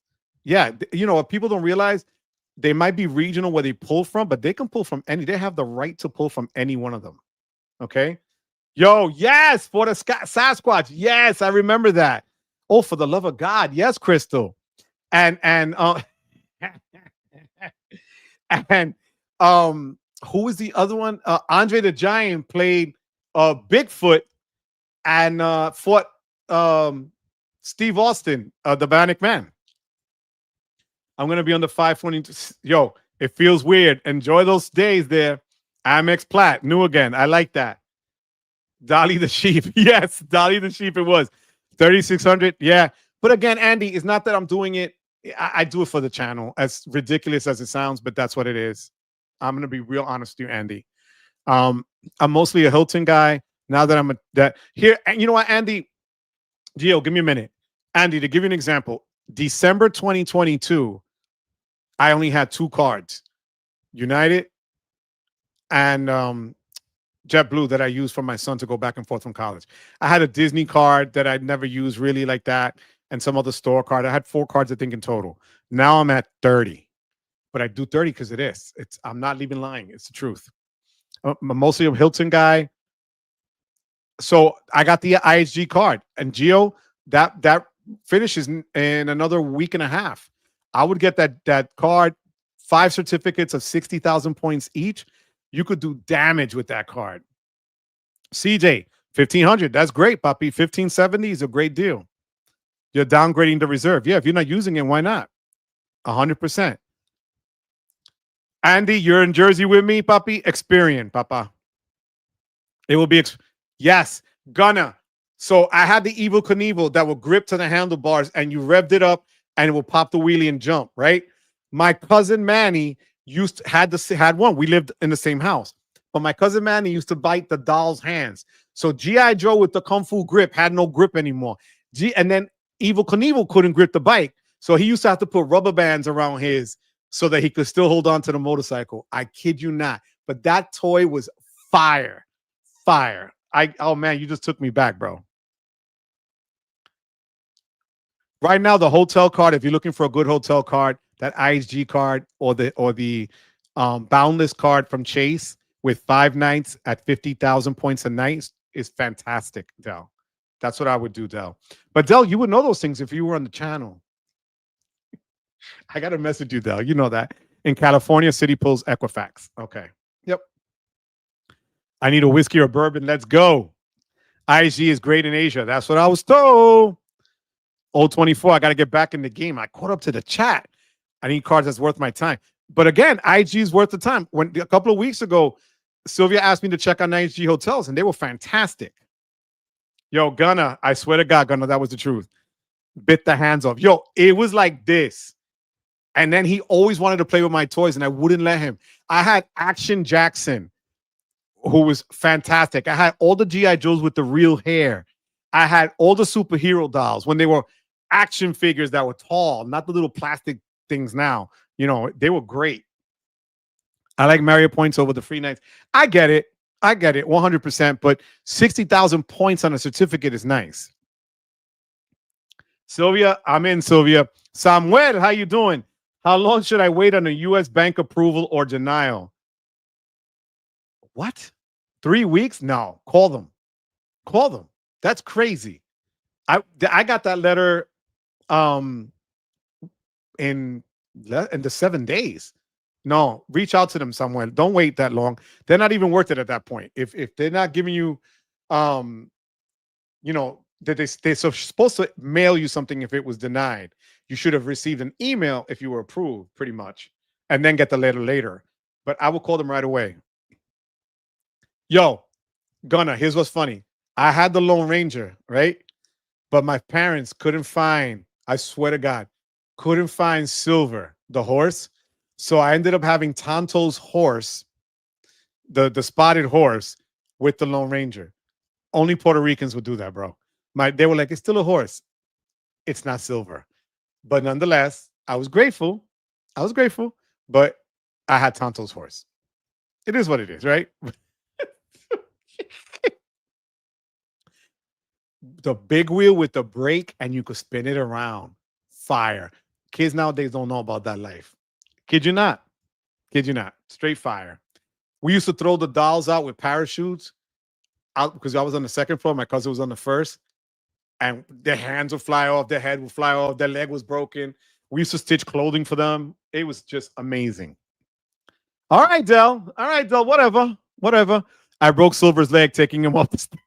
Yeah. What people don't realize, they might be regional where they pull from, but they can pull from they have the right to pull from any one of them. Okay. Yo, yes, for the Sasquatch. Yes, I remember that. Oh, for the love of God. Yes, Crystal. And and who was the other one? Andre the Giant played Bigfoot and fought Steve Austin, the Bionic Man. I'm gonna be on the 520. Yo, it feels weird. Enjoy those days there. Amex Plat, new again. I like that. Dolly the sheep. Yes, Dolly the sheep. It was 3,600. Yeah, but again, Andy, it's not that I'm doing it. I do it for the channel. As ridiculous as it sounds, but that's what it is. I'm gonna be real honest with you, Andy. I'm mostly a Hilton guy. Now that here, and you know what, Andy? Gio, give me a minute. Andy, to give you an example, December 2022, I only had 2 cards, United and JetBlue, that I used for my son to go back and forth from college. I had a Disney card that I'd never used really like that, and some other store card. I had 4 cards, I think, in total. Now I'm at 30, but I do 30 because it is. I'm not even lying. It's the truth. I'm mostly a Hilton guy. So I got the IHG card, and Gio, that finishes in another week and a half. I would get that card, 5 certificates of 60,000 points each. You could do damage with that card. CJ, 1,500. That's great, puppy. 1,570 is a great deal. You're downgrading the reserve. Yeah, if you're not using it, why not? 100%. Andy, you're in Jersey with me, puppy. Experian, papa. It will be yes, gonna. So I had the Evil Knievel that will grip to the handlebars, and you revved it up, and it will pop the wheelie and jump. Right. My cousin Manny had one. We lived in the same house, but my cousin Manny used to bite the doll's hands. So GI Joe with the Kung Fu grip had no grip anymore. And then Evil Knievel couldn't grip the bike, so he used to have to put rubber bands around his so that he could still hold on to the motorcycle. I kid you not. But that toy was fire. Oh man, you just took me back, bro. Right now, the hotel card, if you're looking for a good hotel card, that IHG card or the Boundless card from Chase with 5 nights at 50,000 points a night is fantastic, Del. That's what I would do, Del. But Del, you would know those things if you were on the channel. I got to message you, Del. You know that. In California, City pulls Equifax. Okay. Yep. I need a whiskey or bourbon. Let's go. IHG is great in Asia. That's what I was told. Old 24, I got to get back in the game. I caught up to the chat. I need cards that's worth my time. But again, IG is worth the time. When a couple of weeks ago, Sylvia asked me to check on IG hotels, and they were fantastic. Yo, Gunna, I swear to God, Gunna, that was the truth. Bit the hands off. Yo, it was like this. And then he always wanted to play with my toys, and I wouldn't let him. I had Action Jackson, who was fantastic. I had all the G.I. Joes with the real hair. I had all the superhero dolls when they were action figures that were tall, not the little plastic things now. You know, they were great. I like Marriott points over the free nights. I get it. 100%. But 60,000 points on a certificate is nice. Sylvia, I'm in, Sylvia. Samuel, how you doing? How long should I wait on a U.S. bank approval or denial? What? 3 weeks? No. Call them. Call them. That's crazy. I got that letter in the 7 days. No, reach out to them somewhere. Don't wait that long. They're not even worth it at that point. If they're not giving you, you know, that they're supposed to mail you something if it was denied. You should have received an email if you were approved, pretty much, and then get the letter later. But I will call them right away. Yo, Gunna, here's what's funny. I had the Lone Ranger, right? But my parents couldn't find, I swear to God, couldn't find Silver, the horse. So I ended up having Tonto's horse, the spotted horse, with the Lone Ranger. Only Puerto Ricans would do that, bro. They were like, it's still a horse. It's not Silver. But nonetheless, I was grateful. But I had Tonto's horse. It is what it is, right? The big wheel with the brake, and you could spin it around. Fire. Kids nowadays don't know about that life. Kid you not. Straight fire. We used to throw the dolls out with parachutes out because I was on the second floor. My cousin was on the first. And their hands would fly off, their head would fly off, their leg was broken. We used to stitch clothing for them. It was just amazing. All right, Del. Whatever. I broke Silver's leg taking him off the stage.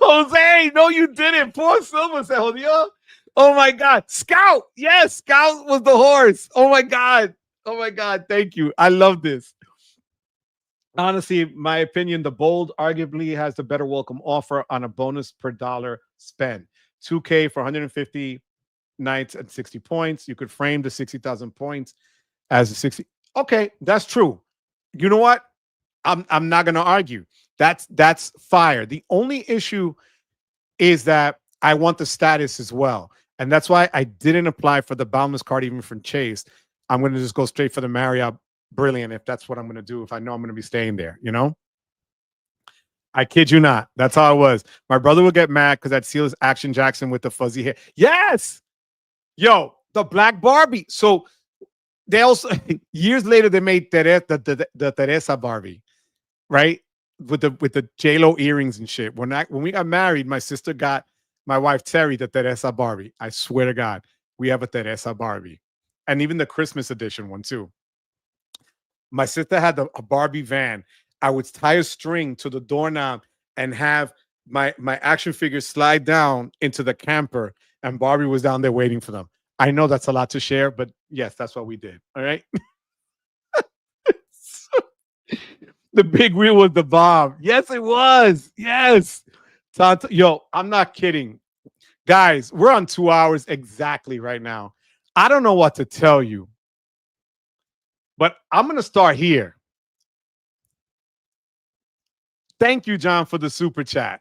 Jose, no, you didn't. Poor Silver said, oh my God. Scout. Yes, Scout was the horse. Oh my God. Thank you. I love this. Honestly, my opinion, the Bold arguably has the better welcome offer on a bonus per dollar spend. $2K for 150 nights and 60 points. You could frame the 60,000 points as a 60. Okay, that's true. You know what? I'm not going to argue. That's fire. The only issue is that I want the status as well. And that's why I didn't apply for the Boundless card even from Chase. I'm going to just go straight for the Marriott Brilliant if that's what I'm going to do, if I know I'm going to be staying there, you know? I kid you not. That's how it was. My brother would get mad because I'd see his Action Jackson with the fuzzy hair. Yes! Yo, the Black Barbie. So they also, years later, they made the Teresa Barbie, right? With the J-Lo earrings and shit. When we got married, my sister got my wife Terry the Teresa Barbie. I swear to God, we have a Teresa Barbie. And even the Christmas edition one too. My sister had a Barbie van. I would tie a string to the doorknob and have my action figures slide down into the camper, and Barbie was down there waiting for them. I know that's a lot to share, but yes, that's what we did. All right. The big wheel was the bomb. Yes, it was. Yes. Yo, I'm not kidding. Guys, we're on 2 hours exactly right now. I don't know what to tell you, but I'm going to start here. Thank you, John, for the super chat.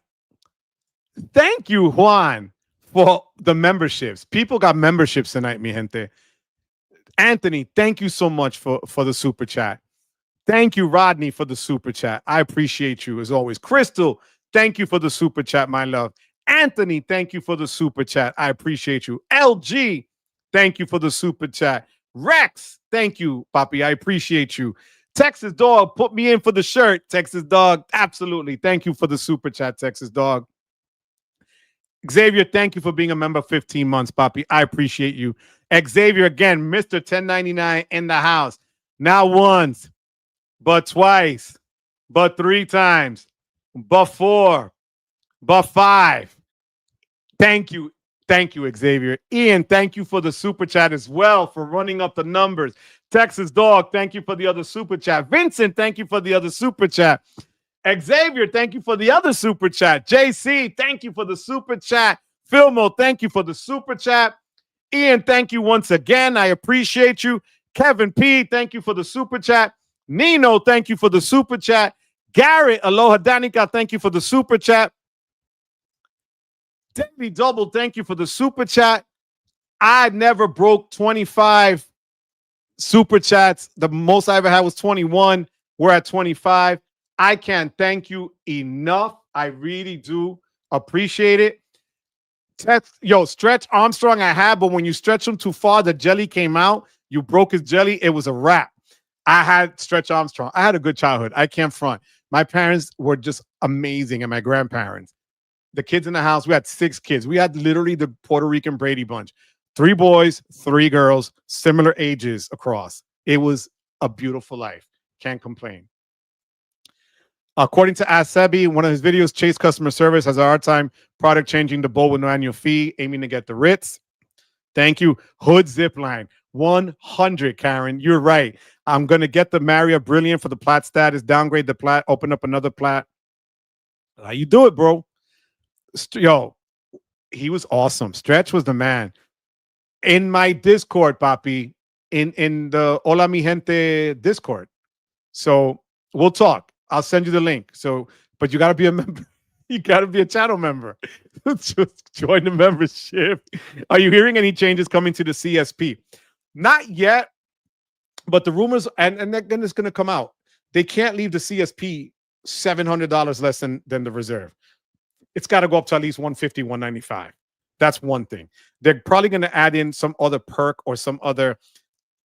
Thank you, Juan, for the memberships. People got memberships tonight, mi gente. Anthony, thank you so much for the super chat. Thank you, Rodney, for the super chat. I appreciate you as always. Crystal, thank you for the super chat, my love. Anthony, thank you for the super chat. I appreciate you. LG, thank you for the super chat. Rex, thank you, Papi. I appreciate you. Texas Dog, put me in for the shirt. Texas Dog, absolutely. Thank you for the super chat, Texas Dog. Xavier, thank you for being a member 15 months, Papi. I appreciate you. Xavier, again, Mr. 1099 in the house. Not once, but twice, but 3 times, but 4, but 5. Thank you. Thank you, Xavier. Ian, thank you for the super chat as well, for running up the numbers. Texas Dog, thank you for the other super chat. Vincent, thank you for the other super chat. Xavier, thank you for the other super chat. JC, thank you for the super chat. Filmo, thank you for the super chat. Ian, thank you once again. I appreciate you. Kevin P, thank you for the super chat. Nino, thank you for the super chat. Garrett, aloha Danica, thank you for the super chat. Daily Double, thank you for the super chat. I never broke 25 super chats. The most I ever had was 21. We're at 25. I can't thank you enough. I really do appreciate it. Stretch Armstrong I had, but when you stretch him too far, the jelly came out. You broke his jelly. It was a wrap. I had Stretch Armstrong. I had a good childhood. I can't front. My parents were just amazing, and my grandparents. The kids in the house, we had 6 kids. We had literally the Puerto Rican Brady Bunch. 3 boys, 3 girls, similar ages across. It was a beautiful life. Can't complain. According to Asebi, one of his videos, Chase Customer Service has a hard time product changing the bowl with no annual fee, aiming to get the Ritz. Thank you. Hood Zipline. 100, Karen. You're right. I'm going to get the Marriott Brilliant for the Plat status, downgrade the Plat, open up another Plat. How you do it, bro? Yo, he was awesome. Stretch was the man. In my Discord, Papi, in the Hola Mi Gente Discord. So we'll talk. I'll send you the link. So, but you got to be a member. You got to be a channel member. Just join the membership. Are you hearing any changes coming to the CSP? Not yet, but the rumors, and then it's going to come out. They can't leave the CSP $700 less than the reserve. It's got to go up to at least 150, 195. That's one thing. They're probably going to add in some other perk or some other,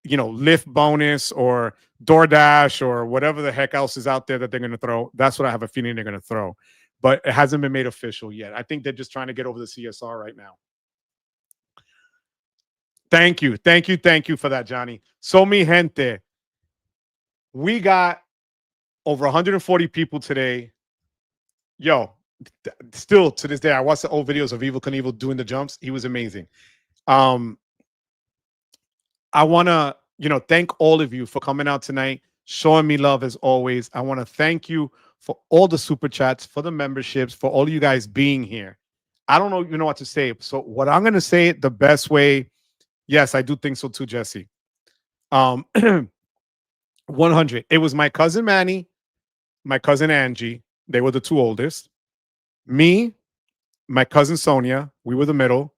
Lyft bonus or DoorDash or whatever the heck else is out there that they're going to throw. That's what I have a feeling they're going to throw. But it hasn't been made official yet. I think they're just trying to get over the CSR right now. Thank you. Thank you. Thank you for that, Johnny. So mi gente. We got over 140 people today. Yo, still to this day, I watched the old videos of Evil Knievel doing the jumps. He was amazing. I want to, thank all of you for coming out tonight, showing me love as always. I want to thank you for all the super chats, for the memberships, for all of you guys being here. I don't know, what to say. So what I'm going to say the best way, yes, I do think so too, Jesse. 100. It was my cousin Manny, my cousin Angie. They were the 2 oldest. Me, my cousin Sonia, we were the middle.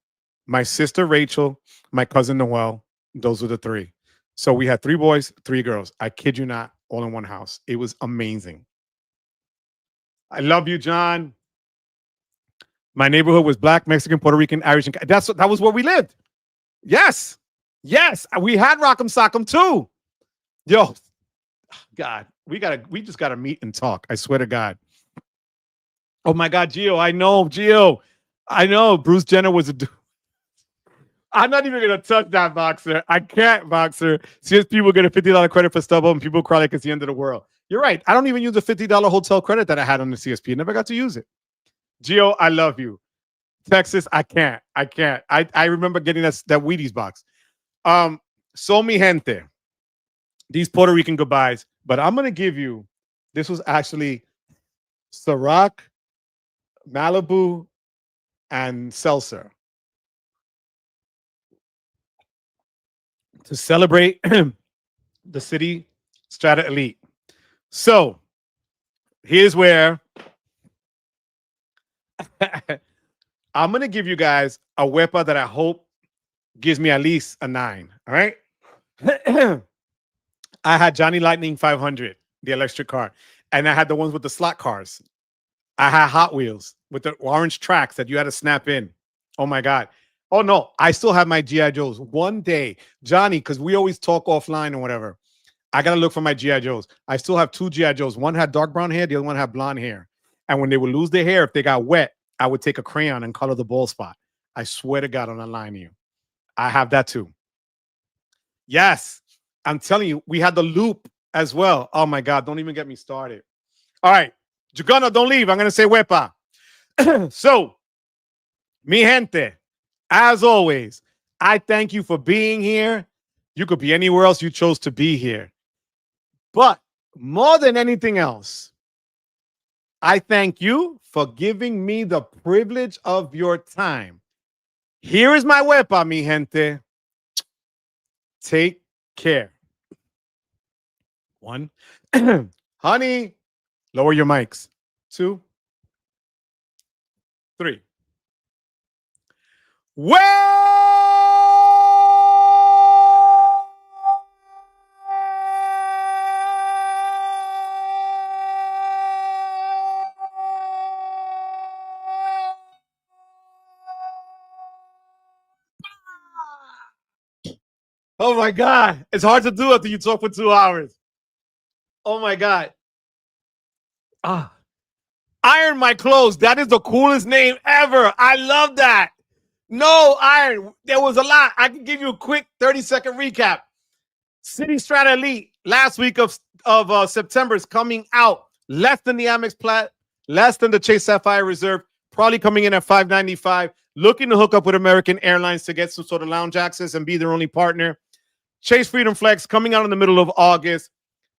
My sister Rachel, my cousin Noel, those were the 3. So we had 3 boys, 3 girls. I kid you not, all in one house. It was amazing. I love you, John. My neighborhood was Black, Mexican, Puerto Rican, Irish, and that was where we lived. Yes. Yes. We had Rock'em Sock'em too. Yo, God, we just gotta meet and talk. I swear to God. Oh my God, Gio. I know. Bruce Jenner was a dude. I'm not even gonna touch that, Boxer. I can't, Boxer. Since people get a $50 credit for StubHub and people cry like it's the end of the world. You're right. I don't even use the $50 hotel credit that I had on the CSP. I never got to use it. Gio, I love you. Texas, I can't. I remember getting that Wheaties box. So mi gente. These Puerto Rican goodbyes. But I'm gonna give you. This was actually Ciroc, Malibu, and Seltzer to celebrate the Citi Strata Elite. So here's where I'm going to give you guys a wepa that I hope gives me at least a 9. All right. I had Johnny Lightning 500, the electric car, and I had the ones with the slot cars. I had Hot Wheels with the orange tracks that you had to snap in. Oh my God. Oh no, I still have my GI Joes. One day, Johnny, because we always talk offline and whatever. I gotta look for my GI Joes. I still have two GI Joes. One had dark brown hair, the other one had blonde hair. And when they would lose their hair, if they got wet, I would take a crayon and color the bald spot. I swear to God, I'm not lying to you. I have that too. Yes, I'm telling you, we had the loop as well. Oh my God, don't even get me started. All right, Jugana, don't leave. I'm gonna say wepa. So, mi gente, as always, I thank you for being here. You could be anywhere else you chose to be here. But more than anything else, I thank you for giving me the privilege of your time. Here is my wepa, mi gente. Take care. One. Honey, lower your mics. 2, 3. Oh my God. It's hard to do after you talk for 2 hours. Oh my God. Iron my clothes. That is the coolest name ever. I love that. No, Iron. There was a lot. I can give you a quick 30-second recap. Citi Strata Elite last week of September is coming out less than the Amex Plat, less than the Chase Sapphire Reserve, probably coming in at $595. Looking to hook up with American Airlines to get some sort of lounge access and be their only partner. Chase Freedom Flex coming out in the middle of August.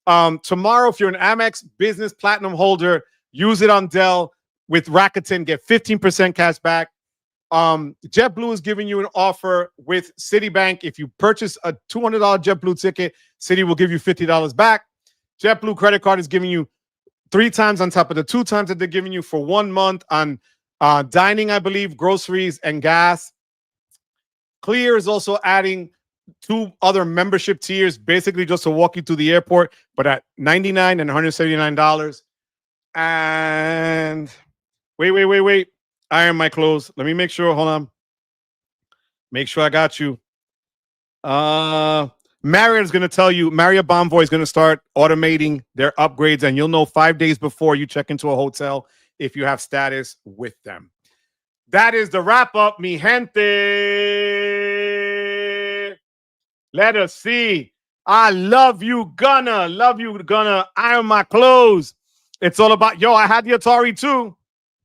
Tomorrow, if you're an Amex Business Platinum holder, use it on Dell with Rakuten. Get 15% cash back. JetBlue is giving you an offer with Citibank. If you purchase a $200 JetBlue ticket, Citi will give you $50 back. JetBlue credit card is giving you 3 times on top of the 2 times that they're giving you for 1 month on dining, I believe, groceries and gas. Clear is also adding 2 other membership tiers, basically just to walk you to the airport, but at $99 and $179. And wait. Iron my clothes. Let me make sure. Hold on. Make sure I got you. Marriott is going to tell you, Marriott Bonvoy is going to start automating their upgrades, and you'll know 5 days before you check into a hotel if you have status with them. That is the wrap up, mi gente. Let us see. I love you, Gunna. Love you, Gunna. Iron my clothes. It's all about, I had the Atari too.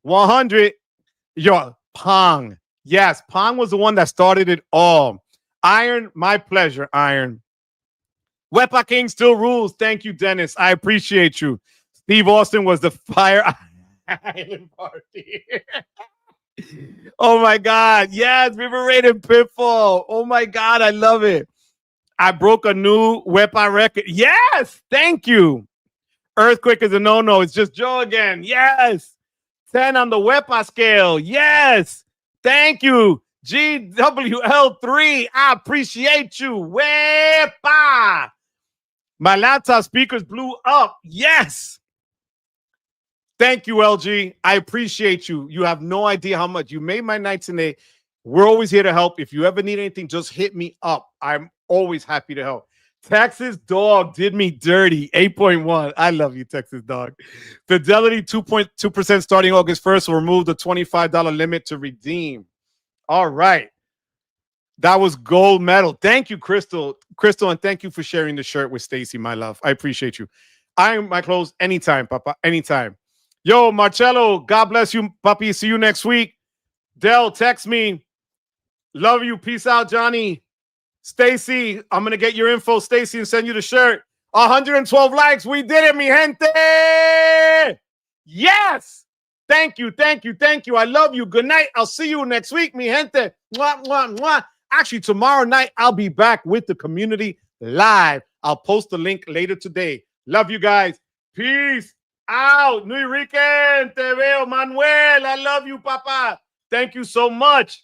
100. Pong. Yes, Pong was the one that started it all. Iron, my pleasure, Iron. Wepa King still rules. Thank you, Dennis. I appreciate you. Steve Austin was the Fire Island party. Oh my God. Yes, River Raid and Pitfall. Oh my God, I love it. I broke a new Wepa record. Yes, thank you. Earthquake is a no-no. It's just Joe again. Yes. 10 on the Wepa scale. Yes. Thank you. GWL3. I appreciate you. Wepa. My laptop speakers blew up. Yes. Thank you, LG. I appreciate you. You have no idea how much. You made my night today. We're always here to help. If you ever need anything, just hit me up. I'm always happy to help. Texas Dog did me dirty. 8.1. I love you, Texas Dog. Fidelity 2.2% starting August 1st will remove the $25 limit to redeem. All right. That was gold medal. Thank you, Crystal. Crystal, and thank you for sharing the shirt with Stacy, my love. I appreciate you. Iron my clothes anytime, Papa. Anytime. Yo, Marcello, God bless you, puppy. See you next week. Dell, text me. Love you. Peace out, Johnny. Stacy, I'm going to get your info, Stacy, and send you the shirt. 112 likes. We did it, mi gente. Yes. Thank you. I love you. Good night. I'll see you next week, mi gente. Mwah, mwah, mwah. Actually, tomorrow night, I'll be back with the community live. I'll post the link later today. Love you guys. Peace out. New Rican, te veo, Manuel. I love you, Papa. Thank you so much.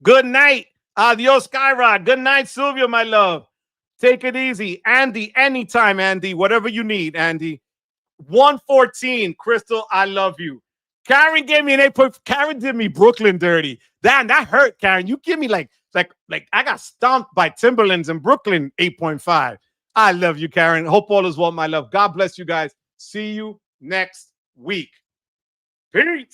Good night. Adios, Skyrod. Good night, Sylvia, my love. Take it easy. Andy, anytime, Andy. Whatever you need, Andy. 114. Crystal, I love you. Karen gave me an 8. Karen did me Brooklyn dirty. Damn, that hurt, Karen. You give me like I got stomped by Timberlands in Brooklyn 8.5. I love you, Karen. Hope all is well, my love. God bless you guys. See you next week. Peace.